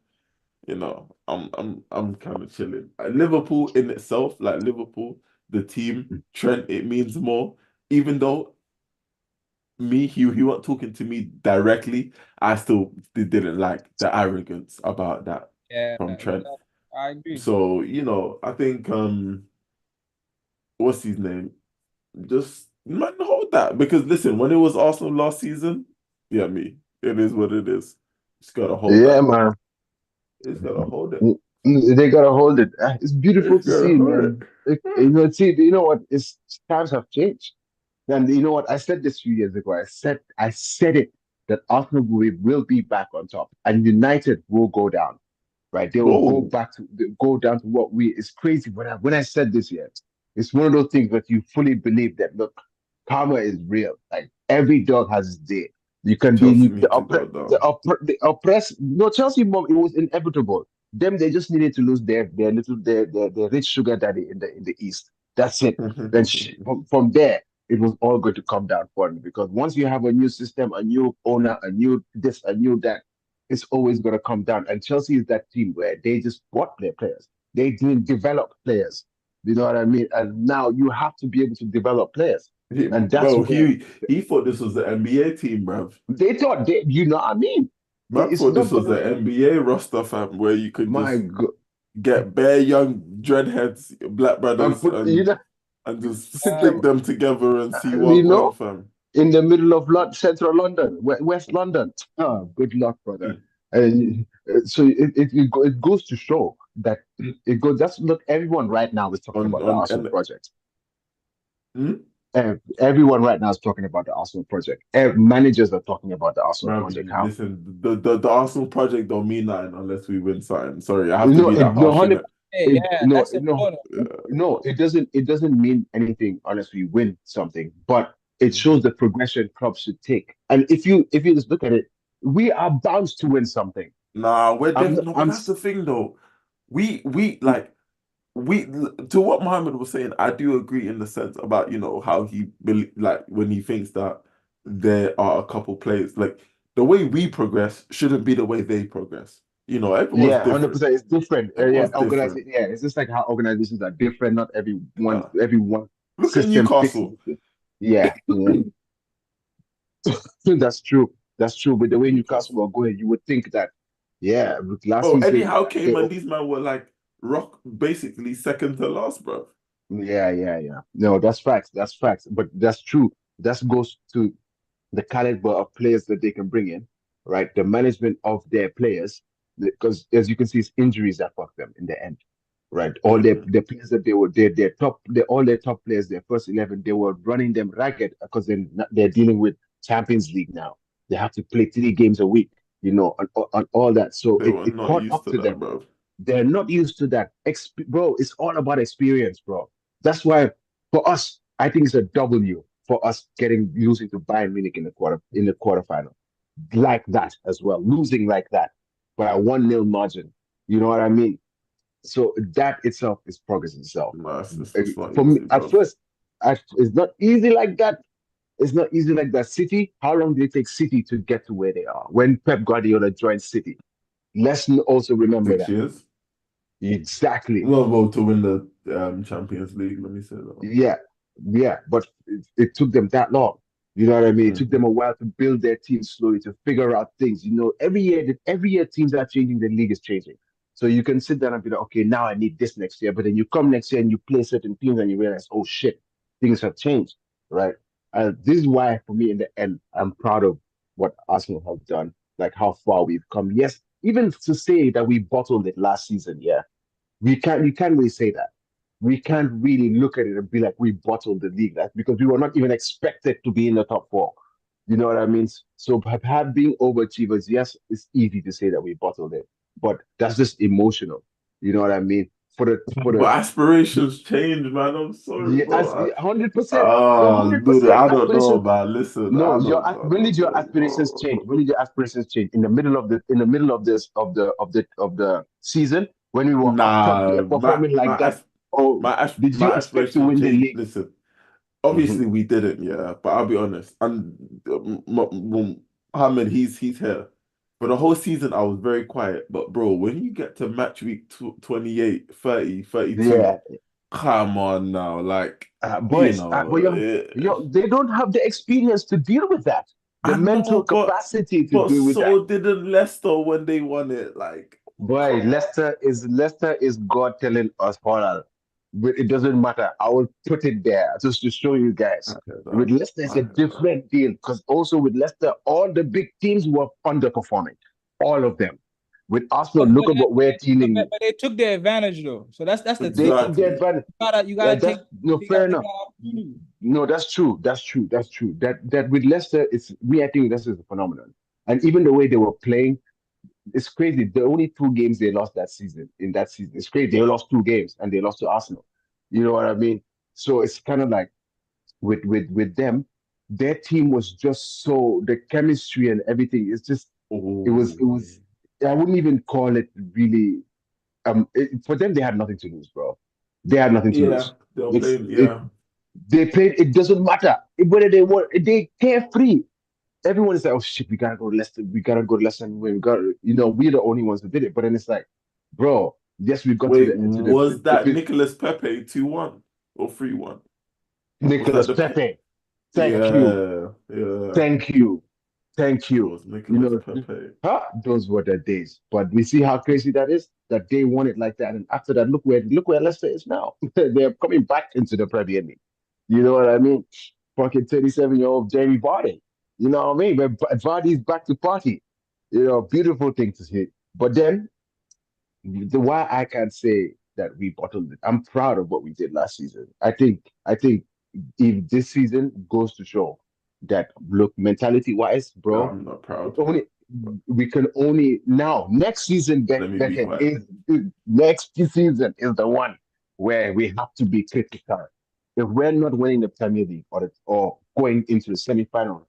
S1: I'm kind of chilling. Liverpool in itself, like Liverpool, the team, Trent, it means more. Even though he wasn't talking to me directly, I still didn't like the arrogance about that
S2: Yeah,
S1: from Trent.
S2: I agree.
S1: So, I think what's his name? Just man, hold that. Because listen, when it was Arsenal last season, yeah, it is what it is. Just gotta hold
S4: Yeah,
S1: that.
S4: man.
S1: It's gotta hold it.
S4: They gotta hold it. It's beautiful
S1: It's
S4: to
S1: gotta
S4: see,
S1: hold it.
S4: man. You know what? It's times have changed. And you know what? I said this a few years ago. I said it that Arsenal will be back on top, and United will go down. Right? They will
S1: Whoa.
S4: go down to what we. It's crazy when I said this yet. It's one of those things that you fully believe that look, karma is real. Like every dog has its day. You can
S1: Chelsea
S4: be
S1: need to go down.
S4: the oppressed. No, Chelsea, mom, it was inevitable. Them, they just needed to lose their rich sugar daddy in the East. That's it. Then from there, it was all going to come down for me because once you have a new system, a new owner, a new this, a new that, it's always going to come down. And Chelsea is that team where they just bought their players. They didn't develop players. You know what I mean? And now you have to be able to develop players. And that's
S1: Bro,
S4: where
S1: he thought this was the NBA team, bruv.
S4: they thought you know what I mean?
S1: Man
S4: It's
S1: thought this
S4: not
S1: was
S4: gonna
S1: the NBA roster, fam, where you could
S4: my
S1: just
S4: God.
S1: get bare young dreadheads, black
S4: And
S1: brothers,
S4: put
S1: and just
S2: Uh,
S1: stick them together and see
S4: you
S1: what one,
S4: know
S1: fam.
S4: in the middle of central London, West London. Oh, good luck, brother. And so it goes to show that it goes. That's look. Everyone right now is talking
S1: On
S4: about the
S1: on
S4: Arsenal
S1: and
S4: project.
S1: hmm?
S4: Everyone right now is talking about the Arsenal project. Managers are talking about the Arsenal
S1: Bruv,
S4: project. How
S1: listen, the Arsenal project don't mean nothing unless we win something. Sorry, I have to
S4: no,
S1: be that
S4: no,
S1: harsh in
S4: 100.
S1: it.
S2: hey, yeah, that's important.
S4: No. It doesn't mean anything unless we win something. But it shows the progression clubs should take. And if you just look at it, we are bound to win something.
S1: Nah, we're
S4: I'm
S1: definitely no, but
S4: I'm
S1: that's the thing though. We like we to what Mohammed was saying, I do agree in the sense about how like when he thinks that there are a couple players like the way we progress shouldn't be the way they progress. Everyone's
S4: Yeah,
S1: different.
S4: 100%. It's different. Yeah,
S1: Everyone's different.
S4: yeah, it's just like how organizations are different. Not
S1: Yeah.
S4: everyone
S1: Look at
S4: system fits.
S1: Newcastle.
S4: Yeah, yeah. That's true. That's true. But the way Newcastle
S1: Newcastle.
S4: were going, you would think that, yeah, last
S1: Oh, Eddie
S4: season,
S1: Howe came and these men were like rock basically second to last, bro.
S4: yeah, yeah, yeah. No, that's facts. That's facts. But that's true. That goes to the caliber of players that they can bring in, right? The management of their players, because as you can see, it's injuries that fuck them in the end, right? All the players that they were their top, all their top players, their first 11, they were running them ragged because they're dealing with Champions League now. They have to play 3 games a week, on all that. So
S1: They were
S4: it
S1: not
S4: caught
S1: used
S4: up
S1: to
S4: to
S1: that,
S4: them.
S1: bro.
S4: They're not used to that. Bro, it's all about experience, bro. That's why for us, I think it's a W for us losing to Bayern Munich in the quarterfinal. Like that as well. Losing like that by a 1-0 margin. You know what I mean? So that itself is progress itself.
S1: Nah, it's not
S4: For me,
S1: easy,
S4: at
S1: bro.
S4: first, it's not easy like that. It's not easy like that. City, how long did it take City to get to where they are? When Pep Guardiola joined City. Let's also remember
S1: 6 years.
S4: exactly.
S1: Well, to win the Champions League, let me say that.
S4: Yeah, yeah, but it took them that long. You know what I mean? It took them
S1: Mhm.
S4: a while to build their team slowly to figure out things. Every year teams are changing, the league is changing. So you can sit down and be like, okay, now I need this next year. But then you come next year and you play certain teams and you realize, oh shit, things have changed, right? This is why, for me, in the end, I'm proud of what Arsenal have done, like how far we've come. Yes, even to say that we bottled it last season, yeah, you can't really say that. We can't really look at it and be like we bottled the league. That's because we were not even expected to be in the top 4. You know what I mean? So have being overachievers, yes, it's easy to say that we bottled it, but that's just emotional. You know what I mean?
S1: But aspirations change, man. I'm sorry,
S4: Yeah, as
S1: bro.
S4: 100%,
S1: Oh, dude,
S4: 100%
S1: I don't know,
S4: aspiration.
S1: man. Listen,
S4: No,
S1: I don't know,
S4: when did your aspirations change?
S1: bro.
S4: When did your aspirations change? In the middle of this of the season when we were up top
S1: Nah,
S4: there performing like that? Or did you
S1: my
S4: expect to
S1: aspirations
S4: win the
S1: change.
S4: league?
S1: Listen,
S4: Mhm.
S1: obviously we didn't, yeah. But I'll be honest, and Mohammed, he's here. For the whole season, I was very quiet. But bro, when you get to match week 28, 30, 32,
S4: Yeah,
S1: come on now, like
S4: boys, but they don't have the experience to deal with that, the
S1: I know,
S4: mental capacity to
S1: but
S4: deal with that.
S1: so didn't Leicester when they won it. Like,
S4: Boy,
S1: come on.
S4: Leicester is God telling us, hold, but it doesn't matter. I will put it there just to show you guys.
S1: Okay,
S4: With
S1: dog.
S4: Leicester, it's a
S1: Okay, dog.
S4: different deal because also with Leicester, all the big teams were underperforming, all of them. With Arsenal,
S2: But,
S4: look
S2: but,
S4: at what we're dealing.
S2: but they took their advantage though. So that's the
S4: They
S2: thing.
S4: took their
S1: Exactly.
S4: advantage.
S2: You
S4: Yeah,
S2: gotta
S4: that's
S2: take
S4: no fair
S2: they
S4: enough.
S2: got opportunity.
S4: No, that's true. That's true. That's true. That with Leicester, it's me. I think Leicester is a phenomenon, and even the way they were playing. It's crazy. The only two games they lost that season, it's crazy. They lost two games and they lost to Arsenal. You know what I mean? So it's kind of like with them, their team was just so the chemistry and everything. It's just
S1: Oh,
S4: it was. I wouldn't even call it really. For them, they had nothing to lose, bro. They had nothing to
S1: yeah.
S4: lose.
S1: They were
S4: It's
S1: playing.
S4: it.
S1: Yeah.
S4: They played. It doesn't matter whether they were. They carefree. Everyone is like, oh shit, we gotta go to Leicester, we gotta go to Leicester and win. We got, we're the only ones who did it. But then it's like, bro, yes, we got to
S1: Wait,
S4: the
S1: was that Nicholas Pepe 2-1 or 3-1? Was that
S4: Nicholas
S1: the
S4: Pepe. Thank you,
S1: Yeah, yeah.
S4: thank you, thank
S1: It
S4: you.
S1: was
S4: You
S1: Nicholas
S4: know,
S1: Pepe.
S4: those were the days. But we see how crazy that is. That they won it like that, and after that, look where Leicester is now. They're coming back into the Premier League. You know what I mean? Fucking 37-year-old Jamie Vardy. You know what I mean? But Vardy's back to party. Beautiful thing to see. But then the why I can't say that we bottled it. I'm proud of what we did last season. I think if this season goes to show that look mentality wise, bro,
S1: I'm not
S4: it
S1: proud.
S4: only we can only now next season
S1: Let me be
S4: Beckett
S1: quiet.
S4: is next season is the one where we have to be critical. If we're not winning the Premier League or going into the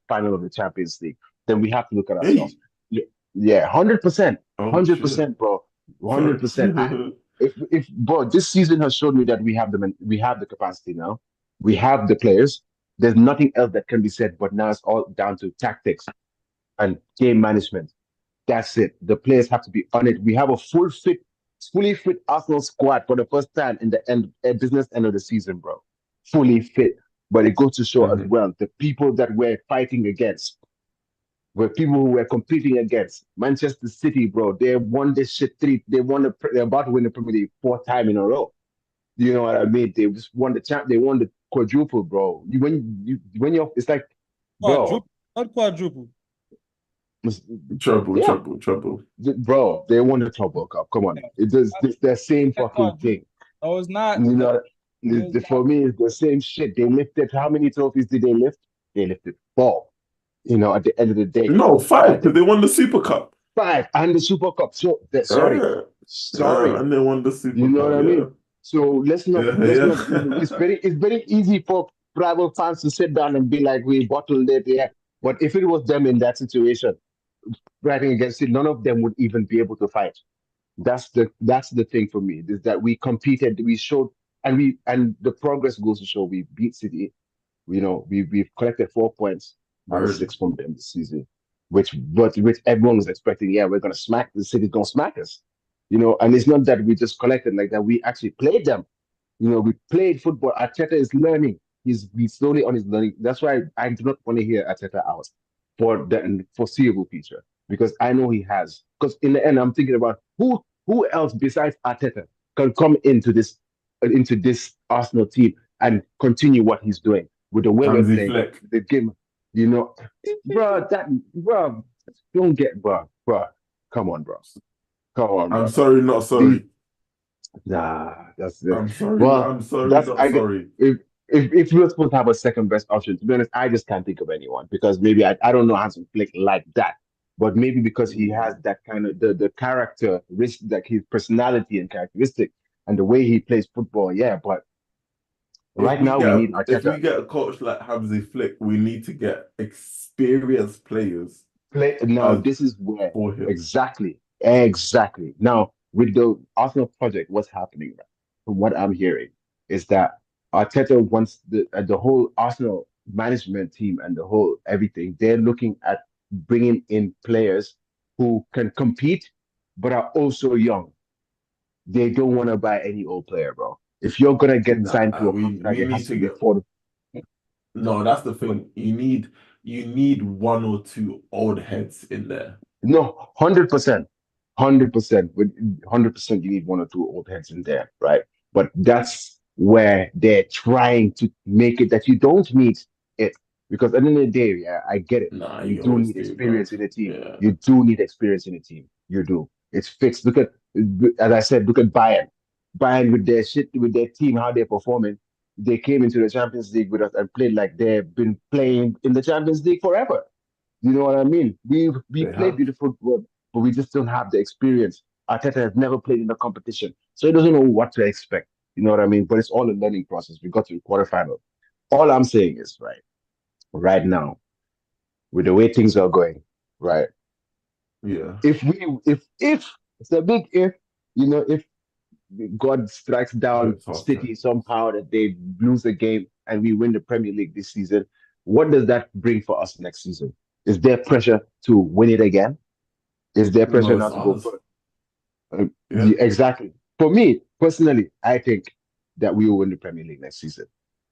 S4: final of the Champions League, then we have to look at ourselves.
S1: Hey.
S4: Yeah, 100%,
S1: Oh shit.
S4: 100%, bro,
S1: Sorry.
S4: 100%. If bro, this season has shown me that we have the capacity now, we have the players. There's nothing else that can be said, but now it's all down to tactics and game management. That's it. The players have to be on it. We have a fully fit Arsenal squad for the first time in the business end of the season, bro. Fully fit. But it goes to show as
S1: Mhm.
S4: well the people that we're fighting against were people who were competing against Manchester City, bro. They won this shit three. They're about to win the Premier League fourth time in a row. You know what I mean? They just won the champ. They won the quadruple, bro. When you're, it's like, bro,
S2: Quadruple, not quadruple.
S1: Trouble,
S4: yeah,
S1: trouble, trouble.
S4: bro. They won the Club World Cup. Come on, it's the same
S2: That
S4: fucking
S2: quadruple.
S4: thing.
S2: No, it's not.
S4: You know,
S2: It was
S4: for me, it's the same shit. They lifted. How many trophies did they lift? They lifted four. At the end of the day,
S1: No,
S4: but
S1: 5 because they won the Super Cup.
S4: five and the Super Cup. So
S1: Yeah.
S4: sorry.
S1: And they won the
S4: You
S1: Super
S4: know what
S1: Cup.
S4: I
S1: Yeah.
S4: mean? So
S1: Yeah,
S4: let's not.
S1: yeah.
S4: It's very easy for rival fans to sit down and be like, we bottled it. Yeah, but if it was them in that situation, fighting against it, none of them would even be able to fight. That's the thing for me is that we competed, we showed, and the progress goes to show we beat City. We've collected 4 points out of
S1: Word.
S4: 6 from them this season, which everyone was expecting. Yeah, we're gonna smack the City's gonna smack us. And it's not that we just collected like that. We actually played them. We played football. Arteta is learning. He's slowly on his learning. That's why I do not want to hear Arteta out for the foreseeable future because I know he has. Because in the end, I'm thinking about who else besides Arteta can come into this Arsenal team and continue what he's doing with the way we're
S1: Hansi
S4: playing
S1: Fleck.
S4: the game. You know, bro, don't get bro. Come on, bro. Come on,
S1: I'm
S4: bro.
S1: sorry, not
S4: These
S1: sorry.
S4: Nah, that's it.
S1: I'm sorry.
S4: Well,
S1: I'm sorry,
S4: that's
S1: not
S4: I get
S1: sorry.
S4: if if we were supposed to have a second best option, to be honest, I just can't think of anyone because maybe I don't know Hansi Flick like that. But maybe because he has that kind of the character, risk, like his personality and characteristic and the way he plays football. Yeah, but right now we need
S1: if we
S4: Arteta.
S1: get a coach like Hansi Flick, we need to get experienced players
S4: Now this is where
S1: for him.
S4: exactly. Now with the Arsenal project, what's happening right? From what I'm hearing is that Arteta wants the whole Arsenal management team and the whole everything. They're looking at bringing in players who can compete but are also young. They don't want to buy any old player, bro. If you're gonna get signed to a contract,
S1: we
S4: it
S1: need
S4: has to
S1: to
S4: be
S1: get.
S4: for.
S1: No, that's the thing. You need one or two old heads in there.
S4: No, 100%. 100%. With 100%, you need one or two old heads in there, right? But that's where they're trying to make it that you don't need it. Because at the end of the day, yeah, I get it.
S1: Nah,
S4: You
S1: you
S4: do
S1: always
S4: need
S1: do, bro.
S4: experience in a team.
S1: Yeah.
S4: You do need experience in a team. You do. It's fixed. Look at, as I said, look at Bayern. Bayern with their shit, with their team, how they're performing. They came into the Champions League with us and played like they've been playing in the Champions League forever. You know what I mean? We
S1: They
S4: play
S1: have.
S4: beautiful football, but we just don't have the experience. Arteta has never played in a competition, so he doesn't know what to expect. You know what I mean? But it's all a learning process. We got to the quarterfinal. All I'm saying is, right now, with the way things are going, right?
S1: Yeah.
S4: If it's a big if, if God strikes down City somehow that they lose a game and we win the Premier League this season, what does that bring for us next season? Is there pressure to win it again? Is there pressure
S1: No,
S4: now
S1: it's
S4: to go
S1: ours.
S4: for
S1: Yeah.
S4: exactly? For me personally, I think that we will win the Premier League next season.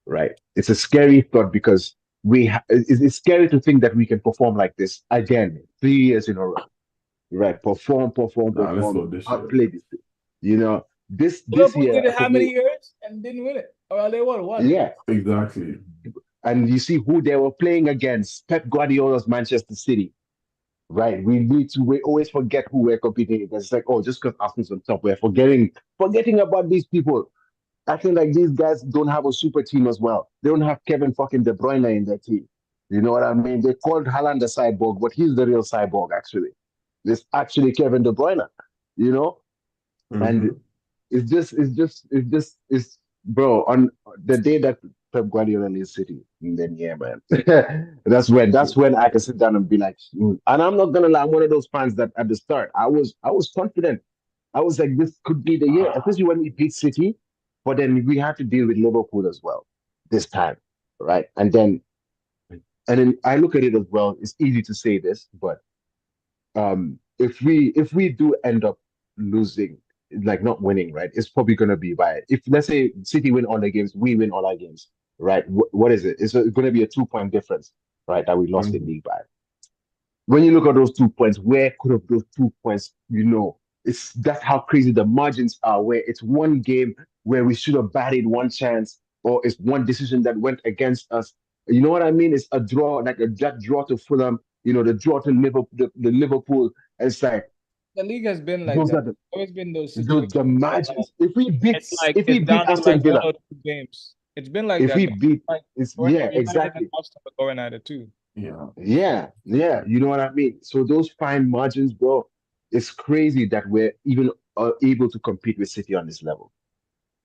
S4: Right? It's a scary thought because it's scary to think that we can perform like this again 3 years in a row. Right? Perform,
S1: Nah, let's go this year.
S4: outplay this. This
S2: Liverpool
S4: year
S2: did it
S4: for
S2: how many
S4: me,
S2: years and didn't win it? Or they won one.
S4: yeah.
S1: Exactly.
S4: And you see who they were playing against: Pep Guardiola's Manchester City. Right. We always forget who we're competing against. It's like, oh, just because Arsenal's on top, we're forgetting about these people. Acting like these guys don't have a super team as well. They don't have Kevin fucking De Bruyne in their team. You know what I mean? They called Haaland a cyborg, but he's the real cyborg, actually. It's actually Kevin De Bruyne, you know? And it's bro, on the day that Pep Guardiola leaves City, then yeah, man. that's when I can sit down and be like, and I'm not gonna lie, I'm one of those fans that at the start I was confident. I was like, this could be the year, especially when we beat City, but then we had to deal with Liverpool as well this time, right? And then I look at it as well. It's easy to say this, but if we do end up losing, like not winning, right, it's probably going to be by, if let's say City win all the games, we win all our games, right? What is it? It's going to be a 2 point difference, right, that we lost the league by. When you look at those 2 points, where could have those 2 points, that's how crazy the margins are, where it's one game where we should have batted one chance, or it's one decision that went against us. You know what I mean? It's a draw, like that draw to Fulham, the draw to Liverpool, the Liverpool. It's like
S2: The league has been like
S4: those
S2: that.
S4: are the
S2: Always been those
S4: the,
S2: situations.
S4: the margins. If we beat
S2: It's like
S4: if we
S2: it's
S4: beat
S2: down to
S4: Aston
S2: like one
S4: Villa,
S2: or two games. It's been like
S4: if
S2: that.
S4: we beat,
S2: Like
S4: it's
S2: when
S4: yeah,
S2: United and
S4: exactly.
S2: Arsenal are going at it too.
S1: Yeah.
S4: Yeah, you know what I mean? So those fine margins, bro, it's crazy that we're even able to compete with City on this level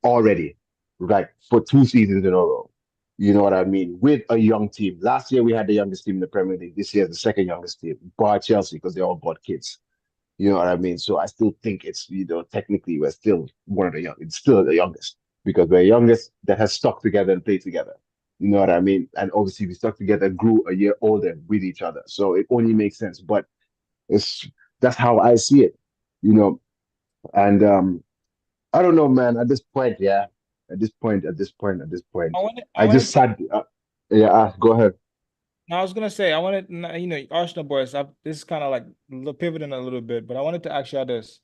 S4: already, right? For 2 seasons in a row. You know what I mean? With a young team. Last year we had the youngest team in the Premier League. This year the second youngest team, bar Chelsea, because they all bought kids. You know what I mean? So I still think it's, technically we're still one of the young. It's still the youngest because we're youngest that has stuck together and played together. You know what I mean? And obviously we stuck together, grew a year older with each other. So it only makes sense. But it's that's how I see it, you know. And I don't know, man. At this point, yeah. At this point,
S2: I
S4: I
S2: wanted
S4: just
S2: to.
S4: sat. Yeah, go ahead.
S2: I was gonna say I wanted, Arsenal boys. This is kind of like pivoting a little bit, but I wanted to ask y'all this: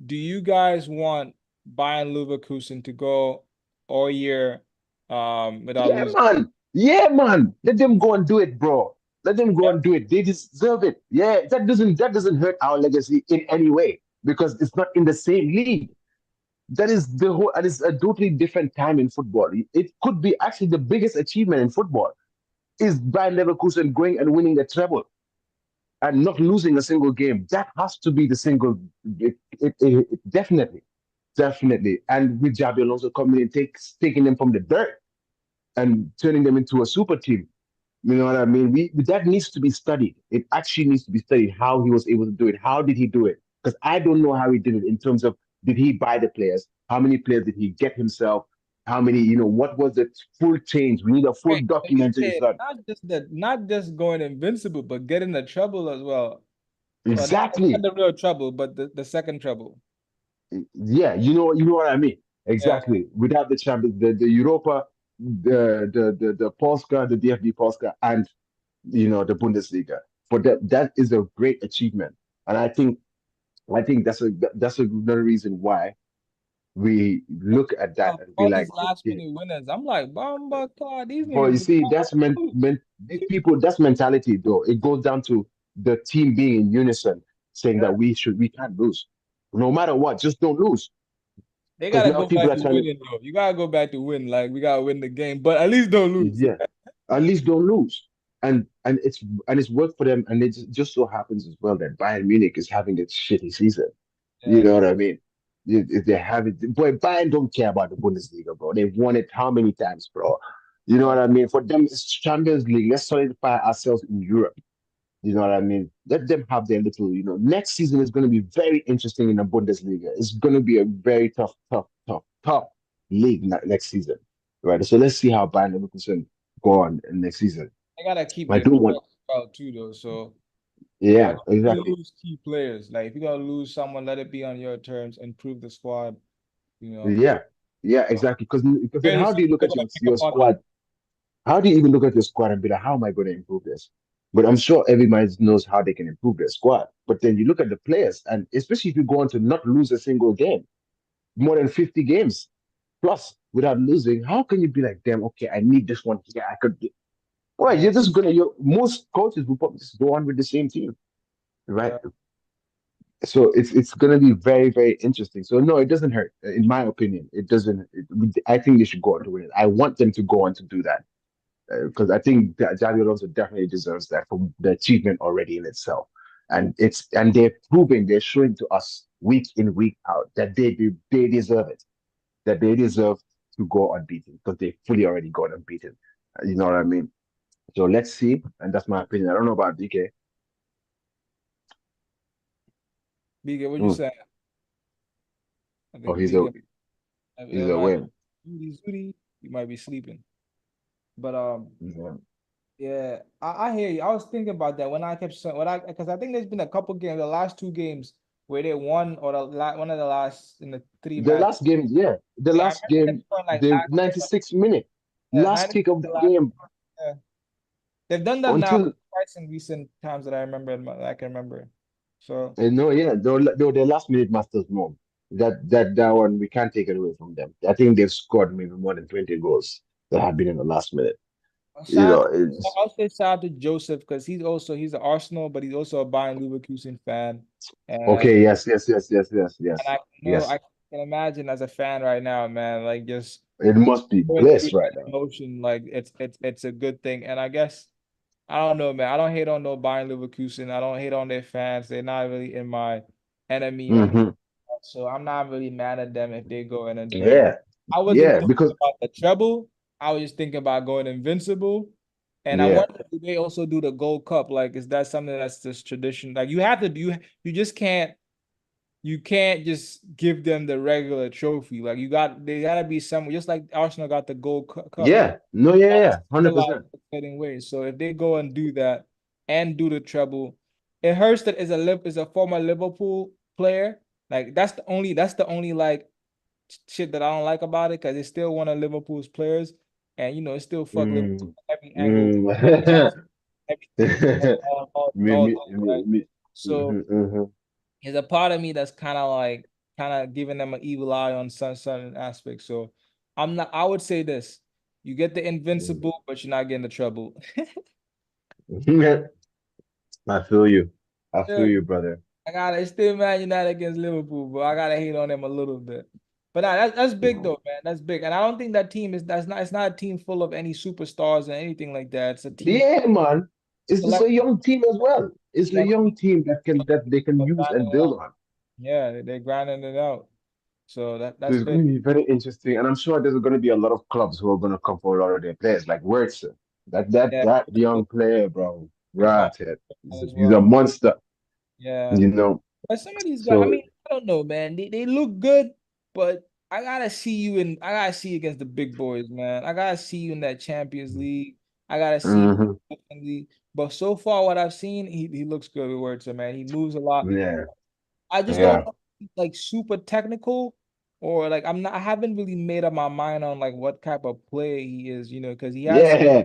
S2: do you guys want Bayern Leverkusen to go all year without
S4: Yeah,
S2: losing?
S4: man. Yeah, man. Let them go and do it, bro. Let them go and do it. They deserve it. Yeah, that doesn't hurt our legacy in any way because it's not in the same league. That is the whole, and it's a totally different time in football. It could be actually the biggest achievement in football is Bayern Leverkusen going and winning the treble and not losing a single game. That has to be the single, definitely, definitely. And with Javi Alonso coming in, taking them from the dirt and turning them into a super team. You know what I mean? That needs to be studied. It actually needs to be studied how he was able to do it. How did he do it? Because I don't know how he did it in terms of did he buy the players? How many players did he get himself? How many, what was the full change? We need a full
S2: Right.
S4: documented.
S2: Not just going invincible, but getting the trouble as well. Well, not
S4: Exactly.
S2: the real trouble, but the second trouble.
S4: Yeah, you know what I mean.
S2: Yeah.
S4: Exactly. Without the champions, the Europa, the Polska, the DFB Polska, and the Bundesliga. For that is a great achievement, and I think that's another reason why we look at that and be
S2: All
S4: like,
S2: these last
S4: okay,
S2: minute winners. I'm like, Bamba, God, these
S4: but you
S2: niggas.
S4: see, these people, that's mentality though. It goes down to the team being in unison, saying
S2: Yeah.
S4: that we can't lose, no matter what, just don't lose.
S2: They
S4: Because
S2: gotta
S4: now
S2: go
S4: people
S2: back
S4: are
S2: to
S4: trying to,
S2: winning though. You gotta go back to win. Like we gotta win the game, but at least don't lose.
S4: yeah, at least don't lose. And it's worked for them, and it just so happens as well that Bayern Munich is having a shitty season. You
S2: Yeah.
S4: know what I mean? If they have it, boy, Bayern don't care about the Bundesliga, bro. They've won it how many times, bro? You know what I mean? For them, it's Champions League. Let's solidify ourselves in Europe. You know what I mean? Let them have their little, next season is going to be very interesting in the Bundesliga. It's going to be a very tough, tough, tough, tough league next season. Right. So let's see how Bayern Leverkusen go on next season.
S2: They gotta keep
S4: I
S2: their
S4: do want,
S2: out too though. So
S4: yeah,
S2: don't
S4: exactly.
S2: lose key players. Like if you're gonna lose someone, let it be on your terms. Improve the squad. You know.
S4: Yeah, yeah,
S2: So,
S4: exactly. Because then
S2: fair to
S4: how
S2: say,
S4: do you look
S2: they're
S4: at
S2: gonna pick
S4: your
S2: up on that.
S4: squad? How do you even look at your squad and be like, how am I going to improve this? But I'm sure everybody knows how they can improve their squad. But then you look at the players, and especially if you go on to not lose a single game, more than 50 games plus without losing, how can you be like, damn, okay, I need this one here. I could do. Well,
S2: Yeah.
S4: you're just most coaches will probably just go on with the same team, right?
S2: Yeah.
S4: So it's gonna be very, very interesting. So no, it doesn't hurt. In my opinion, it doesn't. I think they should go on to win it. I want them to go on to do that because I think that Javi Alonso definitely deserves that for the achievement already in itself. And they're proving, they're showing to us week in week out that they deserve it, that they deserve to go unbeaten because they fully already gone unbeaten. You know what I mean? So let's see, and that's my opinion. I don't know about DK.
S2: BK, what you
S4: Mm.
S2: say? I
S4: Oh,
S2: think BK.
S4: he's a win.
S2: Zooty, you might be sleeping. But
S4: Yeah.
S2: yeah, I hear you. I was thinking about that when I kept saying because I think there's been a couple games, the last two games where they won or one of the last in the three
S4: The
S2: matches.
S4: last game, yeah, the
S2: Yeah, I
S4: last
S2: remember
S4: game,
S2: they scored like
S4: the
S2: back.
S4: 96 minute,
S2: Yeah,
S4: last
S2: 90
S4: kick of
S2: the
S4: the
S2: last.
S4: game
S2: Yeah. They've done that now
S4: until
S2: twice in recent times that I remember. That I can remember. So
S4: no, yeah, the last minute masters more. That one we can't take it away from them. I think they've scored maybe more than 20 goals that have been in the last minute.
S2: shout out
S4: It's
S2: I'll say shout out to Joseph because he's an Arsenal, but he's also a Bayern Leverkusen fan. And
S4: okay. Yes, yes, yes, yes, yes,
S2: and
S4: yes,
S2: I know
S4: yes.
S2: I can imagine as a fan right now, man, like just
S4: It must be
S2: going through
S4: bliss right
S2: that
S4: now.
S2: emotion, like it's a good thing. And I guess I don't know, man. I don't hate on no Bayern Leverkusen. I don't hate on their fans. They're not really in my enemy or anything.
S4: Hmm.
S2: So I'm not really mad at them if they go in and do it.
S4: Yeah,
S2: I wasn't
S4: yeah,
S2: thinking
S4: because
S2: about the treble. I was just thinking about going invincible. And I
S4: yeah.
S2: wonder if they also do the Gold Cup. Like, is that something that's just tradition? Like you have to do you just can't just give them the regular trophy. Like they gotta be some just like Arsenal got the Cup.
S4: Yeah, no, yeah, yeah,
S2: Realize
S4: 100%.
S2: exciting ways. So if they go and do that and do the treble, it hurts that is a former Liverpool player. Like that's the only like shit that I don't like about it because it's still one of Liverpool's players, and it's still fuck Liverpool
S4: Mm,
S2: every angle, every
S4: mm.
S2: everything, right? So
S4: Mhm.
S2: there's a part of me that's kind of giving them an evil eye on some certain aspects. So I'm not. I would say this: you get the invincible, but you're not getting the trouble.
S4: I feel you. I feel
S2: Yeah,
S4: you, brother.
S2: I gotta it's still Man United against Liverpool, but I gotta hate on them a little bit. But nah, that's big though, man. That's big, and I don't think that team is it's not a team full of any superstars or anything like that. It's a team.
S4: Yeah, man. It's just
S2: Select
S4: a young team as well. It's a
S2: young
S4: young team that they can
S2: people
S4: use
S2: grinding
S4: and
S2: it out.
S4: build on.
S2: Yeah, they're grinding it out. So
S4: So
S2: that's
S4: it's going
S2: big.
S4: to be very interesting, and I'm sure there's going to be a lot of clubs who are going to come for a lot of their players, like Wirtz.
S2: Yeah,
S4: That young player, bro,
S2: he's my
S4: right?
S2: as
S4: He's a
S2: well.
S4: monster,
S2: Yeah.
S4: you know.
S2: But some of these guys, I
S4: So
S2: mean, I don't know, man. They look good, but I gotta see you against the big boys, man. I gotta see you in that Champions League. I gotta see you
S4: mhm,
S2: in the League. But so far, what I've seen, he looks good with words, man. He moves a lot.
S4: yeah,
S2: I just don't
S4: yeah,
S2: know if he's, like super technical or like I haven't really made up my mind on like what type of player he is, because
S4: yeah.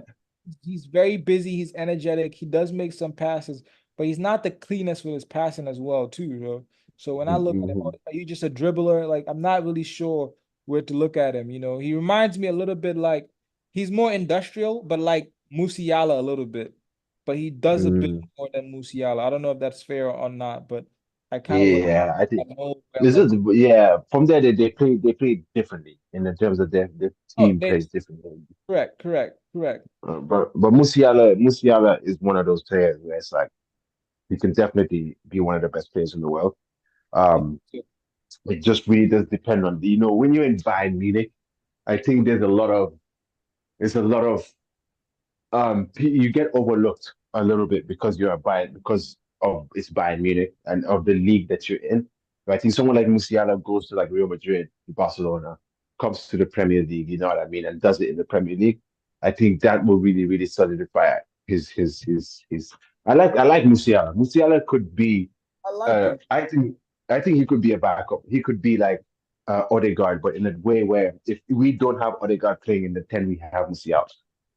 S2: he's very busy, he's energetic, he does make some passes, but he's not the cleanest with his passing as well, too, bro. So when I look at him,
S4: Mhm.
S2: are you just a dribbler? Like I'm not really sure where to look at him. He reminds me a little bit like he's more industrial, but like Musiala a little bit. But he does a bit
S4: Mm.
S2: more than Musiala. I don't know if that's fair or not, but I kind of look
S4: Yeah, I think
S2: at Mo, I'm
S4: this
S2: like,
S4: is yeah. From there, they play differently in the terms of their
S2: oh,
S4: team
S2: they
S4: plays differently.
S2: correct.
S4: But Musiala is one of those players where it's like he can definitely be one of the best players in the world. Um, it just really does depend on when you're in Bayern Munich. I think there's a lot of you get overlooked a little bit because you're a Bayern because of it's Bayern Munich and of the league that you're in. But I think someone like Musiala goes to like Real Madrid, Barcelona, comes to the Premier League, you know what I mean, and does it in the Premier League. I think that will really, really solidify his. I like Musiala. Musiala could be.
S2: I like him.
S4: I think he could be a backup. He could be like Odegaard, but in a way where if we don't have Odegaard playing in the 10, we have Musiala.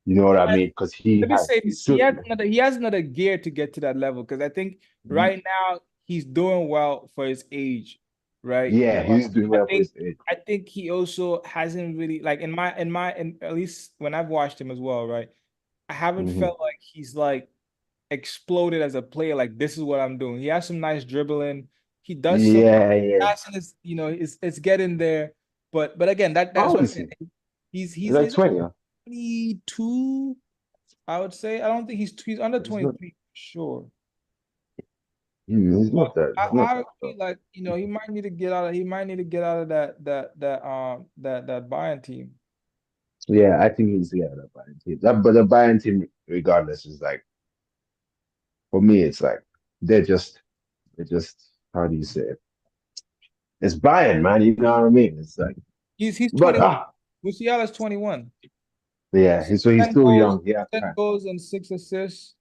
S4: You know what I mean? Because
S2: Let me say
S4: he's
S2: this.
S4: still
S2: He has another gear to get to that level because I think right now he's doing well for his age, right?
S4: yeah,
S2: But
S4: he's doing
S2: I
S4: well for
S2: think
S4: his age.
S2: I think he also hasn't really like in at least when I've watched him as well, right? I haven't
S4: Hmm.
S2: felt like he's like exploded as a player. Like this is what I'm doing. He has some nice dribbling. He does some
S4: Yeah, yeah.
S2: passing. Is it's getting there. But again, that's
S4: How
S2: what
S4: old
S2: I'm
S4: is
S2: saying.
S4: he? He's
S2: He's
S4: like 20. Huh?
S2: 22. I would say I don't think he's under
S4: He's not.
S2: 23 for sure.
S4: He's not that. He's not
S2: I
S4: that
S2: would be
S4: young.
S2: like, he might need to get out of that Bayern team.
S4: Yeah, I think he's the Bayern team. But the Bayern team, regardless, is like for me, it's like they're just how do you say it? It's Bayern, man. You know what I mean? It's like,
S2: He's
S4: but
S2: 21. Musiala's 21.
S4: yeah. So he's
S2: 10
S4: still
S2: goals,
S4: young. Yeah,
S2: 10
S4: time.
S2: goals and 6 assists.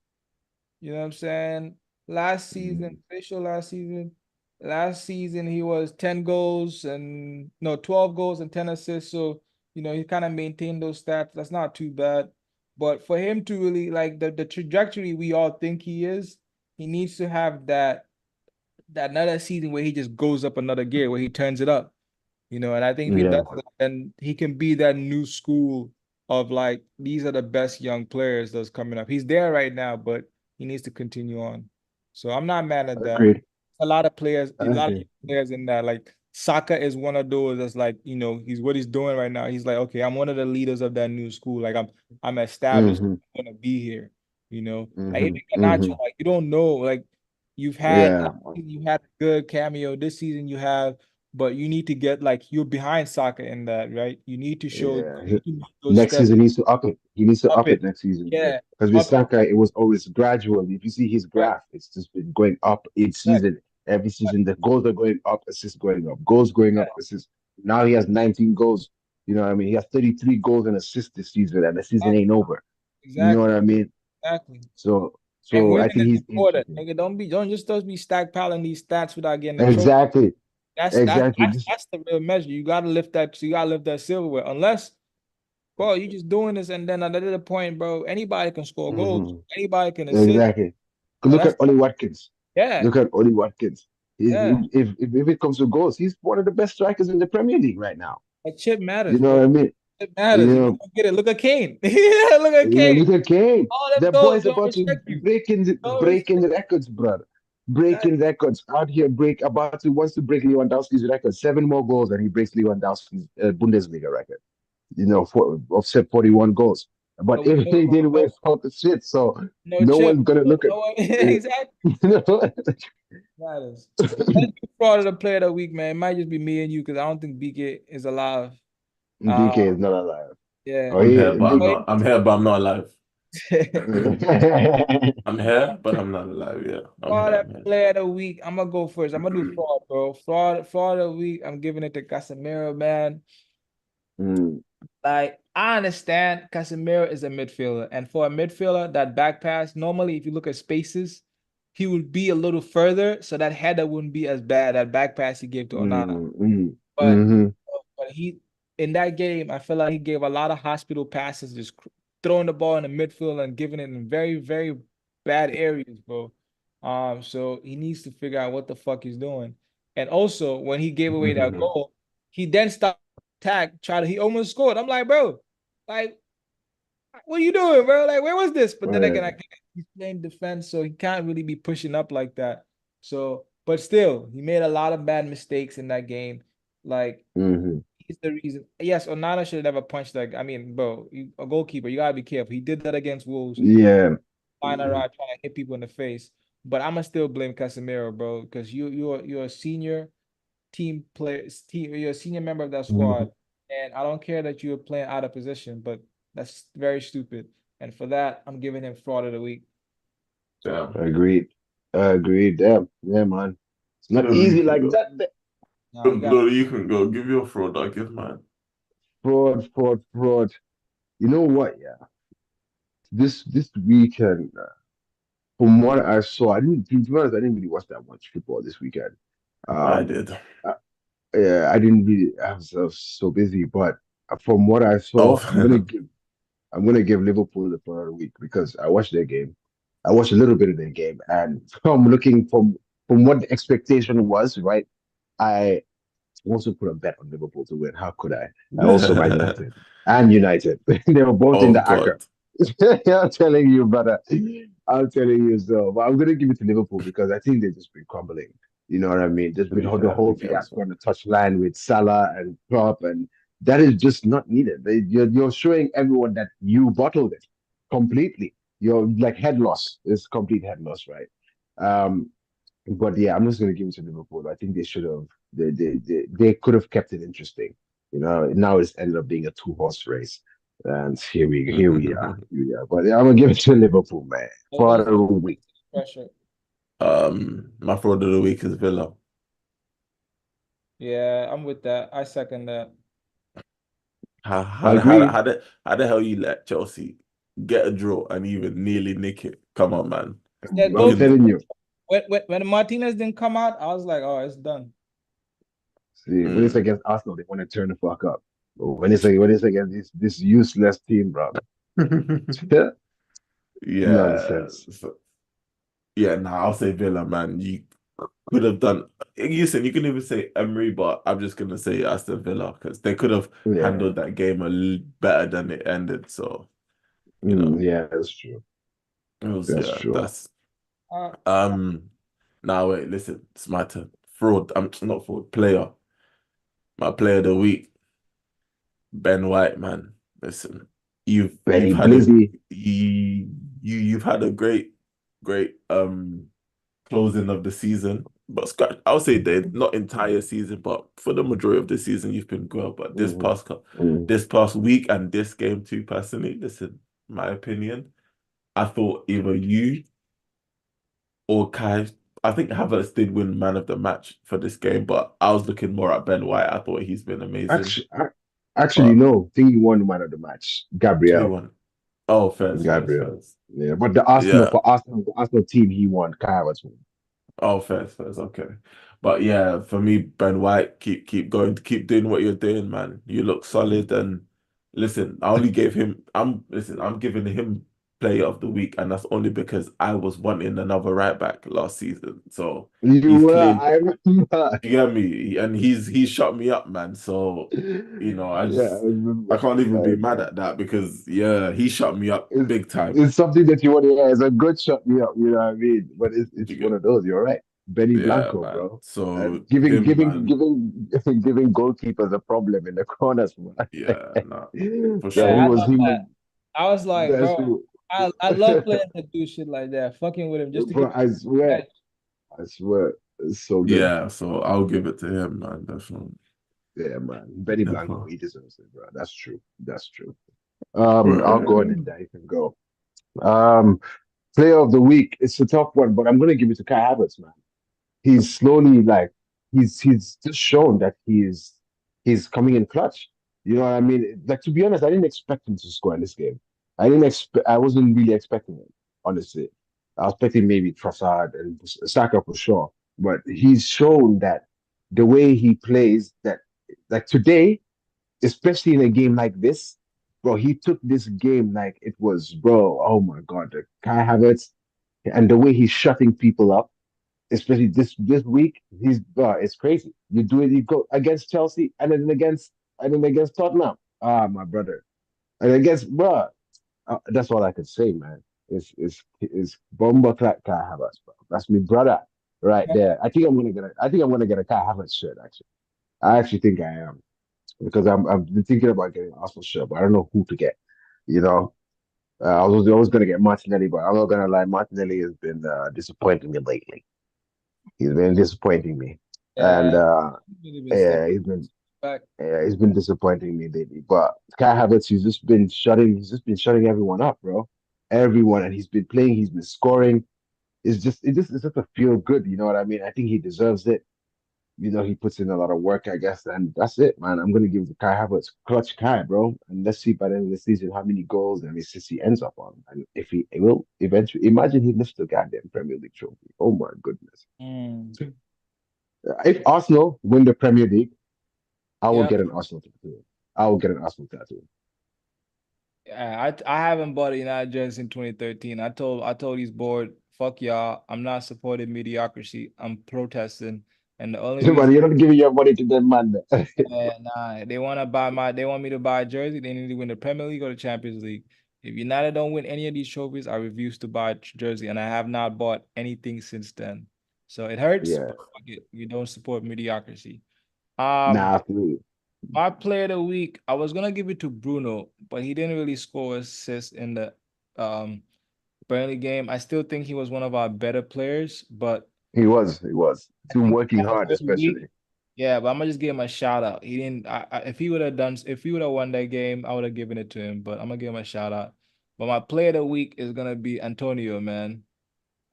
S2: You know what I'm saying? Last season,
S4: Mm.
S2: official last season he was 10 goals and no 12 goals and 10 assists. So, he kind of maintained those stats. That's not too bad. But for him to really like the trajectory we all think he is, he needs to have that another season where he just goes up another gear, where he turns it up. And I think if he does
S4: Yeah,
S2: that, then he can be that new school of like these are the best young players that's coming up. He's there right now, but he needs to continue on. So I'm not mad at that.
S4: agreed.
S2: A lot of players, a
S4: I
S2: lot of
S4: agree.
S2: players in that. Like Saka is one of those that's like, he's what he's doing right now. He's like, okay, I'm one of the leaders of that new school. Like I'm established.
S4: Hmm.
S2: I'm gonna be here. Like
S4: Hmm.
S2: even Garnacho,
S4: Hmm.
S2: like you don't know, like you've had
S4: Yeah,
S2: you had a good cameo this season. You have but you need to get like you're behind soccer in that, right? You need to show
S4: yeah.
S2: you need to make those
S4: Next
S2: steps
S4: season he needs to up it. He needs to
S2: up
S4: up it
S2: it.
S4: next season
S2: Yeah,
S4: because with
S2: up it.
S4: Saka it was always gradual. If you see his
S2: Correct,
S4: graph, it's just been going up each
S2: correct,
S4: season. Every season the goals are going up, assists going up, goals going
S2: yeah,
S4: up, assists. Now he has 19 goals. You know what I mean? He has 33 goals and assists this season, and the season ain't
S2: exactly,
S4: over. You know what
S2: exactly,
S4: I mean?
S2: exactly.
S4: So
S2: And
S4: so
S2: winning
S4: I think
S2: is
S4: he's
S2: important.
S4: interesting.
S2: Nigga, don't just be stackpiling these stats without getting the trophy.
S4: Exactly.
S2: That's that's
S4: Exactly.
S2: that's that's the real measure. You gotta lift that silverware. Unless, bro, you just doing this and then another point, bro. Anybody can score goals.
S4: Mhm.
S2: Anybody can assist.
S4: Exactly.
S2: And
S4: Look
S2: that's
S4: at Ollie Watkins.
S2: yeah,
S4: Look at Ollie Watkins.
S2: yeah.
S4: If it comes to goals, he's one of the best strikers in the Premier League right now.
S2: That chip
S4: You
S2: matters,
S4: know
S2: bro.
S4: what I mean?
S2: It
S4: You
S2: matters. If you
S4: know,
S2: don't get it, look at Kane. Yeah, look at Kane.
S4: look at Kane.
S2: All them
S4: The
S2: goals
S4: boy's
S2: don't
S4: about to
S2: respect you.
S4: break in
S2: Don't respect
S4: the records, brother. breaking records out here. Wants to break Lewandowski's record. 7 more goals, and he breaks Lewandowski's Bundesliga record. Offset 41 goals. But
S2: But we
S4: if he didn't win, talk the shit. So
S2: no
S4: no
S2: chip.
S4: one's gonna look at.
S2: Exactly.
S4: You know?
S2: Matters. Let's be proud of the player of the week, man. It might just be me and you because I don't think BK is alive.
S4: BK is not alive.
S2: Yeah.
S4: Oh,
S1: I'm here, but I'm
S4: Big.
S1: not. I'm here, but I'm not alive.
S4: Yeah.
S1: I'm here, but I'm not alive. Yeah, I'm here. I'm here.
S2: Player of the week. I'm gonna go first. I'm gonna do fraud, bro. Fraud of the week. I'm giving it to Casemiro, man. Like, I understand Casemiro is a midfielder, and for a midfielder, that back pass, normally if you look at spaces, he would be a little further, so that header wouldn't be as bad, that back pass he gave to Onana. But he, in that game, I feel like he gave a lot of hospital passes, just throwing the ball in the midfield and giving it in very, very bad areas, bro. So he needs to figure out what the fuck he's doing. And also, when he gave away that goal, he then stopped attack, he almost scored. I'm like, bro, like, what are you doing, bro? Like, where was this? But then again, he's playing defense, so he can't really be pushing up like that. So, but still, he made a lot of bad mistakes in that game. Like, he's the reason. Yes, Onana should have never punched that. I mean, bro, a goalkeeper, you gotta be careful. He did that against Wolves.
S4: Yeah.
S2: Flying around trying to hit people in the face. But I'm gonna still blame Casemiro, bro, because you're a senior team player, you're a senior member of that squad, and I don't care that you're playing out of position, but that's very stupid. And for that, I'm giving him fraud of the week.
S1: Yeah.
S4: Agreed. Damn. Yeah, man. It's not easy like that.
S1: No, you can go. Give your fraud. I'll give mine.
S4: Fraud. You know what? Yeah. This weekend, from what I saw, to be honest, I didn't really watch that much football this weekend.
S1: I did.
S4: Yeah, I didn't really. I was so busy, but from what I saw, I'm gonna give Liverpool the player of the week because I watched their game. I watched a little bit of their game, and from what the expectation was, right? I also put a bet on Liverpool to win. How could I? I also Man United and United. They were both in the
S1: God.
S4: I'm telling you, brother. I'm telling you so. But I'm gonna give it to Liverpool because I think they've just been crumbling. You know what I mean? Just been the whole fiasco on the touchline with Salah and Klopp, and that is just not needed. You're showing everyone that you bottled it completely. You're like head loss. It's complete head loss, right? But yeah, I'm just gonna give it to Liverpool. I think they should have. They could have kept it interesting. You know, now it's ended up being a 2-horse race. And here we are. But yeah, I'm gonna give it to Liverpool, man. For the week.
S2: Pressure.
S1: My fraud of the week is Villa.
S2: Yeah, I'm with that. I second that.
S1: How the hell you let Chelsea get a draw and even nearly nick it? Come on, man.
S4: I'm telling you.
S2: When Martinez didn't come out, I was like, oh, it's done.
S4: See, when it's against Arsenal, they want to turn the fuck up. But when it's against this useless team, bro.
S1: Yeah.
S4: Nonsense.
S1: I'll say Villa, man. You could have done. Listen, you can even say Emery, but I'm just gonna say Aston Villa because they could have handled that game better than it ended. So, you know,
S4: yeah, that's true.
S1: That's true. Now wait, listen, it's my turn. Fraud. I'm not fraud. Player. My player of the week, Ben White, man. Listen, you've had a great closing of the season. But I'll say not entire season, but for the majority of the season, you've been good. But this past week and this game too, personally, listen, my opinion, I thought either you or Kai. I think Havertz did win man of the match for this game, but I was looking more at Ben White. I thought he's been amazing.
S4: Actually, no. I think he won man of the match. Gabriel.
S1: Oh, fair.
S4: Gabriel. Yeah, but the Arsenal team, he won. Kai Havertz won.
S1: Oh, fair. Okay. But yeah, for me, Ben White, keep going, keep doing what you're doing, man. You look solid. And listen, I only gave him. I'm giving him player of the week, and that's only because I was wanting another right back last season. So
S4: You
S1: he's
S4: were,
S1: clean.
S4: I remember.
S1: You get me? And he's shut me up, man. So
S4: Yeah, I
S1: I
S4: remember.
S1: can't even
S4: I
S1: be mad at that because he shut me up
S4: it's
S1: big time.
S4: it's something that you want to hear as a good shot me up, you know what I mean? But it's
S1: You
S4: one
S1: get,
S4: of those, you're right. Benny
S1: yeah,
S4: Blanco,
S1: man.
S4: bro.
S1: So
S4: And giving
S1: him,
S4: giving
S1: man.
S4: giving giving goalkeepers a problem in the corners, man.
S1: Yeah, nah, for
S4: Yeah,
S2: Yeah,
S4: he
S2: I
S1: sure.
S4: was
S2: love
S4: he was
S2: that. I was like,
S4: that's
S2: bro,
S4: true.
S2: I love players that do shit like that, fucking with him just to
S4: Bro,
S2: get
S4: I swear, it's so good.
S1: Yeah, so I'll give it to him, man. Definitely.
S4: Yeah, man. Benny Blanco,
S1: Definitely.
S4: he deserves it, bro. That's true. That's true. I'll
S1: Right.
S4: go on and you can go. Um, Player of the week, it's a tough one, but I'm gonna give it to Kai Havertz, man. He's slowly like he's just shown that he's coming in clutch. You know what I mean? Like to be honest, I didn't expect him to score in this game. I wasn't really expecting it, honestly. I was expecting maybe Trossard and Saka for sure. But he's shown that the way he plays that like today, especially in a game like this, bro, he took this game like it was, bro, oh my God, the Kai Havertz and the way he's shutting people up especially this week, it's crazy. You do it, you go against Chelsea and then against Tottenham. Ah, my brother. And against bro, that's all I could say, man. It's Bomba Clark Kai Havertz, bro. That's me brother right there. I think I'm gonna get a Kai Havertz shirt actually. I actually think I am because I've been thinking about getting an Arsenal shirt, but I don't know who to get. You know, I was always gonna get Martinelli, but I'm not gonna lie, Martinelli has been disappointing me lately. He's been disappointing me, and
S2: yeah, really been
S4: yeah,
S2: stepping back.
S4: he's been disappointing me lately. But Kai Havertz, he's just been shutting everyone up, bro. Everyone, and he's been playing, he's been scoring. It's just a feel good. You know what I mean? I think he deserves it. You know, he puts in a lot of work, I guess, and that's it, man. I'm gonna give it to Kai Havertz, clutch Kai, bro. And let's see by the end of the season how many goals and assists he ends up on, and if he will eventually. Imagine he lifts the goddamn Premier League trophy. Oh my goodness.
S2: Mm.
S4: If Arsenal win the Premier League, I will
S2: Yeah,
S4: get an Arsenal tattoo. I will get an Arsenal tattoo.
S2: yeah. I haven't bought a United jersey in 2013. I told he's bored. Fuck y'all. I'm not supporting mediocrity. I'm protesting, and the only
S4: But
S2: reason,
S4: you're not giving your money to them, man.
S2: nah, they want me to buy a jersey. They need to win the Premier League or the Champions League. If United don't win any of these trophies, I refuse to buy a jersey, and I have not bought anything since then. So it hurts,
S4: Yeah,
S2: but fuck it. We don't support mediocrity.
S4: nah, absolutely.
S2: My player of the week, I was gonna give it to Bruno, but he didn't really score assists in the um Burnley game. I still think he was one of our better players, but
S4: He was.
S2: I
S4: Still
S2: think
S4: working hard, especially.
S2: yeah, but I'm gonna just give him a shout out. He didn't. If he would have won that game, I would have given it to him. But I'm gonna give him a shout out. But my player of the week is gonna be Antonio, man.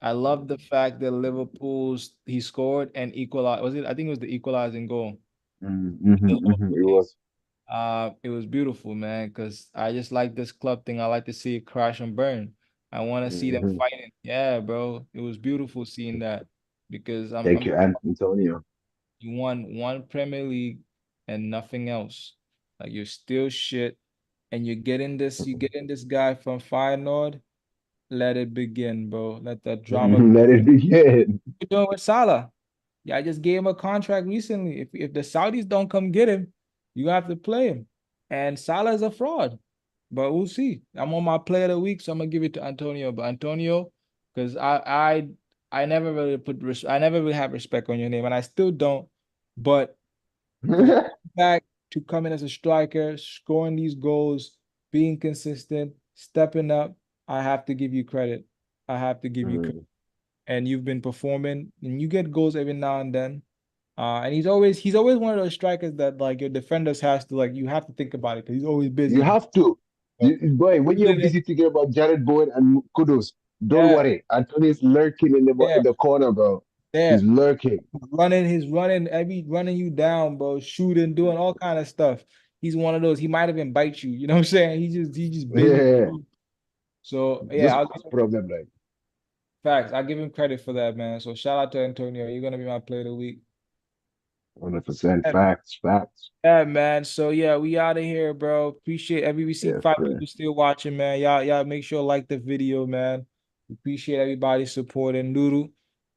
S2: I love the fact that he scored and equalized. Was it? I think it was the equalizing goal.
S4: It was.
S2: It was beautiful, man, because I just like this club thing. I like to see it crash and burn. I want to see them
S4: Mhm.
S2: fighting. Yeah, bro. It was beautiful seeing that because
S4: Thank you, Antonio.
S2: you won one Premier League and nothing else. Like you're still shit. And you getting this guy from Feyenoord. Let it begin, bro. Let that drama
S4: Let it begin.
S2: you're doing with Salah. Yeah, I just gave him a contract recently. If the Saudis don't come get him, you have to play him. And Salah is a fraud, but we'll see. I'm on my player of the week, so I'm gonna give it to Antonio. But Antonio, because I never really I never really have respect on your name, and I still don't. But for you back to come in as a striker, scoring these goals, being consistent, stepping up, I have to give you credit. I have to give you credit and you've been performing and you get goals every now and then. And he's always one of those strikers that like your defenders has to like you have to think about it because he's always
S4: You
S2: busy.
S4: have to. Boy, when you're
S2: Yeah,
S4: busy thinking about Jared Bowen and Kudus, don't worry. Antonio's lurking
S2: yeah,
S4: in the corner, bro.
S2: yeah.
S4: He's lurking.
S2: He's running you down, bro, shooting, doing all kind of stuff. He's one of those, he might even bite you, you know what I'm saying? He's just busy.
S4: Yeah.
S2: So yeah,
S4: Just
S2: I'll
S4: cause problem, like.
S2: facts. I'll give him credit for that, man. So shout out to Antonio. You're gonna be my player of the week.
S4: 100% facts.
S2: Yeah, man. So yeah, we out of here, bro. Appreciate we see
S4: Yes,
S2: 5 people still watching, man. Y'all make sure to like the video, man. Appreciate everybody supporting Noodle.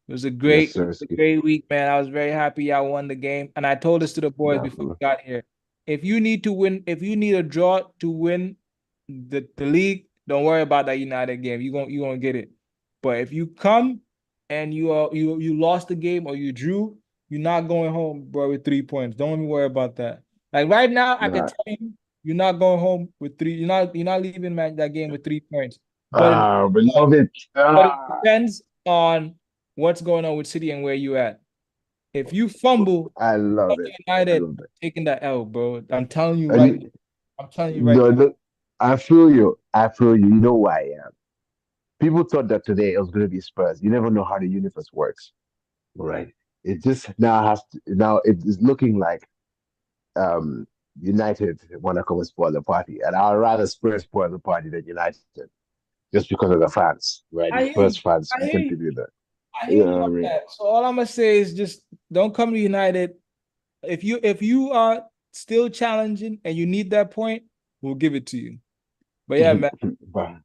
S2: It was a
S4: yes, sir.
S2: great week, man. I was very happy y'all won the game. And I told this to the boys before we
S4: Definitely.
S2: got here. If you need to win, if you need a draw to win the league, don't worry about that United game. You gonna get it. But if you come and you lost the game or you drew, you're not going home, bro, with 3 points. Don't even worry about that. Like right now, I can
S4: Nah.
S2: tell you, you're not going home with three. You're not leaving that game with 3 points. But
S4: Love it.
S2: but it depends on what's going on with City and where you at. If you fumble,
S4: I love it.
S2: United taking that L, bro. I'm telling you
S4: And
S2: right. I'm telling you right.
S4: no, I feel you. You know who I am. People thought that today it was going to be Spurs. You never know how the universe works, right? It just now it is looking like United want to come and spoil the party, and I'd rather Spurs spoil the party than United, just because of the fans, right? The Spurs fans tend to do that.
S2: I hear you on that. So all I'm gonna say is just don't come to United. If you are still challenging and you need that point, we'll give it to you. But yeah, man.